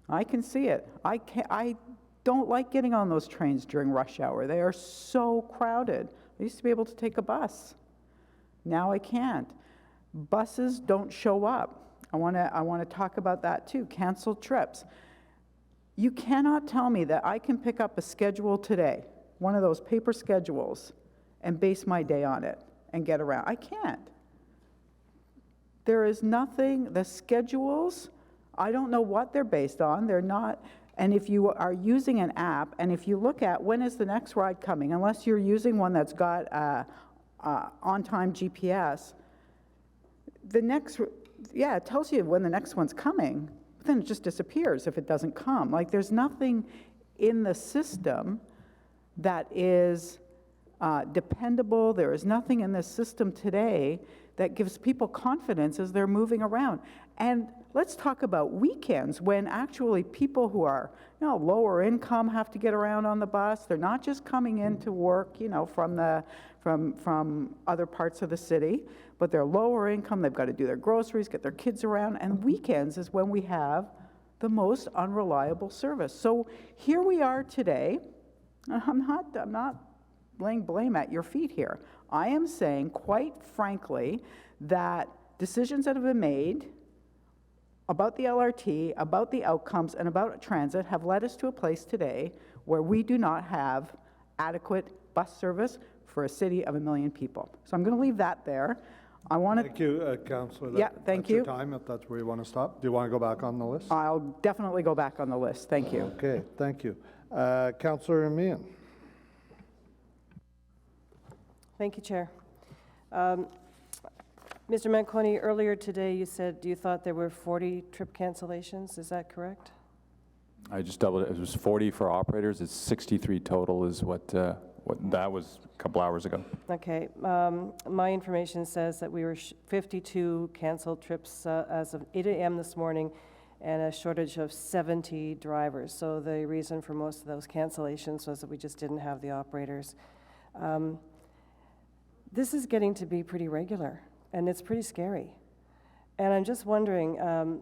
I can see it. I don't like getting on those trains during rush hour. They are so crowded. I used to be able to take a bus. Now I can't. Buses don't show up. I want to talk about that too. Canceled trips. You cannot tell me that I can pick up a schedule today, one of those paper schedules, and base my day on it and get around. I can't. There is nothing, the schedules, I don't know what they're based on. They're not, and if you are using an app, and if you look at when is the next ride coming, unless you're using one that's got on-time GPS, it tells you when the next one's coming, but then it just disappears if it doesn't come. Like, there's nothing in the system that is dependable. There is nothing in the system today that gives people confidence as they're moving around. And let's talk about weekends when actually people who are lower income have to get around on the bus. They're not just coming into work, from other parts of the city, but they're lower income. They've got to do their groceries, get their kids around, and weekends is when we have the most unreliable service. So here we are today. I'm not laying blame at your feet here. I am saying, quite frankly, that decisions that have been made about the LRT, about the outcomes, and about transit have led us to a place today where we do not have adequate bus service for a city of 1 million people. So I'm going to leave that there. I want to... Thank you, Councillor. Thank you. That's your time, if that's where you want to stop. Do you want to go back on the list? I'll definitely go back on the list. Thank you. Okay, thank you. Councillor Meehan. Thank you, Chair. Mr. Manconi, earlier today you said you thought there were 40 trip cancellations. Is that correct? I just doubled it. It was 40 for operators. It's 63 total is what that was a couple hours ago. Okay. My information says that we were 52 canceled trips as of 8 a.m. this morning and a shortage of 70 drivers. So the reason for most of those cancellations was that we just didn't have the operators. This is getting to be pretty regular, and it's pretty scary. And I'm just wondering,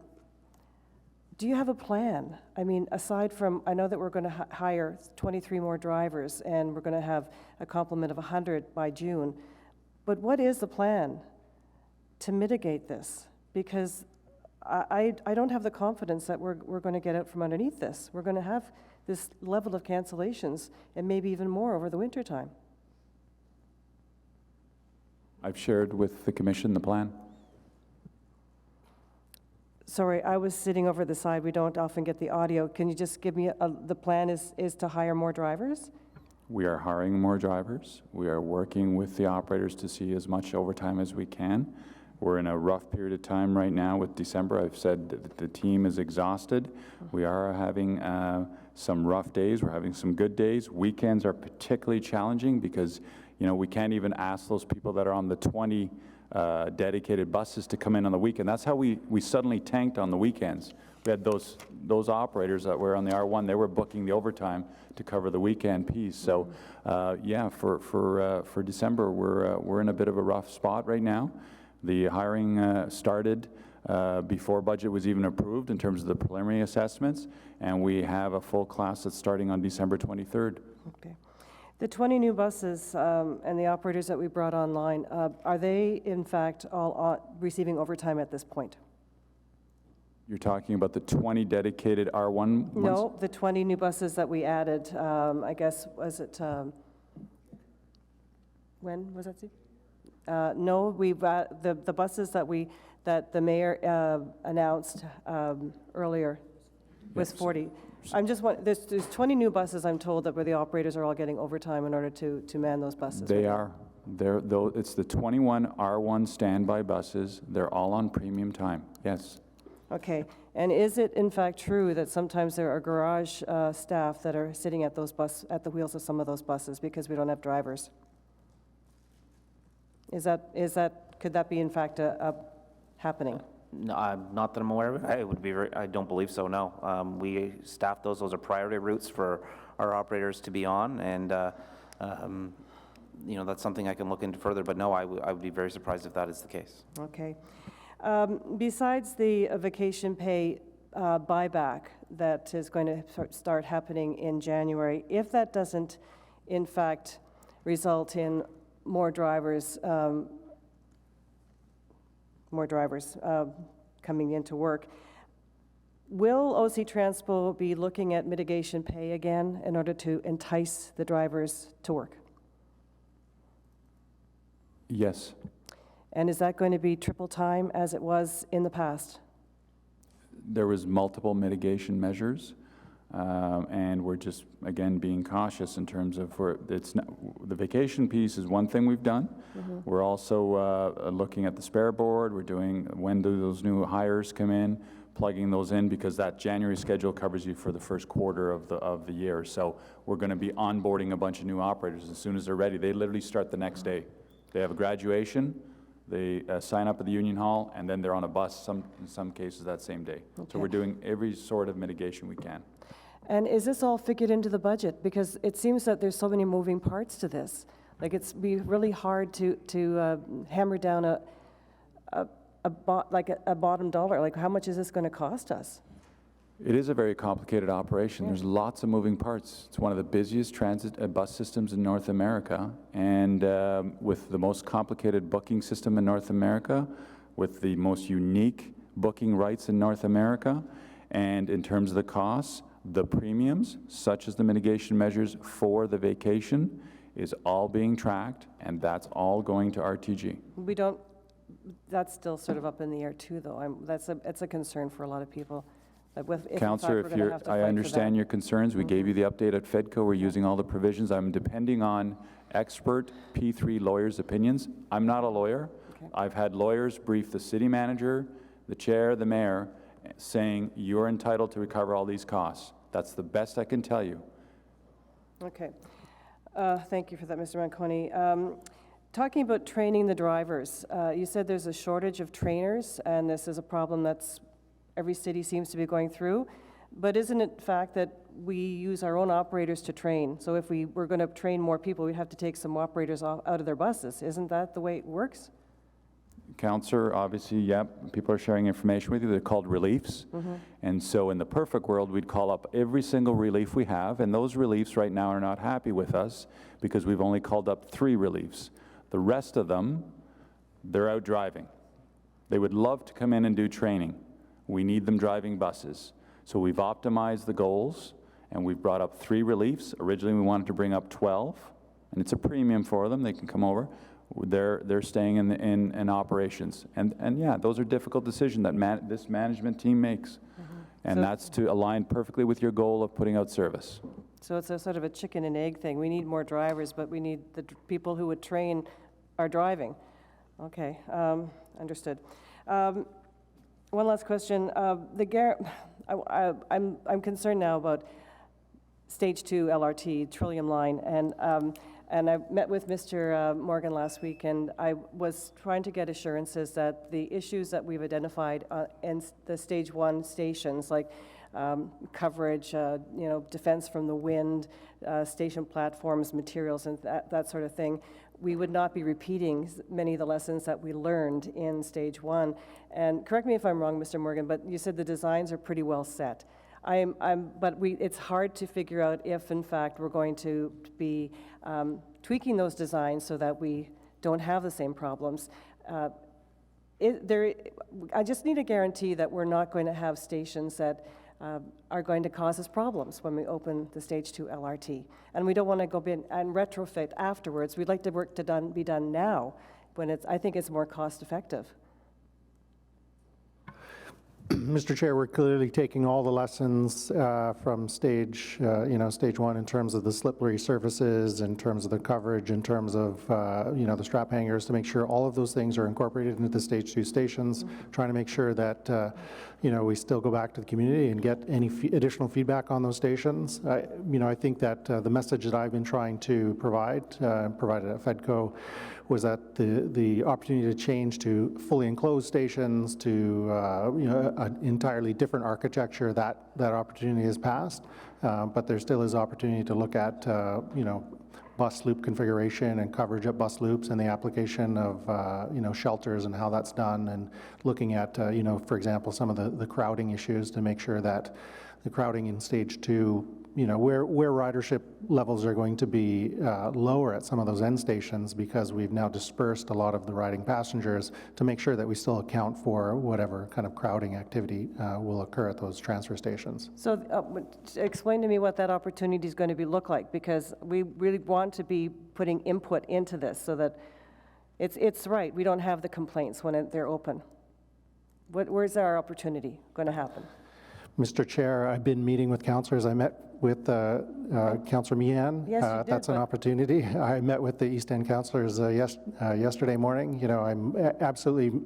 do you have a plan? I mean, aside from, I know that we're going to hire 23 more drivers, and we're going to have a complement of 100 by June, but what is the plan to mitigate this? Because I don't have the confidence that we're going to get out from underneath this. We're going to have this level of cancellations, and maybe even more over the winter time. I've shared with the commission the plan. Sorry, I was sitting over the side. We don't often get the audio. Can you just give me, the plan is to hire more drivers? We are hiring more drivers. We are working with the operators to see as much overtime as we can. We're in a rough period of time right now with December. I've said that the team is exhausted. We are having some rough days. We're having some good days. Weekends are particularly challenging because, you know, we can't even ask those people that are on the 20 dedicated buses to come in on the weekend. That's how we suddenly tanked on the weekends. We had those operators that were on the R1, they were booking the overtime to cover the weekend piece. So yeah, for December, we're in a bit of a rough spot right now. The hiring started before budget was even approved in terms of the preliminary assessments, and we have a full class that's starting on December 23rd. Okay. The 20 new buses and the operators that we brought online, are they in fact all receiving overtime at this point? You're talking about the 20 dedicated R1 ones? No, the 20 new buses that we added, I guess, was it, when was that, Steve? No, we've, the buses that the mayor announced earlier was 40. I'm just there's 20 new buses, I'm told, that where the operators are all getting overtime in order to man those buses. They are. It's the 21 R1 standby buses. They're all on premium time, yes. Okay, and is it in fact true that sometimes there are garage staff that are sitting at the wheels of some of those buses because we don't have drivers? Could that be in fact happening? No, not that I'm aware of. I don't believe so, no. We staff those. Those are priority routes for our operators to be on, and you know, that's something I can look into further, but no, I would be very surprised if that is the case. Okay. Besides the vacation pay buyback that is going to start happening in January, if that doesn't in fact result in more drivers coming into work, will OC Transpo be looking at mitigation pay again in order to entice the drivers to work? Yes. And is that going to be triple time as it was in the past? There was multiple mitigation measures, and we're just, again, being cautious in terms of the vacation piece is one thing we've done. Mm-hmm. We're also looking at the spare board. We're doing, when do those new hires come in, plugging those in, because that January schedule covers you for the first quarter of the year. So we're going to be onboarding a bunch of new operators as soon as they're ready. They literally start the next day. They have a graduation. They sign up at the Union Hall, and then they're on a bus, in some cases, that same day. Okay. So we're doing every sort of mitigation we can. And is this all figured into the budget? Because it seems that there's so many moving parts to this. Like, it's be really hard to hammer down a bottom dollar. Like, how much is this going to cost us? It is a very complicated operation. Yeah. There's lots of moving parts. It's one of the busiest transit bus systems in North America, and with the most complicated booking system in North America, with the most unique booking rights in North America, and in terms of the costs, the premiums, such as the mitigation measures for the vacation, is all being tracked, and that's all going to RTG. That's still sort of up in the air too, though. It's a concern for a lot of people. Councillor, I understand your concerns. We gave you the update at FEDCO. We're using all the provisions. I'm depending on expert P3 lawyers' opinions. I'm not a lawyer. Okay. I've had lawyers brief the city manager, the chair, the mayor, saying you're entitled to recover all these costs. That's the best I can tell you. Okay. Thank you for that, Mr. Manconi. Talking about training the drivers, you said there's a shortage of trainers, and this is a problem that's every city seems to be going through. But isn't it fact that we use our own operators to train. So if we were going to train more people, we'd have to take some operators out of their buses. Isn't that the way it works? Counselor, obviously, yep, people are sharing information with you. They're called reliefs. And so in the perfect world, we'd call up every single relief we have, and those reliefs right now are not happy with us because we've only called up 3 reliefs. The rest of them, they're out driving. They would love to come in and do training. We need them driving buses. So we've optimized the goals, and we've brought up 3 reliefs. Originally, we wanted to bring up 12, and it's a premium for them. They can come over. They're staying in operations. And yeah, those are difficult decisions that this management team makes. And that's to align perfectly with your goal of putting out service. So it's a sort of a chicken and egg thing. We need more drivers, but we need the people who would train our driving. Okay, understood. One last question. I'm concerned now about Stage 2 LRT, Trillium Line, and I met with Mr. Morgan last week, and I was trying to get assurances that the issues that we've identified in the Stage 1 stations, like coverage, defense from the wind, station platforms, materials, and that sort of thing, we would not be repeating many of the lessons that we learned in Stage 1. And correct me if I'm wrong, Mr. Morgan, but you said the designs are pretty well set. It's hard to figure out if, in fact, we're going to be tweaking those designs so that we don't have the same problems. I just need a guarantee that we're not going to have stations that are going to cause us problems when we open the Stage 2 LRT. And we don't want to go in and retrofit afterwards. We'd like the work to be done now when I think it's more cost effective. Mr. Chair, we're clearly taking all the lessons from Stage 1 in terms of the slippery surfaces, in terms of the coverage, in terms of, the strap hangers, to make sure all of those things are incorporated into the Stage 2 stations, trying to make sure that, we still go back to the community and get any additional feedback on those stations. I think that the message that I've been trying to provided at FEDCO, was that the opportunity to change to fully enclosed stations, to an entirely different architecture, that opportunity has passed, but there still is opportunity to look at bus loop configuration and coverage at bus loops, and the application of shelters and how that's done, and looking at for example, some of the crowding issues to make sure that the crowding in Stage 2, where ridership levels are going to be lower at some of those end stations, because we've now dispersed a lot of the riding passengers, to make sure that we still account for whatever kind of crowding activity will occur at those transfer stations. So explain to me what that opportunity is going to look like, because we really want to be putting input into this so that it's right. We don't have the complaints when they're open. Where's our opportunity going to happen? Mr. Chair, I've been meeting with councillors. I met with Councillor Meehan. Yes, you did, that's an opportunity. I met with the East End councillors yesterday morning. I'm absolutely,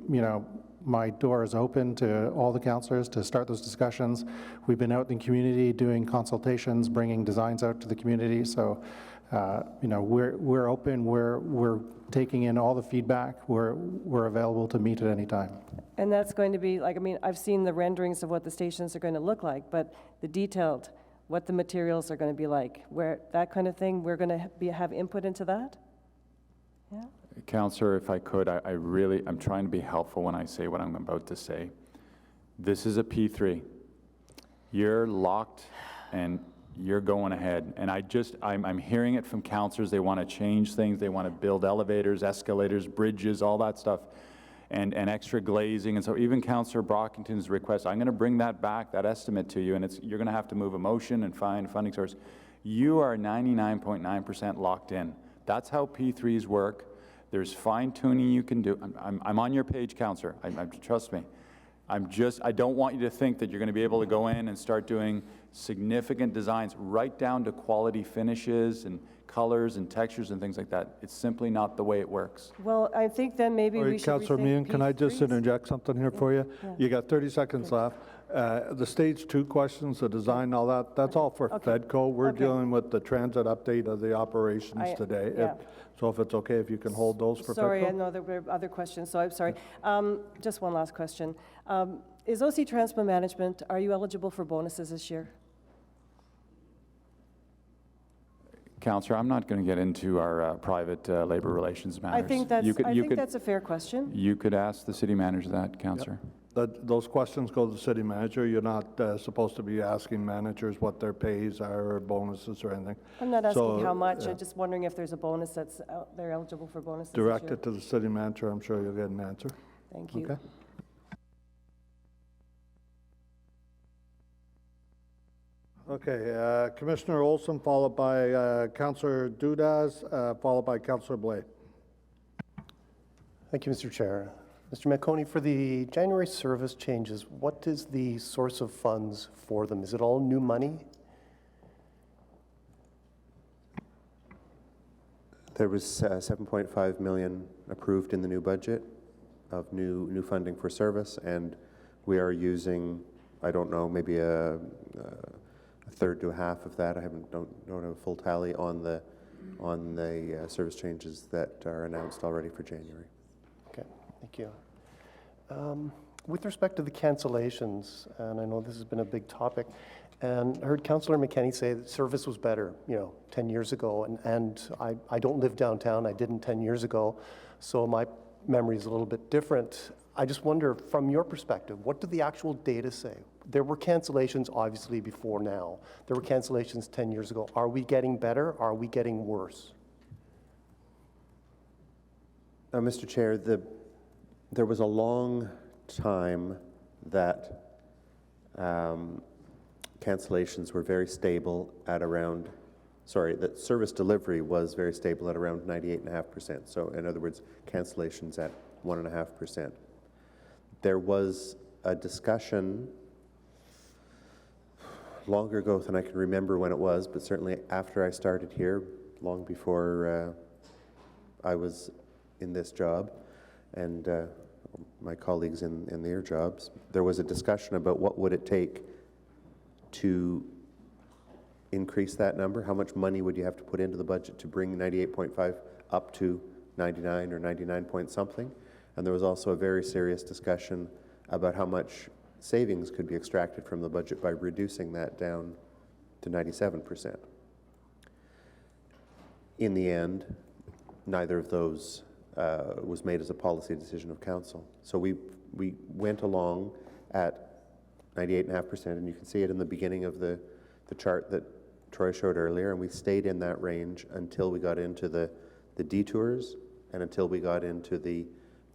my door is open to all the councillors to start those discussions. We've been out in the community doing consultations, bringing designs out to the community. So, we're open. We're taking in all the feedback. We're available to meet at any time. And that's going to be I've seen the renderings of what the stations are going to look like, but the detailed, what the materials are going to be like, where that kind of thing, we're going to have input into that? Yeah. Councillor, if I could, I'm trying to be helpful when I say what I'm about to say. This is a P3. You're locked and you're going ahead. And I'm hearing it from councillors. They want to change things. They want to build elevators, escalators, bridges, all that stuff, and extra glazing. And so even Councillor Brockington's request, I'm going to bring that back, that estimate to you, and you're going to have to move a motion and find a funding source. You are 99.9% locked in. That's how P3s work. There's fine-tuning you can do. I'm on your page, Councillor. Trust me. I don't want you to think that you're going to be able to go in and start doing significant designs right down to quality finishes and colors and textures and things like that. It's simply not the way it works. Well, I think then maybe we should Councillor Meehan, can I just P3s? interject something here for you? Yeah. You got 30 seconds left. The Stage 2 questions, the design, all that's all for FEDCO. We're dealing with the transit update of the operations today. Yeah. So if it's okay, if you can hold those for Sorry, FEDCO? I know there were other questions, so I'm sorry. Just one last question. Is OC Transport Management, are you eligible for bonuses this year? Councillor, I'm not going to get into our private labor relations matters. I think that's a fair question. You could ask the city manager that, Councillor. Those questions go to the city manager. You're not supposed to be asking managers what their pays are or bonuses or anything. I'm not asking So, how much, I'm just wondering if there's a bonus that's out there eligible for bonuses this Direct year. it to the city manager. I'm sure you'll get an answer. Thank you. Okay. Okay, Commissioner Olson, followed by Councillor Dudas, followed by Councillor Blais. Thank you, Mr. Chair. Mr. Manconi, for the January service changes, what is the source of funds for them? Is it all new money? There was 7.5 million approved in the new budget of new funding for service, and we are using, I don't know, maybe a third to a half of that. I don't have a full tally on the service changes that are announced already for January. Okay, thank you. With respect to the cancellations, and I know this has been a big topic, and I heard Councillor McKenney say that service was better, 10 years ago, and I don't live downtown. I didn't 10 years ago, so my memory is a little bit different. I just wonder, from your perspective, what do the actual data say? There were cancellations, obviously, before now. There were cancellations 10 years ago. Are we getting better? Are we getting worse? Mr. Chair, there was a long time that cancellations were very stable at around, that service delivery was very stable at around 98.5%. So in other words, cancellations at 1.5%. There was a discussion longer ago than I can remember when it was, but certainly after I started here, long before I was in this job, and my colleagues in their jobs, there was a discussion about what would it take to increase that number. How much money would you have to put into the budget to bring 98.5 up to 99 or 99 point something? And there was also a very serious discussion about how much savings could be extracted from the budget by reducing that down to 97%. In the end, neither of those was made as a policy decision of council. So we went along at 98.5%, and you can see it in the beginning of the chart that Troy showed earlier, and we stayed in that range until we got into the detours and until we got into the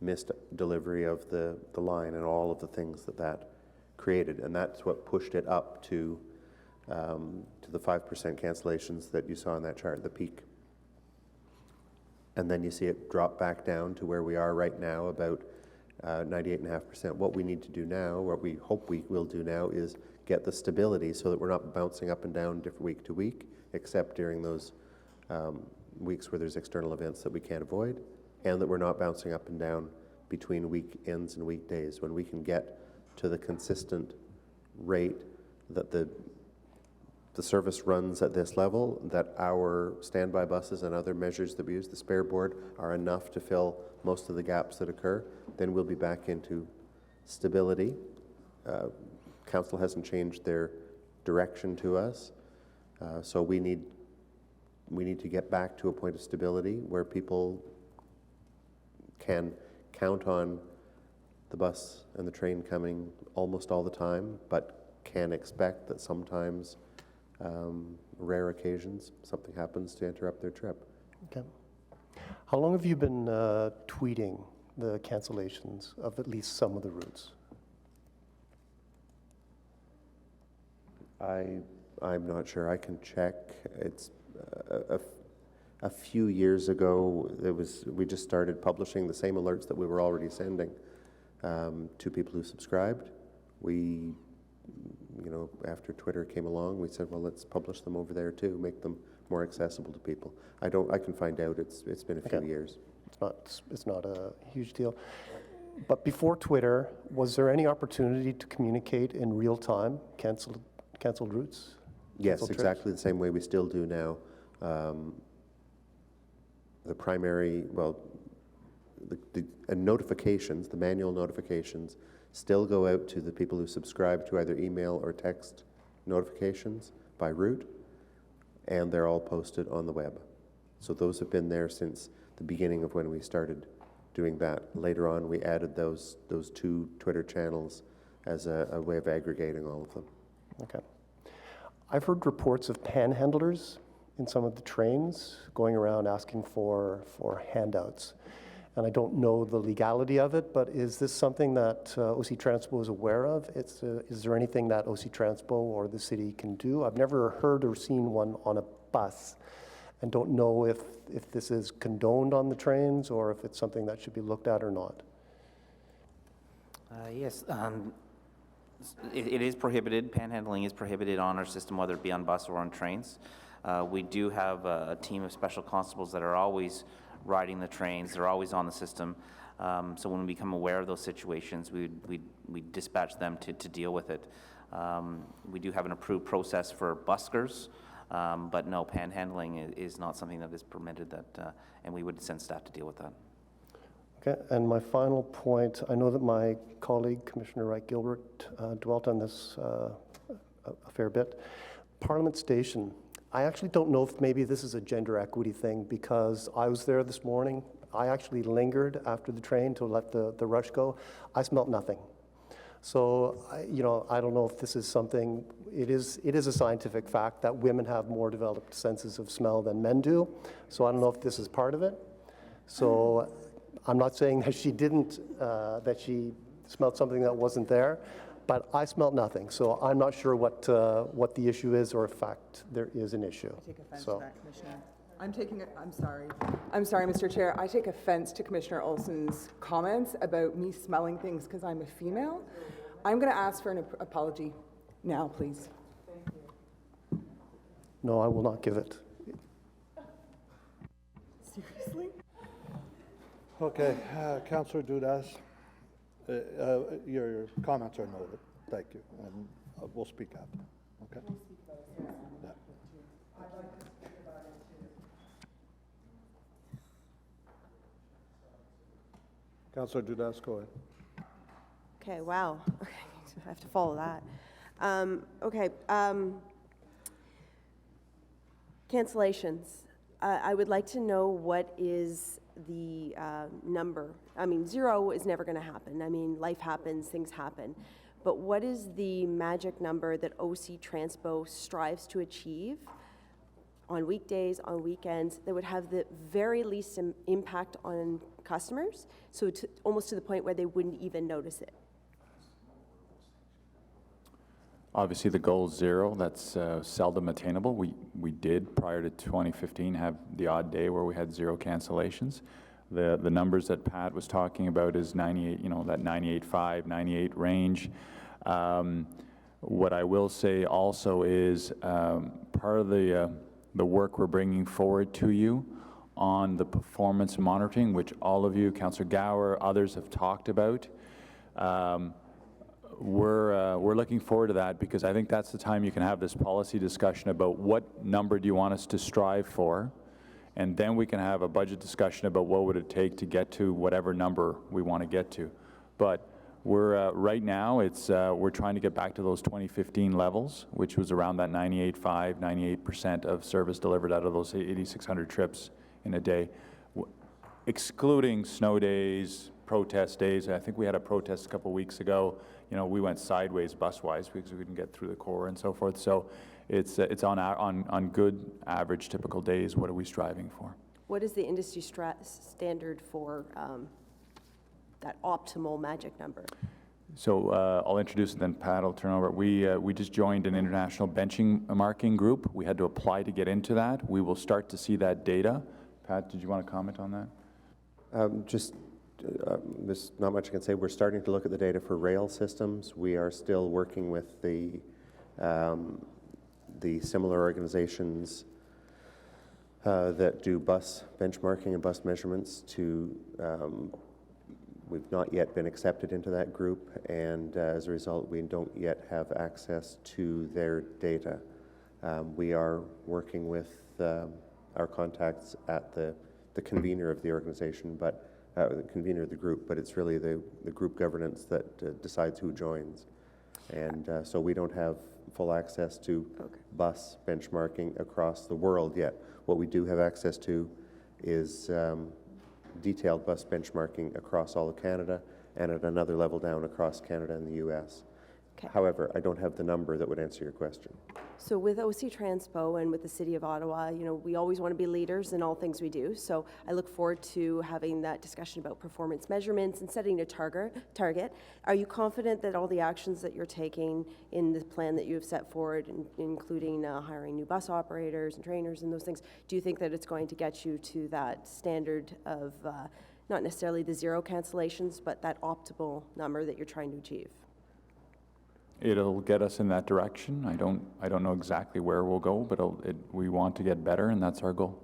missed delivery of the line and all of the things that created, and that's what pushed it up to the 5% cancellations that you saw in that chart, the peak. And then you see it drop back down to where we are right now, about 98.5%. What we need to do now, what we hope we will do now, is get the stability so that we're not bouncing up and down different week to week, except during those weeks where there's external events that we can't avoid, and that we're not bouncing up and down between weekends and weekdays. When we can get to the consistent rate that the service runs at this level, that our standby buses and other measures that we use, the spare board, are enough to fill most of the gaps that occur, then we'll be back into stability. Council hasn't changed their direction to us, so we need to get back to a point of stability where people can count on the bus and the train coming almost all the time, but can expect that sometimes, rare occasions, something happens to interrupt their trip. Okay. How long have you been tweeting the cancellations of at least some of the routes? I'm not sure. I can check. It's a few years ago. We just started publishing the same alerts that we were already sending to people who subscribed. We, after Twitter came along, we said, well, let's publish them over there too, make them more accessible to people. I can find out. It's been a few years. It's not a huge deal. But before Twitter, was there any opportunity to communicate in real time canceled routes? Yes, exactly the same way we still do now. The primary, the notifications, the manual notifications, still go out to the people who subscribe to either email or text notifications by route. and they're all posted on the web. So those have been there since the beginning of when we started doing that. Later on, we added those two Twitter channels as a way of aggregating all of them. Okay. I've heard reports of panhandlers in some of the trains going around asking for handouts. And I don't know the legality of it, but is this something that OC Transpo is aware of? Is there anything that OC Transpo or the city can do? I've never heard or seen one on a bus, and don't know if this is condoned on the trains or if it's something that should be looked at or not. Yes, it is prohibited. Panhandling is prohibited on our system, whether it be on bus or on trains. We do have a team of special constables that are always riding the trains. They're always on the system. So when we become aware of those situations, we dispatch them to deal with it. We do have an approved process for buskers, but no, panhandling is not something that is permitted, and we would send staff to deal with that. Okay, and my final point, I know that my colleague, Commissioner Wright-Gilbert, dwelt on this a fair bit. Parliament Station, I actually don't know if maybe this is a gender equity thing, because I was there this morning. I actually lingered after the train to let the rush go. I smelled nothing. So, I don't know if this is something, it is a scientific fact that women have more developed senses of smell than men do. So I don't know if this is part of it. So I'm not saying that she didn't, that she smelled something that wasn't there, but I smelled nothing. So I'm not sure what the issue is, or in fact there is an issue. I take offense to that, Commissioner. I'm sorry, Mr. Chair. I take offense to Commissioner Olson's comments about me smelling things because I'm a female. I'm going to ask for an apology now, please. Thank you. No, I will not give it. Seriously? Okay, Councillor Dudas, your comments are noted. Thank you, and we'll speak after. Okay. Yeah. Councillor Dudas, go ahead. Okay, wow. Okay, I have to follow that. Cancellations. I would like to know what is the number. I mean, 0 is never going to happen. I mean, life happens, things happen. But what is the magic number that OC Transpo strives to achieve on weekdays, on weekends, that would have the very least impact on customers, so almost to the point where they wouldn't even notice it? Obviously, the goal is 0. That's seldom attainable. We did, prior to 2015, have the odd day where we had 0 cancellations. The numbers that Pat was talking about is 98, that 98.5, 98 range. What I will say also is part of the work we're bringing forward to you on the performance monitoring, which all of you, Councillor Gower, others have talked about. We're looking forward to that, because I think that's the time you can have this policy discussion about what number do you want us to strive for, and then we can have a budget discussion about what would it take to get to whatever number we want to get to. But we're right now, we're trying to get back to those 2015 levels, which was around that 98.5, 98% of service delivered out of those 8,600 trips in a day, excluding snow days, protest days. I think we had a protest a couple of weeks ago. We went sideways bus-wise because we couldn't get through the core and so forth. So it's on good average typical days. What are we striving for? What is the industry standard for that optimal magic number? So I'll introduce it, then Pat will turn over. We just joined an international benchmarking group. We had to apply to get into that. We will start to see that data. Pat, did you want to comment on that? There's not much I can say. We're starting to look at the data for rail systems. We are still working with the similar organizations that do bus benchmarking and bus measurements to we've not yet been accepted into that group, and as a result, we don't yet have access to their data. We are working with our contacts at the convener of the organization, but the convener of the group, but it's really the group governance that decides who joins. And so we don't have full access to bus benchmarking across the world yet. What we do have access to is detailed bus benchmarking across all of Canada and at another level down across Canada and the US. Okay. However, I don't have the number that would answer your question. So with OC Transpo and with the City of Ottawa, you know, we always want to be leaders in all things we do. So I look forward to having that discussion about performance measurements and setting a target. Are you confident that all the actions that you're taking in the plan that you have set forward, including hiring new bus operators and trainers and those things, do you think that it's going to get you to that standard of not necessarily the 0 cancellations, but that optimal number that you're trying to achieve? It'll get us in that direction. I don't know exactly where we'll go, but we want to get better, and that's our goal.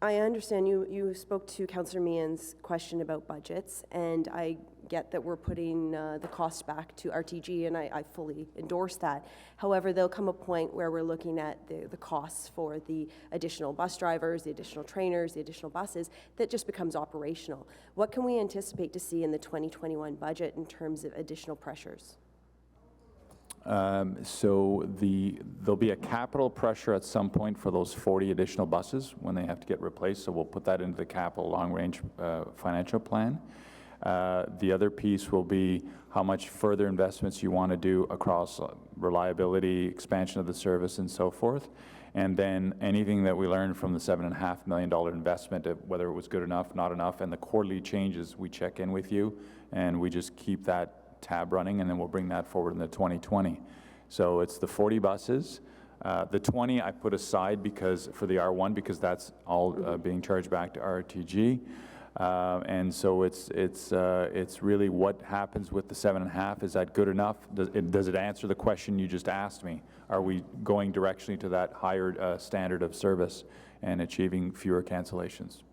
I understand you spoke to Councillor Meehan's question about budgets, and I get that we're putting the cost back to RTG, and I fully endorse that. However, there'll come a point where we're looking at the costs for the additional bus drivers, the additional trainers, the additional buses, that just becomes operational. What can we anticipate to see in the 2021 budget in terms of additional pressures? So there'll be a capital pressure at some point for those 40 additional buses when they have to get replaced, so we'll put that into the capital long-range financial plan. The other piece will be how much further investments you want to do across reliability, expansion of the service, and so forth. And then anything that we learned from the $7.5 million investment, whether it was good enough, not enough, and the quarterly changes, we check in with you, and we just keep that tab running, and then we'll bring that forward in the 2020. So it's the 40 buses. The 20 I put aside because for the R1 because that's all being charged back to RTG. And so it's really what happens with the 7.5. Is that good enough? Does it answer the question you just asked me? Are we going directionally to that higher standard of service and achieving fewer cancellations?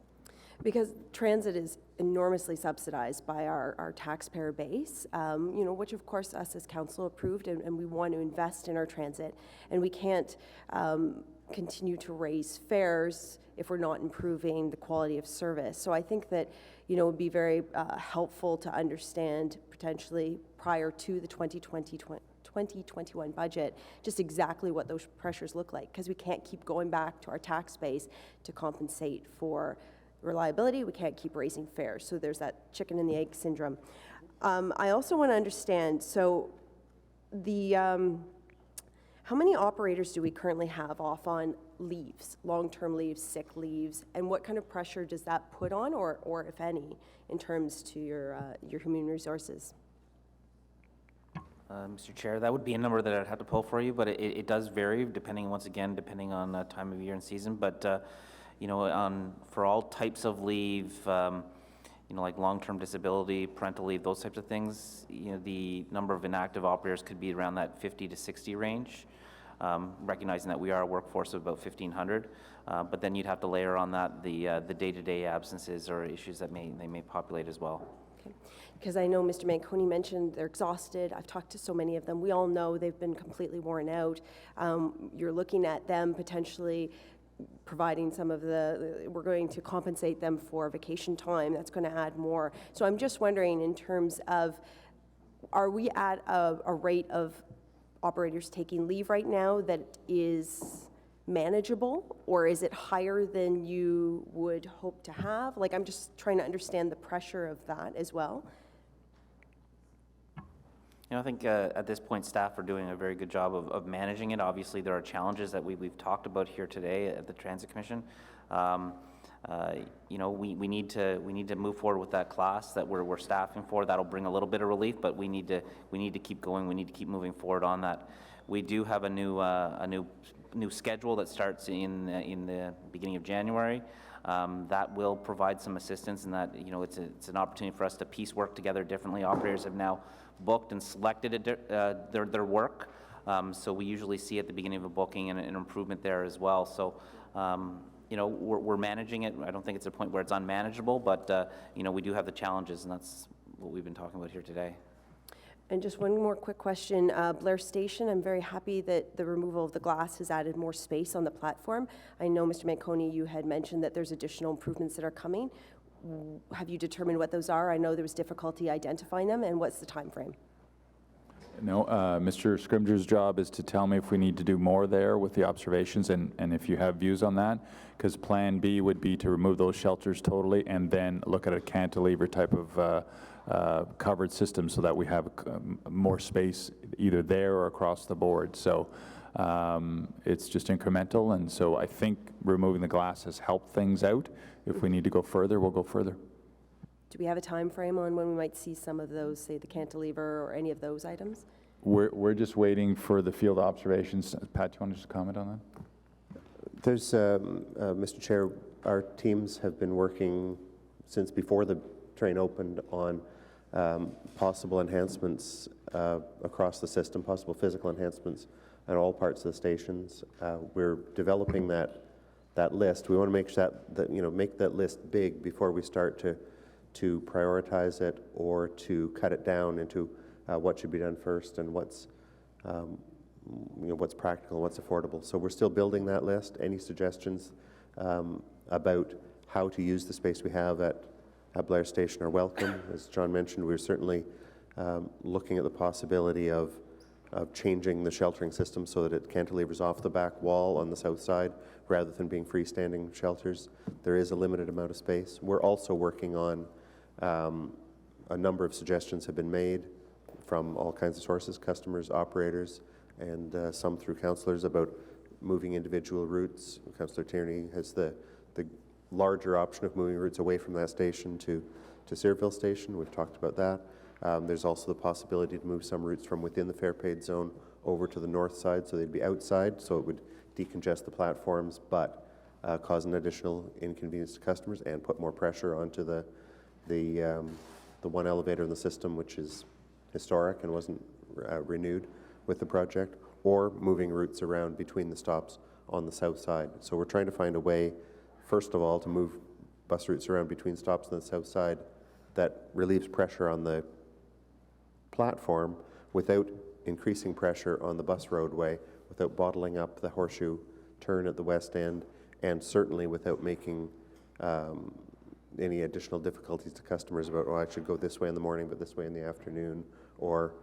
Because transit is enormously subsidized by our taxpayer base, you know, which of course us as council approved, and we want to invest in our transit, and we can't continue to raise fares if we're not improving the quality of service. So I think that, you know, it would be very helpful to understand potentially prior to the 2021 budget, just exactly what those pressures look like, because we can't keep going back to our tax base to compensate for reliability. We can't keep raising fares. So there's that chicken and the egg syndrome. I also want to understand, so the how many operators do we currently have off on leaves, long-term leaves, sick leaves, and what kind of pressure does that put on, or if any, in terms to your human resources? Mr. Chair, that would be a number that I'd have to pull for you, but it does vary depending, once again, depending on time of year and season. But you know, for all types of leave, you know, like long-term disability, parental leave, those types of things, you know, the number of inactive operators could be around that 50 to 60 range, recognizing that we are a workforce of about 1,500. But then you'd have to layer on that the day-to-day absences or issues that they may populate as well. Okay. Because I know Mr. Manconi mentioned they're exhausted. I've talked to so many of them. We all know they've been completely worn out. You're looking at them potentially providing some of we're going to compensate them for vacation time. That's going to add more. So I'm just wondering, in terms of, are we at a rate of operators taking leave right now that is manageable, or is it higher than you would hope to have? Like, I'm just trying to understand the pressure of that as well. You know, I think at this point, staff are doing a very good job of managing it. Obviously, there are challenges that we've talked about here today at the Transit Commission. You know, we need to move forward with that class that we're staffing for. That'll bring a little bit of relief, but we need to keep going. We need to keep moving forward on that. We do have a new schedule that starts in the beginning of January. That will provide some assistance in that, you know, it's an opportunity for us to piece work together differently. Operators have now booked and selected their work, so we usually see at the beginning of a booking an improvement there as well. So, you know, we're managing it. I don't think it's a point where it's unmanageable, but you know, we do have the challenges, and that's what we've been talking about here today. And just one more quick question. Blair Station, I'm very happy that the removal of the glass has added more space on the platform. I know, Mr. Manconi, you had mentioned that there's additional improvements that are coming. Have you determined what those are? I know there was difficulty identifying them, and what's the time frame? No, Mr. Scrimger's job is to tell me if we need to do more there with the observations, and if you have views on that, because Plan B would be to remove those shelters totally and then look at a cantilever type of covered system so that we have more space either there or across the board. So it's just incremental, and so I think removing the glass has helped things out. If we need to go further, we'll go further. Do we have a time frame on when we might see some of those, say the cantilever or any of those items? We're just waiting for the field observations. Pat, do you want to just comment on that? There's, Mr. Chair, our teams have been working since before the train opened on possible enhancements across the system, possible physical enhancements at all parts of the stations. We're developing that list. We want to make sure that make that list big before we start to prioritize it or to cut it down into what should be done first and what's what's practical and what's affordable. So we're still building that list. Any suggestions about how to use the space we have at Blair Station are welcome. As John mentioned, we're certainly looking at the possibility of changing the sheltering system so that it cantilevers off the back wall on the south side rather than being freestanding shelters. There is a limited amount of space. We're also working on a number of suggestions have been made from all kinds of sources, customers, operators, and some through councillors about moving individual routes. Councillor Tierney has the larger option of moving routes away from that station to Searville Station. We've talked about that. There's also the possibility to move some routes from within the fare paid zone over to the north side, so they'd be outside, so it would decongest the platforms, but cause an additional inconvenience to customers and put more pressure onto the one elevator in the system, which is historic and wasn't renewed with the project, or moving routes around between the stops on the south side. So we're trying to find a way, first of all, to move bus routes around between stops on the south side that relieves pressure on the platform without increasing pressure on the bus roadway, without bottling up the horseshoe turn at the west end, and certainly without making any additional difficulties to customers about, oh, I should go this way in the morning but this way in the afternoon, or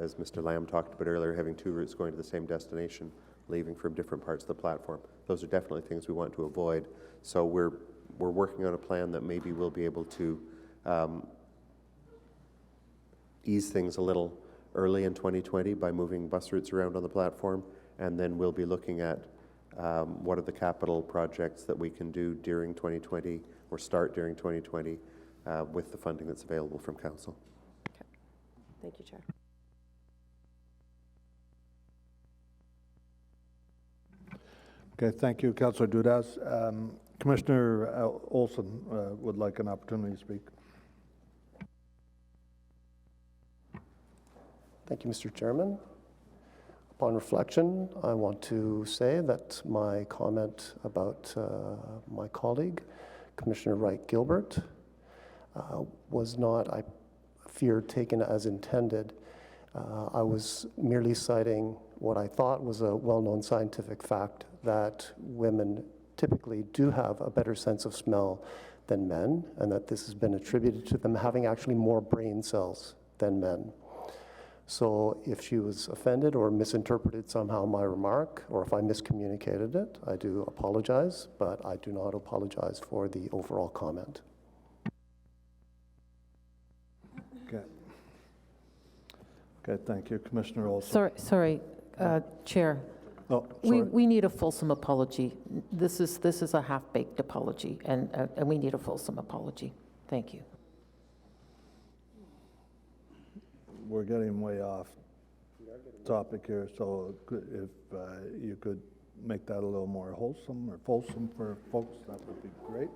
as Mr. Lamb talked about earlier, having two routes going to the same destination, leaving from different parts of the platform. Those are definitely things we want to avoid. So we're working on a plan that maybe we'll be able to ease things a little early in 2020 by moving bus routes around on the platform, and then we'll be looking at what are the capital projects that we can do during 2020 or start during 2020 with the funding that's available from Council. Okay. Thank you, Chair. Okay, thank you, Councillor Dudas. Commissioner Olson would like an opportunity to speak. Thank you, Mr. Chairman. Upon reflection, I want to say that my comment about my colleague, Commissioner Wright-Gilbert, was not, I fear, taken as intended. I was merely citing what I thought was a well-known scientific fact that women typically do have a better sense of smell than men, and that this has been attributed to them having actually more brain cells than men. So if she was offended or misinterpreted somehow my remark, or if I miscommunicated it, I do apologize, but I do not apologize for the overall comment. Okay. Okay, thank you, Commissioner Olson. Sorry, Chair. Oh, sorry. We need a fulsome apology. This is a half-baked apology, and we need a fulsome apology. Thank you. We're getting way off topic here, so if you could make that a little more wholesome or fulsome for folks, that would be great.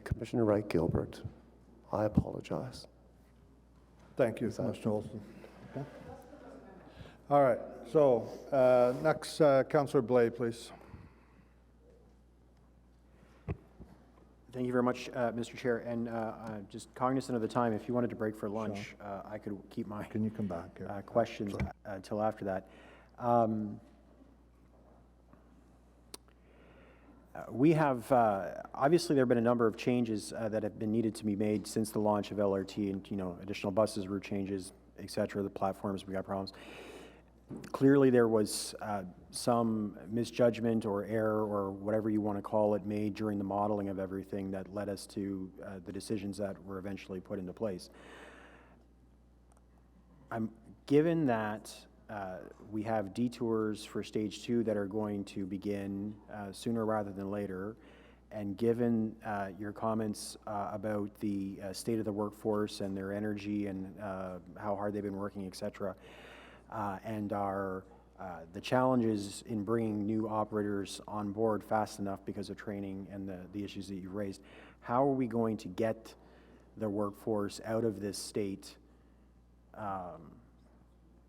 Commissioner Wright-Gilbert, I apologize. Thank you, Commissioner Olson. Okay. All right, so next, Councillor Blais, please. Thank you very much, Mr. Chair. And just cognizant of the time, if you wanted to break for lunch, I could keep my Can you come back here? questions until after that. We have, obviously there have been a number of changes that have been needed to be made since the launch of LRT, and additional buses, route changes, et cetera, the platforms, we got problems. Clearly, there was some misjudgment or error or whatever you want to call it made during the modeling of everything that led us to the decisions that were eventually put into place. Given that we have detours for stage 2 that are going to begin sooner rather than later, and given your comments about the state of the workforce and their energy and how hard they've been working, et cetera, and the challenges in bringing new operators on board fast enough because of training and the issues that you've raised, how are we going to get the workforce out of this state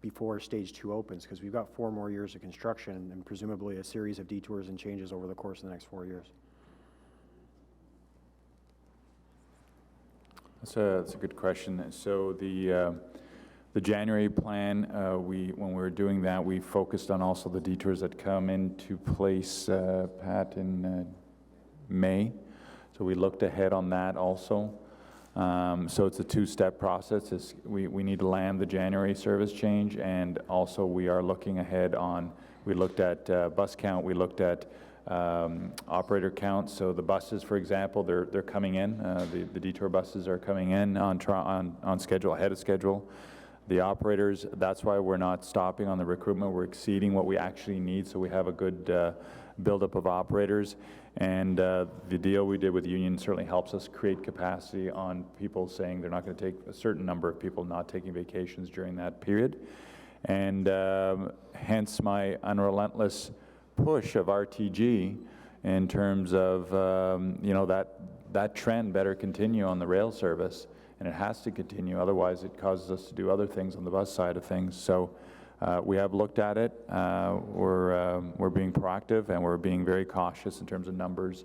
before stage 2 opens? Because we've got 4 more years of construction and presumably a series of detours and changes over the course of the next 4 years. That's a good question. So the January plan, when we were doing that, we focused on also the detours that come into place, Pat, in May. So we looked ahead on that also. So it's a 2-step process. We need to land the January service change, and also we are looking ahead on, we looked at bus count, we looked at operator count. So the buses, for example, they're coming in. The detour buses are coming in on schedule, ahead of schedule. The operators, that's why we're not stopping on the recruitment. We're exceeding what we actually need, so we have a good buildup of operators. And the deal we did with Union certainly helps us create capacity on people saying they're not going to take a certain number of people not taking vacations during that period. And hence my unrelentless push of RTG in terms of, that trend better continue on the rail service, and it has to continue, otherwise it causes us to do other things on the bus side of things. So we have looked at it. We're being proactive, and we're being very cautious in terms of numbers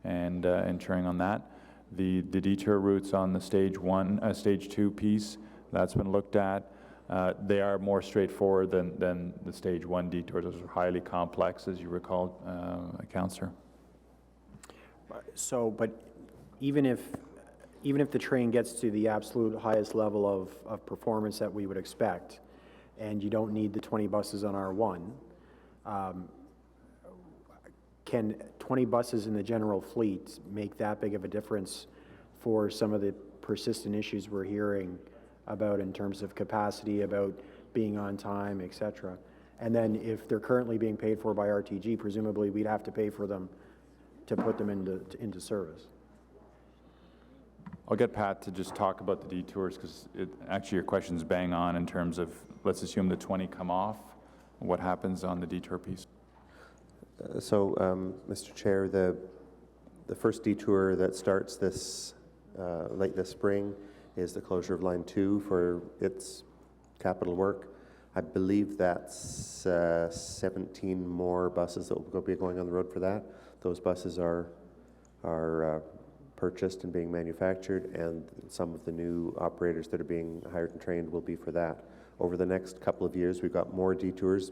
and ensuring on that. The detour routes on the stage 2 piece, that's been looked at. They are more straightforward than the stage 1 detours. Those are highly complex, as you recall, Councillor. So, but even if the train gets to the absolute highest level of performance that we would expect, and you don't need the 20 buses on R1, can 20 buses in the general fleet make that big of a difference for some of the persistent issues we're hearing about in terms of capacity, about being on time, et cetera? And then if they're currently being paid for by RTG, presumably we'd have to pay for them to put them into service. I'll get Pat to just talk about the detours, because actually your question's bang on in terms of, let's assume the 20 come off. What happens on the detour piece? Mr. Chair, the first detour that starts late this spring is the closure of Line 2 for its capital work. I believe that's 17 more buses that will be going on the road for that. Those buses are purchased and being manufactured, and some of the new operators that are being hired and trained will be for that. Over the next couple of years, we've got more detours,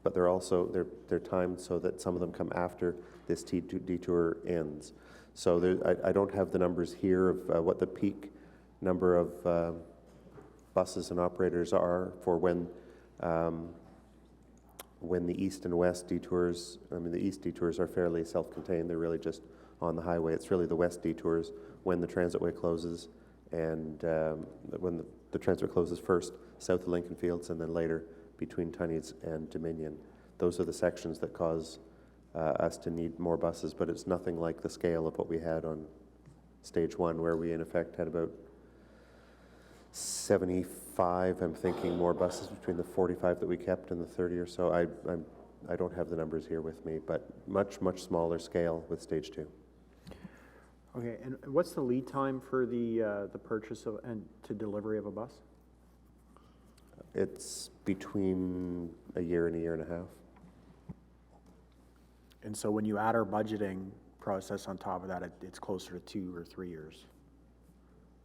but they're timed so that some of them come after this detour ends. So I don't have the numbers here of what the peak number of buses and operators are for when the east and west detours. I mean, the east detours are fairly self-contained. They're really just on the highway. It's really the west detours when the transitway closes, and when the transitway closes first south of Lincoln Fields and then later between Tunney's and Dominion. Those are the sections that cause us to need more buses, but it's nothing like the scale of what we had on stage 1, where we in effect had about 75, I'm thinking, more buses between the 45 that we kept and the 30 or so. I don't have the numbers here with me, but much smaller scale with stage 2. Okay, and what's the lead time for the purchase of and to delivery of a bus? It's between a year and a half. And so when you add our budgeting process on top of that, it's closer to 2 or 3 years,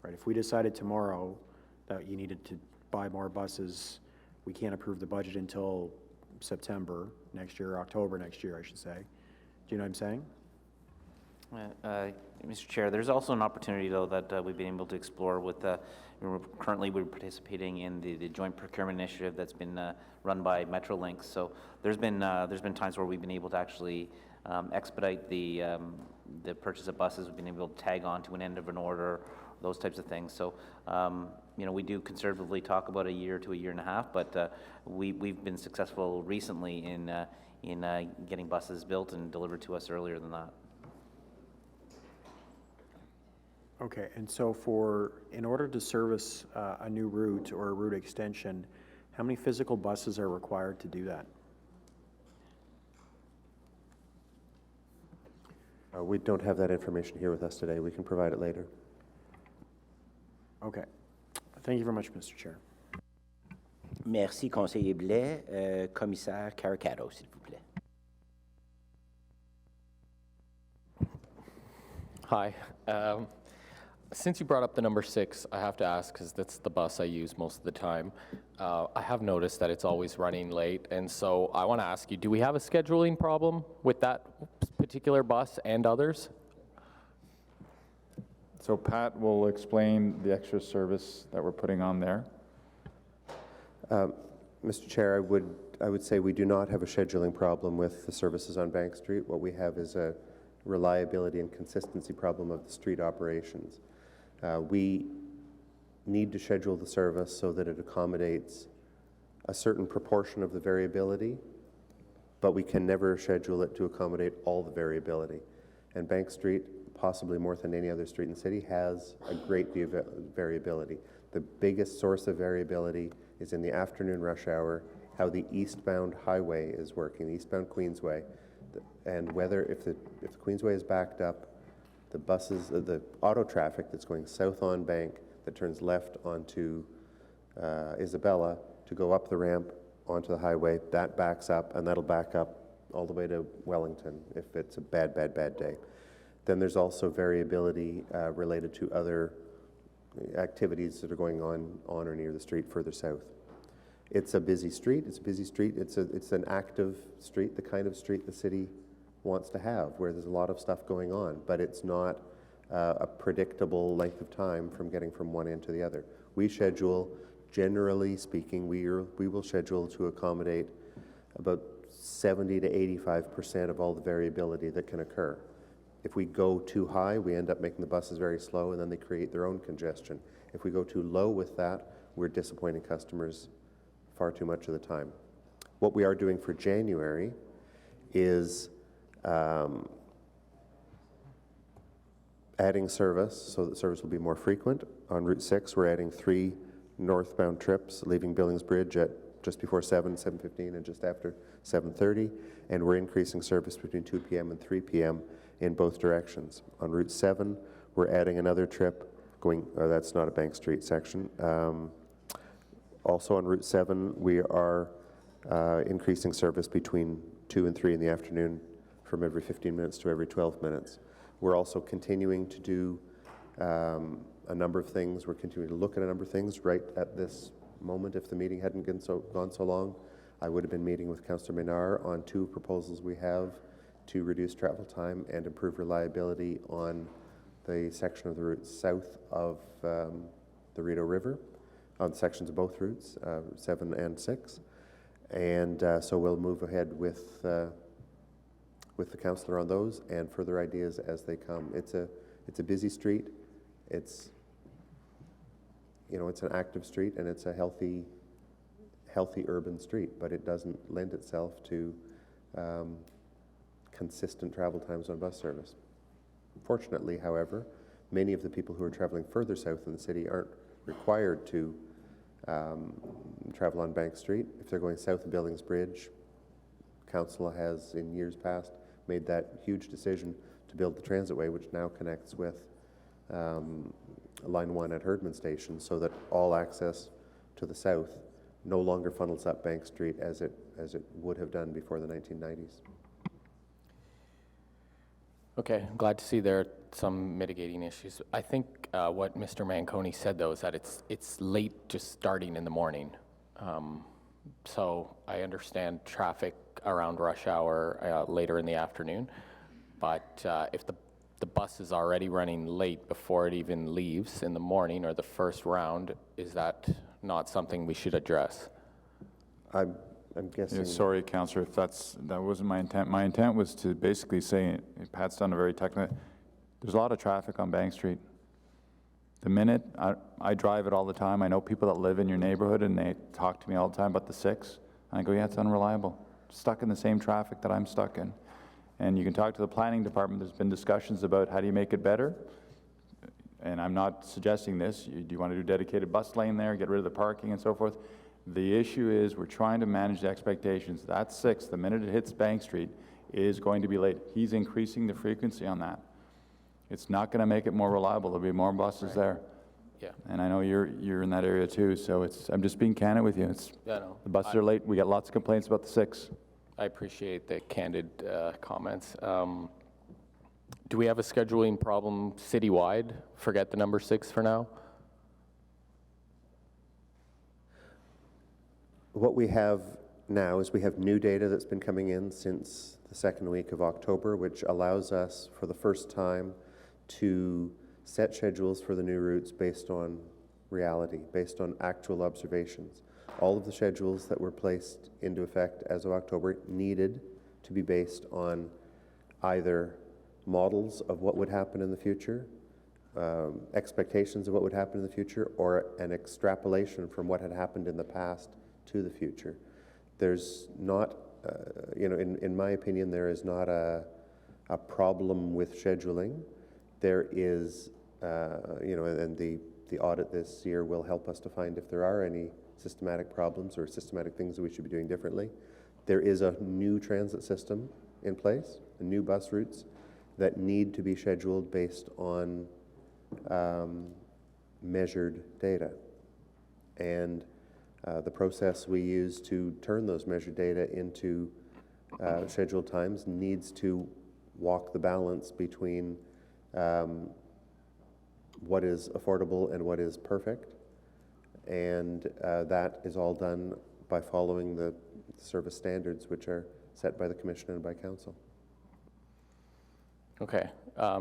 right? If we decided tomorrow that you needed to buy more buses, we can't approve the budget until September next year, or October next year, I should say. Do you know what I'm saying? Mr. Chair, there's also an opportunity, though, that we've been able to explore with Currently, we're participating in the joint procurement initiative that's been run by Metrolinx. So there's been times where we've been able to actually expedite the purchase of buses. We've been able to tag on to an end of an order, those types of things. So we do conservatively talk about a year to a year and a half, but we've been successful recently in getting buses built and delivered to us earlier than that. Okay, and so in order to service a new route or a route extension, how many physical buses are required to do that? We don't have that information here with us today. We can provide it later. Okay. Thank you very much, Mr. Chair. Merci, conseiller Blais. Commissaire Caracaro, s'il vous plaît. Hi. Since you brought up the number 6, I have to ask, because that's the bus I use most of the time. I have noticed that it's always running late, and so I want to ask you, do we have a scheduling problem with that particular bus and others? So Pat will explain the extra service that we're putting on there. Mr. Chair, I would say we do not have a scheduling problem with the services on Bank Street. What we have is a reliability and consistency problem of the street operations. We need to schedule the service so that it accommodates a certain proportion of the variability, but we can never schedule it to accommodate all the variability. And Bank Street, possibly more than any other street in the city, has a great deal of variability. The biggest source of variability is in the afternoon rush hour, how the eastbound highway is working, the eastbound Queensway, and whether if the Queensway is backed up, the buses, the auto traffic that's going south on Bank that turns left onto Isabella to go up the ramp onto the highway, that backs up, and that'll back up all the way to Wellington if it's a bad day. Then there's also variability related to other activities that are going on or near the street further south. It's a busy street. It's an active street, the kind of street the city wants to have, where there's a lot of stuff going on, but it's not a predictable length of time from getting from one end to the other. We schedule, generally speaking, we will schedule to accommodate about 70 to 85% of all the variability that can occur. If we go too high, we end up making the buses very slow, and then they create their own congestion. If we go too low with that, we're disappointing customers far too much of the time. What we are doing for January is adding service, so that service will be more frequent. On Route 6, we're adding 3 northbound trips, leaving Billings Bridge at just before 7:15, and just after 7:30, and we're increasing service between 2 p.m. and 3 p.m. in both directions. On Route 7, we're adding another trip going, that's not a Bank Street section. Also on Route 7, we are increasing service between 2 and 3 in the afternoon from every 15 minutes to every 12 minutes. We're also continuing to do a number of things. We're continuing to look at a number of things right at this moment. If the meeting hadn't gone so long, I would have been meeting with Councillor Menard on 2 proposals we have to reduce travel time and improve reliability on the section of the route south of the Rideau River, on sections of both routes, 7 and 6. And so we'll move ahead with the councillor on those and further ideas as they come. It's a busy street. It's an active street, and it's a healthy urban street, but it doesn't lend itself to consistent travel times on bus service. Fortunately, however, many of the people who are traveling further south in the city aren't required to travel on Bank Street. If they're going south of Billings Bridge, Council has, in years past, made that huge decision to build the transitway, which now connects with Line 1 at Herdman Station, so that all access to the south no longer funnels up Bank Street as it would have done before the 1990s. Okay, I'm glad to see there are some mitigating issues. I think what Mr. Manconi said, though, is that it's late just starting in the morning. So I understand traffic around rush hour later in the afternoon, but if the bus is already running late before it even leaves in the morning or the first round. Is that not something we should address? I'm guessing. Yeah, sorry, Councillor, if that wasn't my intent. My intent was to basically say, Pat's done a very technical, there's a lot of traffic on Bank Street. The minute, I drive it all the time. I know people that live in your neighborhood and they talk to me all the time about the 6. And I go, yeah, it's unreliable. Stuck in the same traffic that I'm stuck in. And you can talk to the planning department. There's been discussions about how do you make it better. And I'm not suggesting this. Do you want to do dedicated bus lane there, get rid of the parking and so forth? The issue is we're trying to manage the expectations. That 6, the minute it hits Bank Street, is going to be late. He's increasing the frequency on that. It's not going to make it more reliable. There'll be more buses there. Yeah. And I know you're in that area too, so I'm just being candid with you. Yeah, no, the buses are late. We got lots of complaints about the 6. I appreciate the candid comments. Do we have a scheduling problem citywide? Forget the number 6 for now. What we have now is we have new data that's been coming in since the 2nd week of October, which allows us for the first time to set schedules for the new routes based on reality, based on actual observations. All of the schedules that were placed into effect as of October needed to be based on either models of what would happen in the future, expectations of what would happen in the future, or an extrapolation from what had happened in the past to the future. There's not, in my opinion, there is not a problem with scheduling. There is, and the audit this year will help us to find if there are any systematic problems or systematic things that we should be doing differently. There is a new transit system in place, new bus routes that need to be scheduled based on measured data. And the process we use to turn those measured data into scheduled times needs to walk the balance between what is affordable and what is perfect. And that is all done by following the service standards which are set by the Commission and by Council. Okay.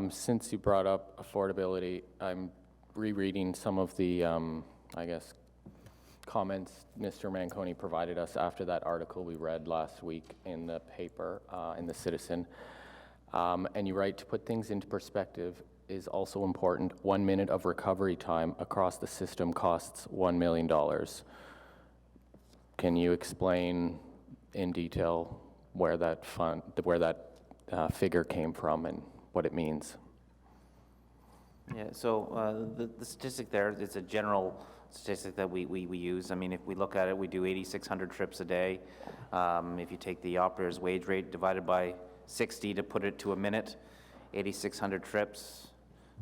Since you brought up affordability, I'm rereading some of the, comments Mr. Manconi provided us after that article we read last week in the paper, in the Citizen. And you write, to put things into perspective is also important. 1 minute of recovery time across the system costs $1 million. Can you explain in detail where that figure came from and what it means? Yeah, so the statistic there is a general statistic that we use. I mean, if we look at it, we do 8,600 trips a day. If you take the operator's wage rate divided by 60 to put it to a minute, 8,600 trips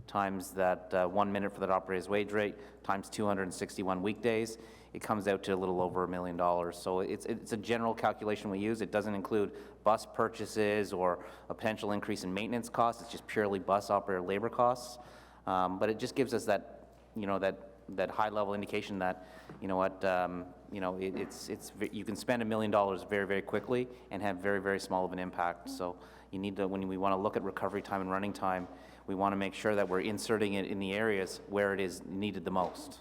times that 1 minute for that operator's wage rate times 261 weekdays, it comes out to a little over $1 million. So it's a general calculation we use. It doesn't include bus purchases or a potential increase in maintenance costs. It's just purely bus operator labor costs. But it just gives us that, that high level indication that, you can spend $1 million very, very quickly and have very, very small of an impact. So you need to, when we want to look at recovery time and running time, we want to make sure that we're inserting it in the areas where it is needed the most.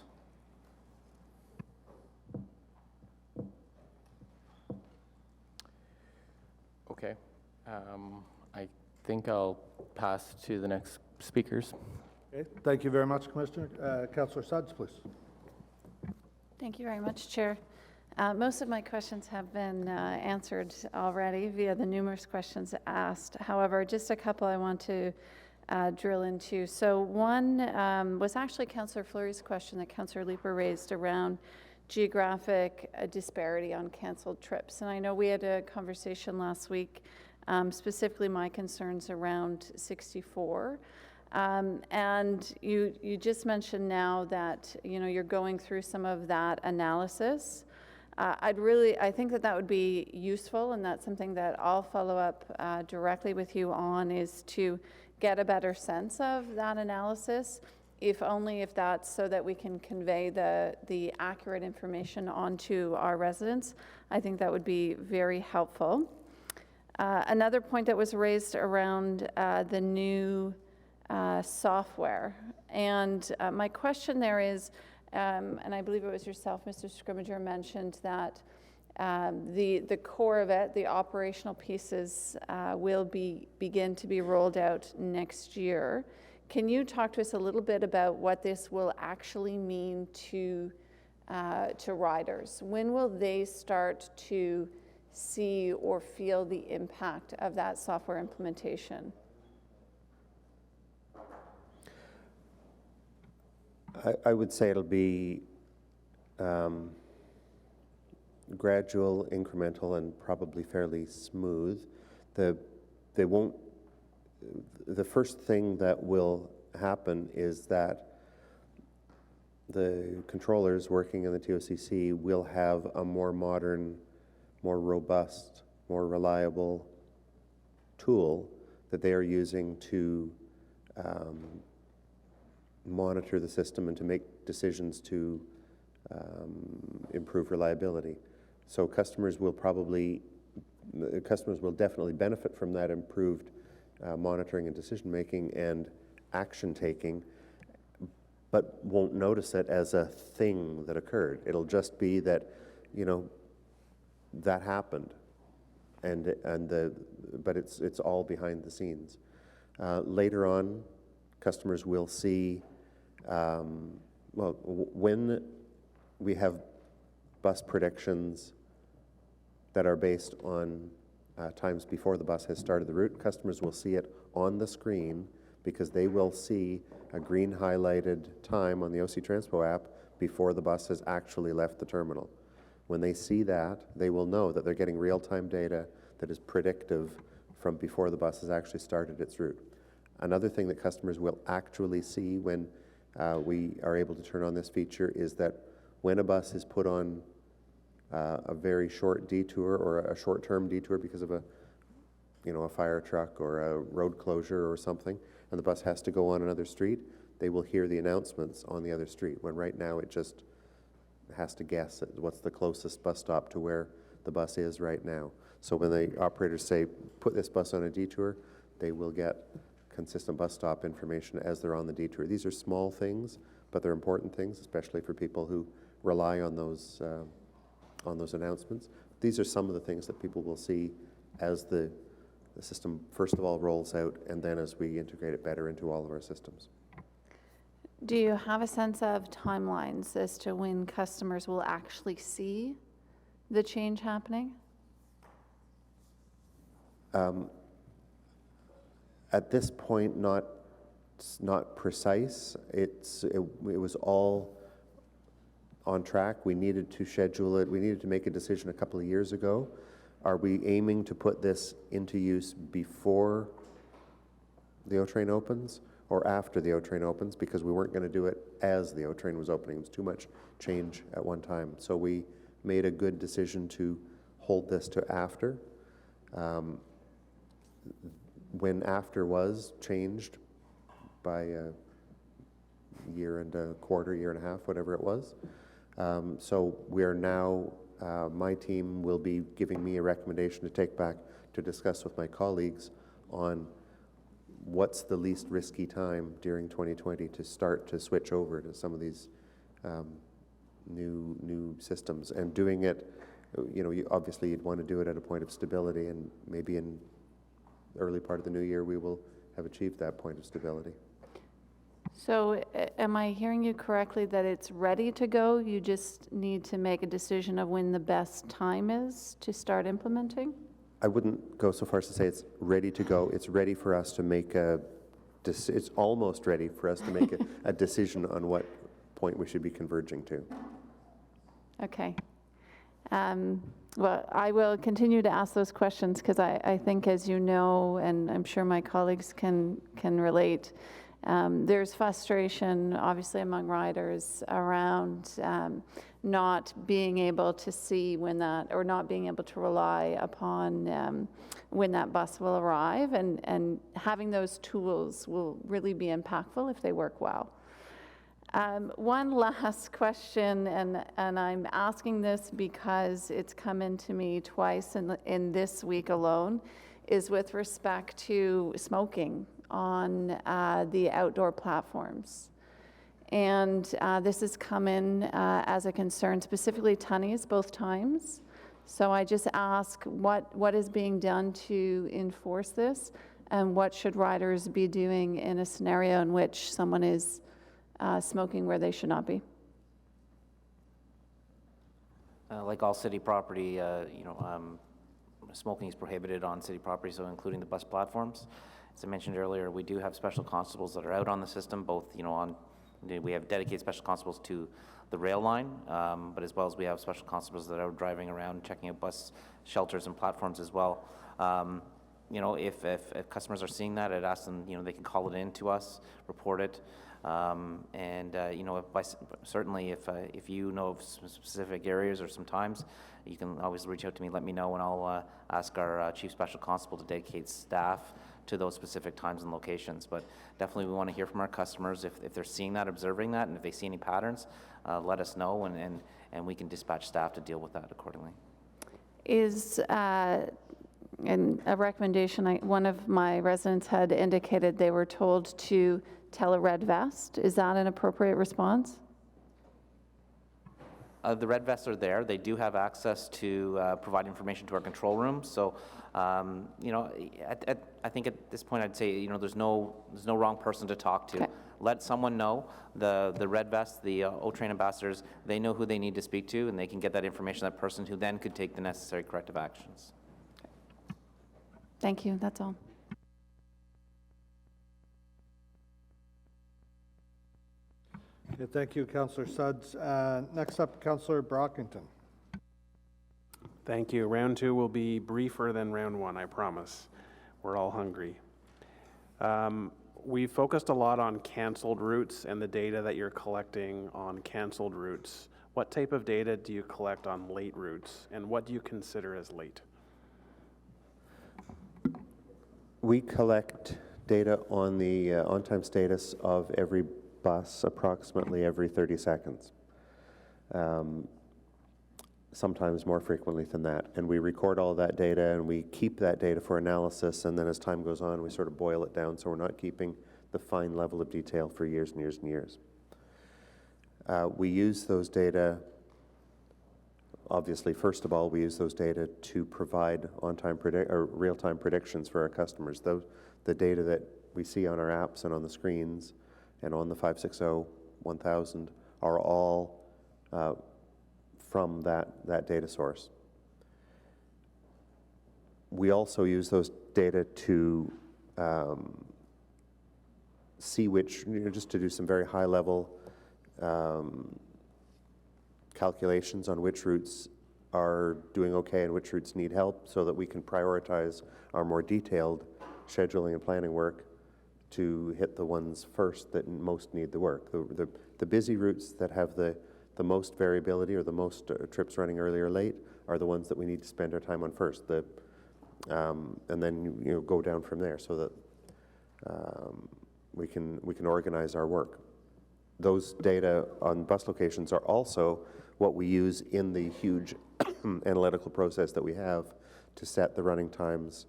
Okay. I think I'll pass to the next speakers. Okay. Thank you very much, Commissioner. Councillor Sudds, please. Thank you very much, Chair. Most of my questions have been answered already via the numerous questions asked. However, just a couple I want to drill into. So one was actually Councillor Fleury's question that Councillor Leeper raised around geographic disparity on canceled trips. And I know we had a conversation last week, specifically my concerns around 64. And you just mentioned now that, you're going through some of that analysis. I think that would be useful, and that's something that I'll follow up directly with you on, is to get a better sense of that analysis, if that's so that we can convey the accurate information onto our residents. I think that would be very helpful. Another point that was raised around the new software. And my question there is, and I believe it was yourself, Mr. Scrimmager, mentioned that the core of it, the operational pieces, will begin to be rolled out next year. Can you talk to us a little bit about what this will actually mean to riders? When will they start to see or feel the impact of that software implementation? I would say it'll be gradual, incremental, and probably fairly smooth. The first thing that will happen is that the controllers working in the TOCC will have a more modern, more robust, more reliable tool that they are using to monitor the system and to make decisions to improve reliability. So customers will definitely benefit from that improved monitoring and decision making and action taking, but won't notice it as a thing that occurred. It'll just be that, that happened, but it's all behind the scenes. Later on, customers will see, when we have bus predictions that are based on times before the bus has started the route, customers will see it on the screen because they will see a green highlighted time on the OC Transpo app before the bus has actually left the terminal. When they see that, they will know that they're getting real-time data that is predictive from before the bus has actually started its route. Another thing that customers will actually see when we are able to turn on this feature is that when a bus is put on a very short detour or a short-term detour because of a fire truck or a road closure or something, and the bus has to go on another street, they will hear the announcements on the other street, when right now it just has to guess at what's the closest bus stop to where the bus is right now. So when the operators say, put this bus on a detour, they will get consistent bus stop information as they're on the detour. These are small things, but they're important things, especially for people who rely on those announcements. These are some of the things that people will see as the system first of all rolls out, and then as we integrate it better into all of our systems. Do you have a sense of timelines as to when customers will actually see the change happening? At this point, not precise. It was all on track. We needed to schedule it. We needed to make a decision a couple of years ago. Are we aiming to put this into use before the O-Train opens or after the O-Train opens? Because we weren't going to do it as the O-Train was opening. It was too much change at one time. So we made a good decision to hold this to after. When after was changed by a year and a quarter, year and a half, whatever it was. So we are now, my team will be giving me a recommendation to take back to discuss with my colleagues on what's the least risky time during 2020 to start to switch over to some of these new systems. And doing it, obviously you'd want to do it at a point of stability, and maybe in the early part of the new year we will have achieved that point of stability. So am I hearing you correctly that it's ready to go? You just need to make a decision of when the best time is to start implementing? I wouldn't go so far as to say it's ready to go. It's ready for us to make it's almost ready for us to make a decision on what point we should be converging to. Okay. Well, I will continue to ask those questions because I think, as you know, and I'm sure my colleagues can relate, there's frustration, obviously, among riders around not being able to see when that, or not being able to rely upon when that bus will arrive, and having those tools will really be impactful if they work well. One last question, and I'm asking this because it's come into me twice in this week alone, is with respect to smoking on the outdoor platforms. And this has come in as a concern, specifically tunnies both times. So I just ask what is being done to enforce this, and what should riders be doing in a scenario in which someone is smoking where they should not be? Like all city property, smoking is prohibited on city property, so including the bus platforms. As I mentioned earlier, we do have special constables that are out on the system, both, we have dedicated special constables to the rail line, but as well as we have special constables that are driving around checking out bus shelters and platforms as well. If customers are seeing that, I'd ask them, they can call it in to us, report it. Certainly if you know of some specific areas or some times, you can always reach out to me, let me know, and I'll ask our Chief Special Constable to dedicate staff to those specific times and locations. But definitely we want to hear from our customers if they're seeing that, observing that, and if they see any patterns, let us know, and we can dispatch staff to deal with that accordingly. Is and a recommendation, one of my residents had indicated they were told to tell a red vest. Is that an appropriate response? The red vests are there. They do have access to provide information to our control room. So, I think at this point I'd say, there's no wrong person to talk to. Okay. Let someone know. The red vests, the O-Train ambassadors, they know who they need to speak to, and they can get that information to that person, who then could take the necessary corrective actions. Thank you. That's all. Okay, thank you, Councillor Suds. Next up, Councillor Brockington. Thank you. Round two will be briefer than round one, I promise. We're all hungry. We focused a lot on canceled routes and the data that you're collecting on canceled routes. What type of data do you collect on late routes, and what do you consider as late? We collect data on the on-time status of every bus approximately every 30 seconds. Sometimes more frequently than that. And we record all that data, and we keep that data for analysis, and then as time goes on, we sort of boil it down so we're not keeping the fine level of detail for years and years and years. We use those data, obviously, first of all, we use those data to provide on-time or real-time predictions for our customers. The data that we see on our apps and on the screens and on the 560-1000 are all from that data source. We also use those data to see which, just to do some very high-level calculations on which routes are doing okay and which routes need help, so that we can prioritize our more detailed scheduling and planning work to hit the ones first that most need the work. The busy routes that have the most variability or the most trips running early or late are the ones that we need to spend our time on first. And then go down from there, so that we can organize our work. Those data on bus locations are also what we use in the huge analytical process that we have to set the running times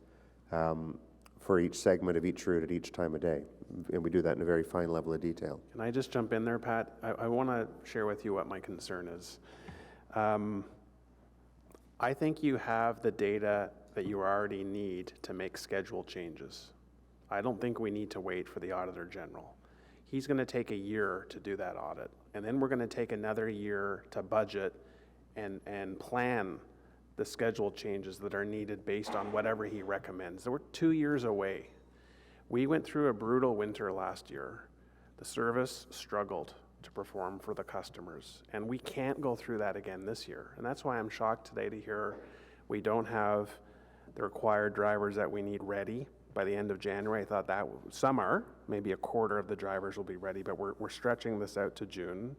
for each segment of each route at each time of day. And we do that in a very fine level of detail. Can I just jump in there, Pat? I want to share with you what my concern is. I think you have the data that you already need to make schedule changes. I don't think we need to wait for the Auditor General. He's going to take a year to do that audit, and then we're going to take another year to budget and plan the schedule changes that are needed based on whatever he recommends. So we're 2 years away. We went through a brutal winter last year. The service struggled to perform for the customers, and we can't go through that again this year. And that's why I'm shocked today to hear we don't have the required drivers that we need ready by the end of January. I thought that some are, maybe a quarter of the drivers will be ready, but we're stretching this out to June.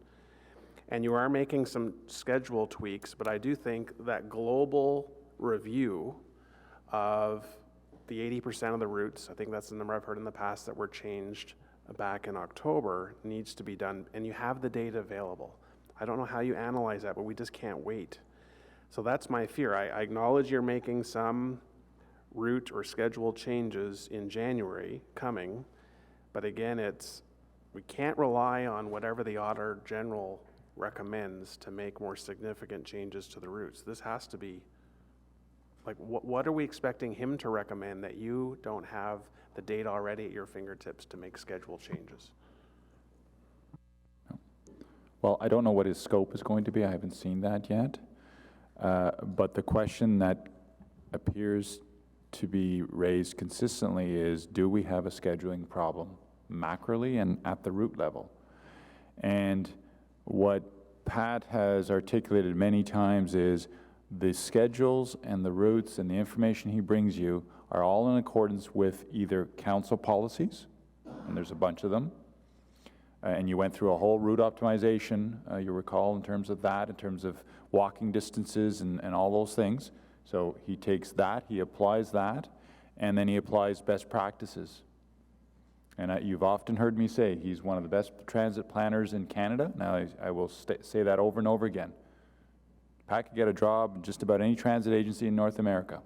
And you are making some schedule tweaks, but I do think that global review of the 80% of the routes, I think that's the number I've heard in the past that were changed back in October, needs to be done, and you have the data available. I don't know how you analyze that, but we just can't wait. So that's my fear. I acknowledge you're making some route or schedule changes in January coming, but again, we can't rely on whatever the Auditor General recommends to make more significant changes to the routes. This has to be, like, what are we expecting him to recommend that you don't have the data already at your fingertips to make schedule changes? Well, I don't know what his scope is going to be. I haven't seen that yet. But the question that appears to be raised consistently is, do we have a scheduling problem macroly and at the route level? And what Pat has articulated many times is the schedules and the routes and the information he brings you are all in accordance with either council policies, and there's a bunch of them, and you went through a whole route optimization, you recall, in terms of that, in terms of walking distances and all those things. So he takes that, he applies that, and then he applies best practices. And you've often heard me say he's one of the best transit planners in Canada. Now, I will say that over and over again. Pat could get a job in just about any transit agency in North America.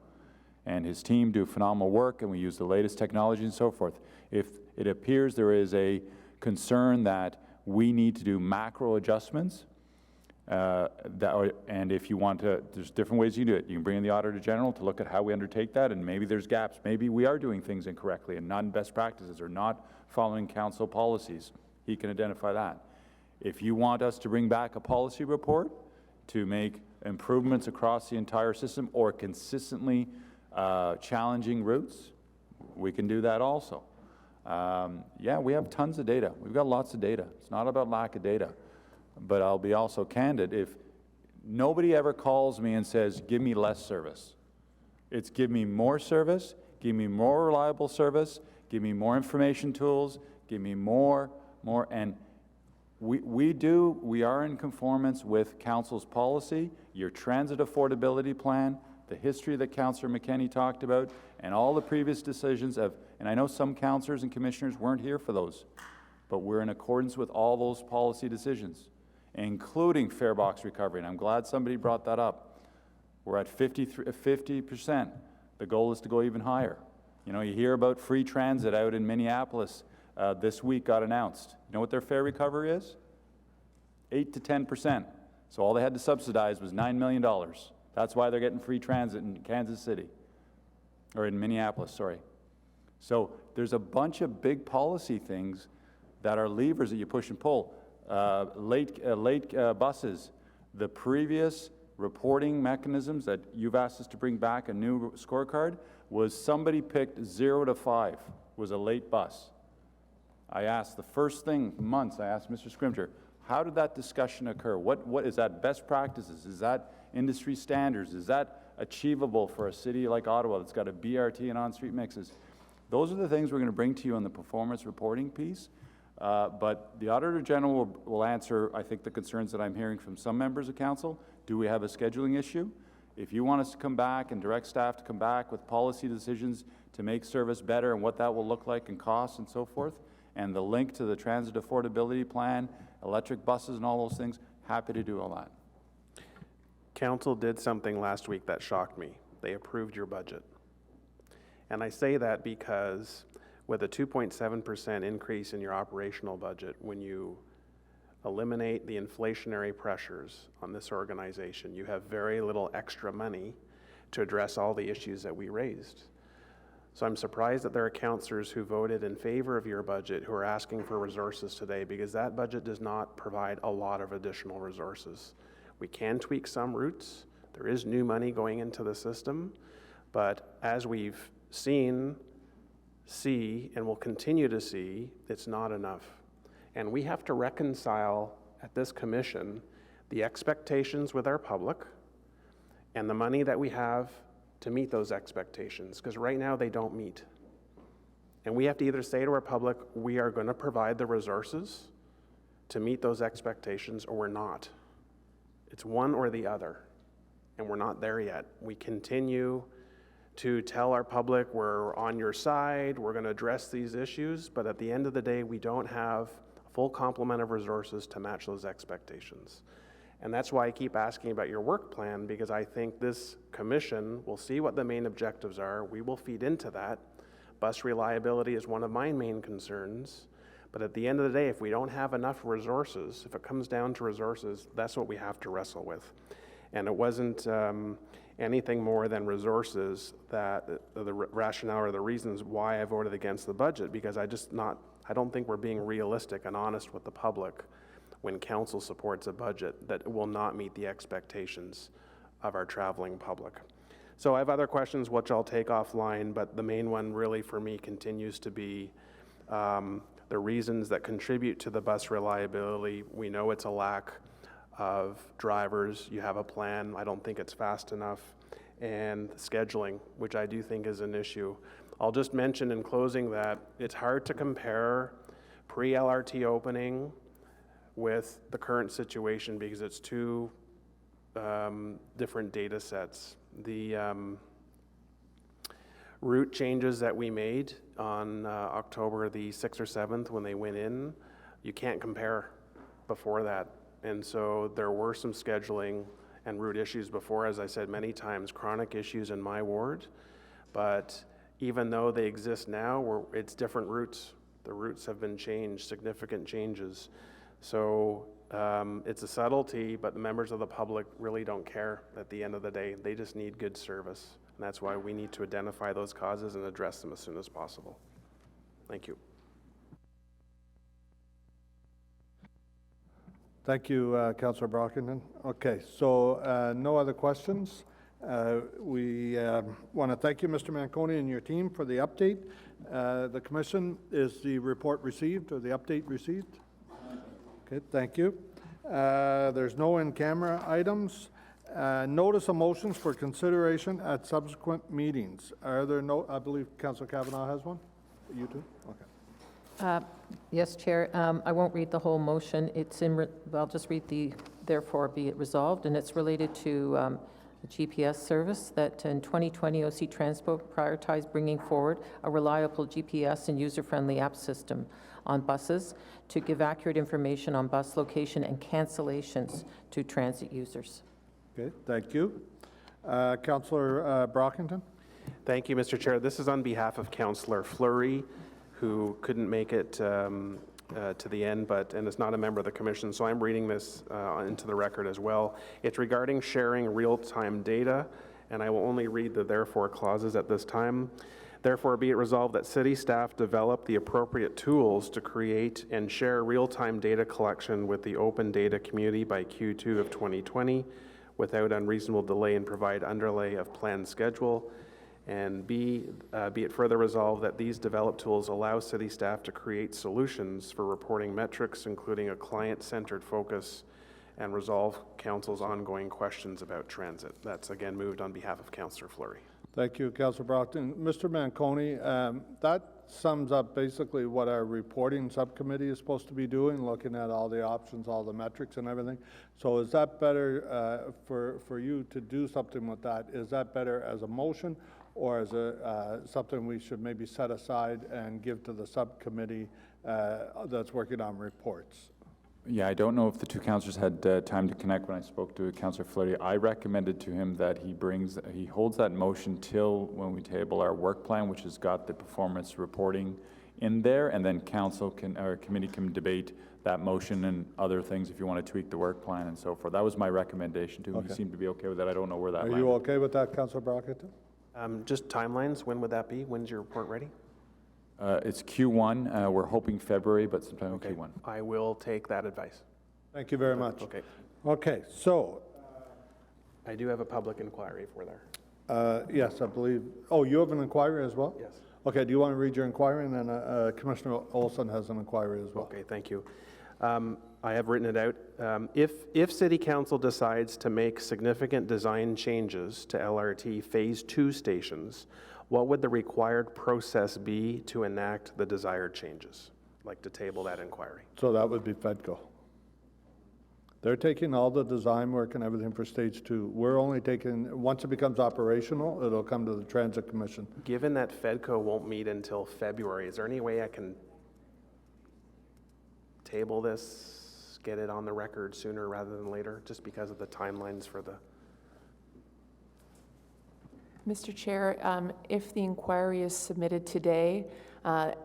And his team do phenomenal work, and we use the latest technology and so forth. If it appears there is a concern that we need to do macro adjustments, and if you want to, there's different ways you do it. You can bring in the Auditor General to look at how we undertake that, and maybe there's gaps. Maybe we are doing things incorrectly and not in best practices or not following council policies. He can identify that. If you want us to bring back a policy report to make improvements across the entire system or consistently challenging routes, we can do that also. Yeah, we have tons of data. We've got lots of data. It's not about lack of data. But I'll be also candid, if nobody ever calls me and says, give me less service. It's give me more service, give me more reliable service, give me more information tools, give me more, and we are in conformance with council's policy, your transit affordability plan, the history that Councillor McKenney talked about, and all the previous decisions of, and I know some councillors and commissioners weren't here for those, but we're in accordance with all those policy decisions, including fare box recovery, and I'm glad somebody brought that up. We're at 50%. The goal is to go even higher. You know, you hear about free transit out in Minneapolis this week got announced. You know what their fare recovery is? 8 to 10%. So all they had to subsidize was $9 million. That's why they're getting free transit in Kansas City, or in Minneapolis, sorry. So there's a bunch of big policy things that are levers that you push and pull. Late buses, the previous reporting mechanisms that you've asked us to bring back a new scorecard was somebody picked 0 to 5 was a late bus. I asked the first thing months, I asked Mr. Scrimger, how did that discussion occur? What is that best practices? Is that industry standards? Is that achievable for a city like Ottawa that's got a BRT and on-street mixes? Those are the things we're going to bring to you on the performance reporting piece. But the Auditor General will answer, I think, the concerns that I'm hearing from some members of council. Do we have a scheduling issue? If you want us to come back and direct staff to come back with policy decisions to make service better and what that will look like and costs and so forth, and the link to the transit affordability plan, electric buses and all those things, happy to do all that. Council did something last week that shocked me. They approved your budget. And I say that because with a 2.7% increase in your operational budget, when you eliminate the inflationary pressures on this organization, you have very little extra money to address all the issues that we raised. So I'm surprised that there are councillors who voted in favor of your budget who are asking for resources today, because that budget does not provide a lot of additional resources. We can tweak some routes. There is new money going into the system, but as we've see, and will continue to see, it's not enough. And we have to reconcile at this commission the expectations with our public and the money that we have to meet those expectations, because right now they don't meet. And we have to either say to our public, we are going to provide the resources to meet those expectations, or we're not. It's one or the other, and we're not there yet. We continue to tell our public we're on your side, we're going to address these issues, but at the end of the day, we don't have a full complement of resources to match those expectations. And that's why I keep asking about your work plan, because I think this commission will see what the main objectives are. We will feed into that. Bus reliability is one of my main concerns. But at the end of the day, if we don't have enough resources, if it comes down to resources, that's what we have to wrestle with. And it wasn't anything more than resources that the rationale or the reasons why I voted against the budget, because I don't think we're being realistic and honest with the public when council supports a budget that will not meet the expectations of our traveling public. So I have other questions which I'll take offline, but the main one really for me continues to be the reasons that contribute to the bus reliability. We know it's a lack of drivers. You have a plan. I don't think it's fast enough. And scheduling, which I do think is an issue. I'll just mention in closing that it's hard to compare pre-LRT opening with the current situation because it's two different data sets. The route changes that we made on October the 6th or 7th when they went in, you can't compare before that. And so there were some scheduling and route issues before, as I said many times, chronic issues in my ward. But even though they exist now, it's different routes. The routes have been changed, significant changes. So it's a subtlety, but the members of the public really don't care at the end of the day. They just need good service. And that's why we need to identify those causes and address them as soon as possible. Thank you. Thank you, Councillor Brockington. Okay, so no other questions. We want to thank you, Mr. Manconi, and your team for the update. The commission, is the report received or the update received? Okay, thank you. There's no in-camera items. Notice of motions for consideration at subsequent meetings. Are there no, I believe Councillor Kavanaugh has one? You too? Okay. Yes, Chair. I won't read the whole motion. It's I'll just read the therefore be it resolved, and it's related to the GPS service that in 2020 OC Transport prioritized bringing forward a reliable GPS and user-friendly app system on buses to give accurate information on bus location and cancellations to transit users. Okay, thank you. Councillor Brockington. Thank you, Mr. Chair. This is on behalf of Councillor Fleury, who couldn't make it to the end, and is not a member of the commission, so I'm reading this into the record as well. It's regarding sharing real-time data, and I will only read the therefore clauses at this time. Therefore, be it resolved that city staff develop the appropriate tools to create and share real-time data collection with the open data community by Q2 of 2020 without unreasonable delay, and provide underlay of planned schedule. And be it further resolved that these developed tools allow city staff to create solutions for reporting metrics, including a client-centered focus, and resolve council's ongoing questions about transit. That's again moved on behalf of Councillor Fleury. Thank you, Councillor Brockton. Mr. Manconi, that sums up basically what our reporting subcommittee is supposed to be doing, looking at all the options, all the metrics and everything. So is that better for you to do something with that? Is that better as a motion, or is it something we should maybe set aside and give to the subcommittee that's working on reports? Yeah, I don't know if the two councillors had time to connect when I spoke to Councillor Fleury. I recommended to him that he holds that motion till when we table our work plan, which has got the performance reporting in there, and then committee can debate that motion and other things if you want to tweak the work plan and so forth. That was my recommendation to him. Okay. He seemed to be okay with that. I don't know where that Are landed. you okay with that, Councillor Brockington? Just timelines, when would that be? When's your report ready? It's Q1. We're hoping February, but sometime in Q1. I will take that advice. Thank you very much. Okay. Okay, so. I do have a public inquiry for there. Yes, I believe. Oh, you have an inquiry as well? Yes. Okay, do you want to read your inquiry? And then Commissioner Olson has an inquiry as well. Okay, thank you. I have written it out. If City Council decides to make significant design changes to LRT Phase 2 stations, what would the required process be to enact the desired changes? I'd like to table that inquiry. So that would be FEDCO. They're taking all the design work and everything for Stage 2. We're only taking, once it becomes operational, it'll come to the Transit Commission. Given that FEDCO won't meet until February, is there any way I can table this, get it on the record sooner rather than later, just because of the timelines for the... Mr. Chair, if the inquiry is submitted today,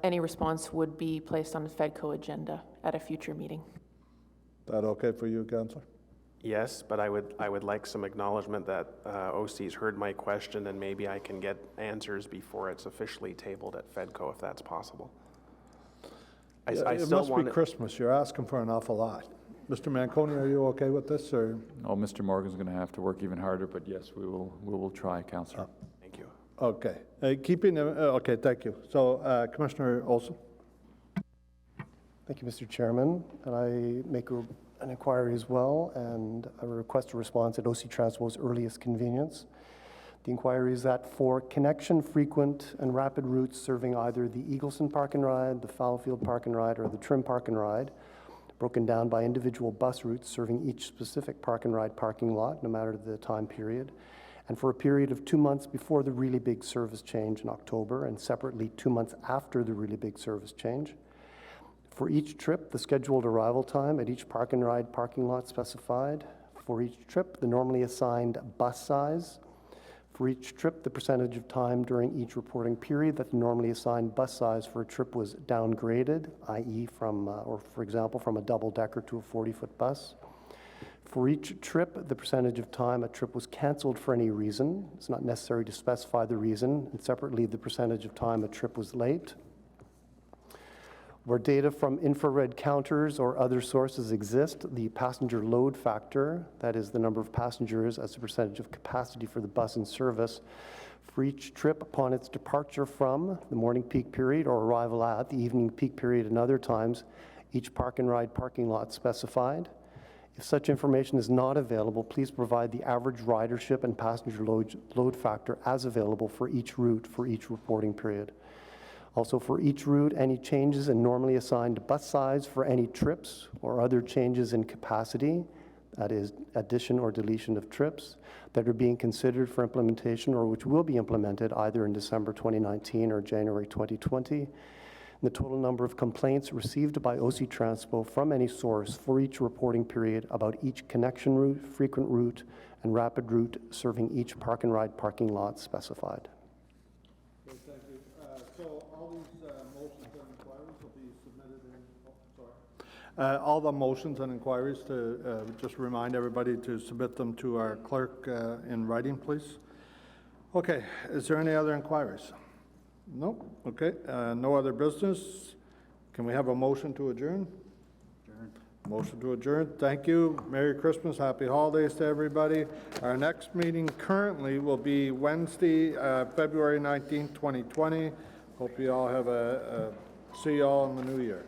any response would be placed on the FEDCO agenda at a future meeting. That okay for you, Councillor? Yes, but I would like some acknowledgement that OC's heard my question, and maybe I can get answers before it's officially tabled at FEDCO, if that's possible. It must be Christmas. You're asking for an awful lot. Mr. Manconi, are you okay with this, or? Oh, Mr. Morgan's going to have to work even harder, but yes, we will try, Councillor. Thank you. Okay. Okay, thank you. So, Commissioner Olson. Thank you, Mr. Chairman. And I make an inquiry as well, and I request a response at OC Transpo's earliest convenience. The inquiry is that for connection, frequent, and rapid routes serving either the Eagleson Park and Ride, the Fallowfield Park and Ride, or the Trim Park and Ride, broken down by individual bus routes serving each specific park and ride parking lot, no matter the time period, and for a period of 2 months before the really big service change in October, and separately 2 months after the really big service change. For each trip, the scheduled arrival time at each park and ride parking lot specified. For each trip, the normally assigned bus size. For each trip, the percentage of time during each reporting period that the normally assigned bus size for a trip was downgraded, i.e. from, or for example, from a double-decker to a 40-foot bus. For each trip, the percentage of time a trip was canceled for any reason. It's not necessary to specify the reason. And separately, the percentage of time a trip was late. Where data from infrared counters or other sources exist, the passenger load factor, that is the number of passengers as a percentage of capacity for the bus in service, for each trip upon its departure from the morning peak period or arrival at the evening peak period and other times, each park and ride parking lot specified. If such information is not available, please provide the average ridership and passenger load factor as available for each route for each reporting period. Also, for each route, any changes in normally assigned bus size for any trips or other changes in capacity, that is, addition or deletion of trips, that are being considered for implementation or which will be implemented either in December 2019 or January 2020. The total number of complaints received by OC Transpo from any source for each reporting period about each connection route, frequent route, and rapid route serving each park and ride parking lot specified. All the motions and inquiries, to just remind everybody to submit them to our clerk in writing, please. Okay, is there any other inquiries? No? Okay, no other business. Can we have a motion to adjourn? Motion to adjourn. Thank you. Merry Christmas. Happy holidays to everybody. Our next meeting currently will be Wednesday, February 19th, 2020. Hope you all have see you all in the new year.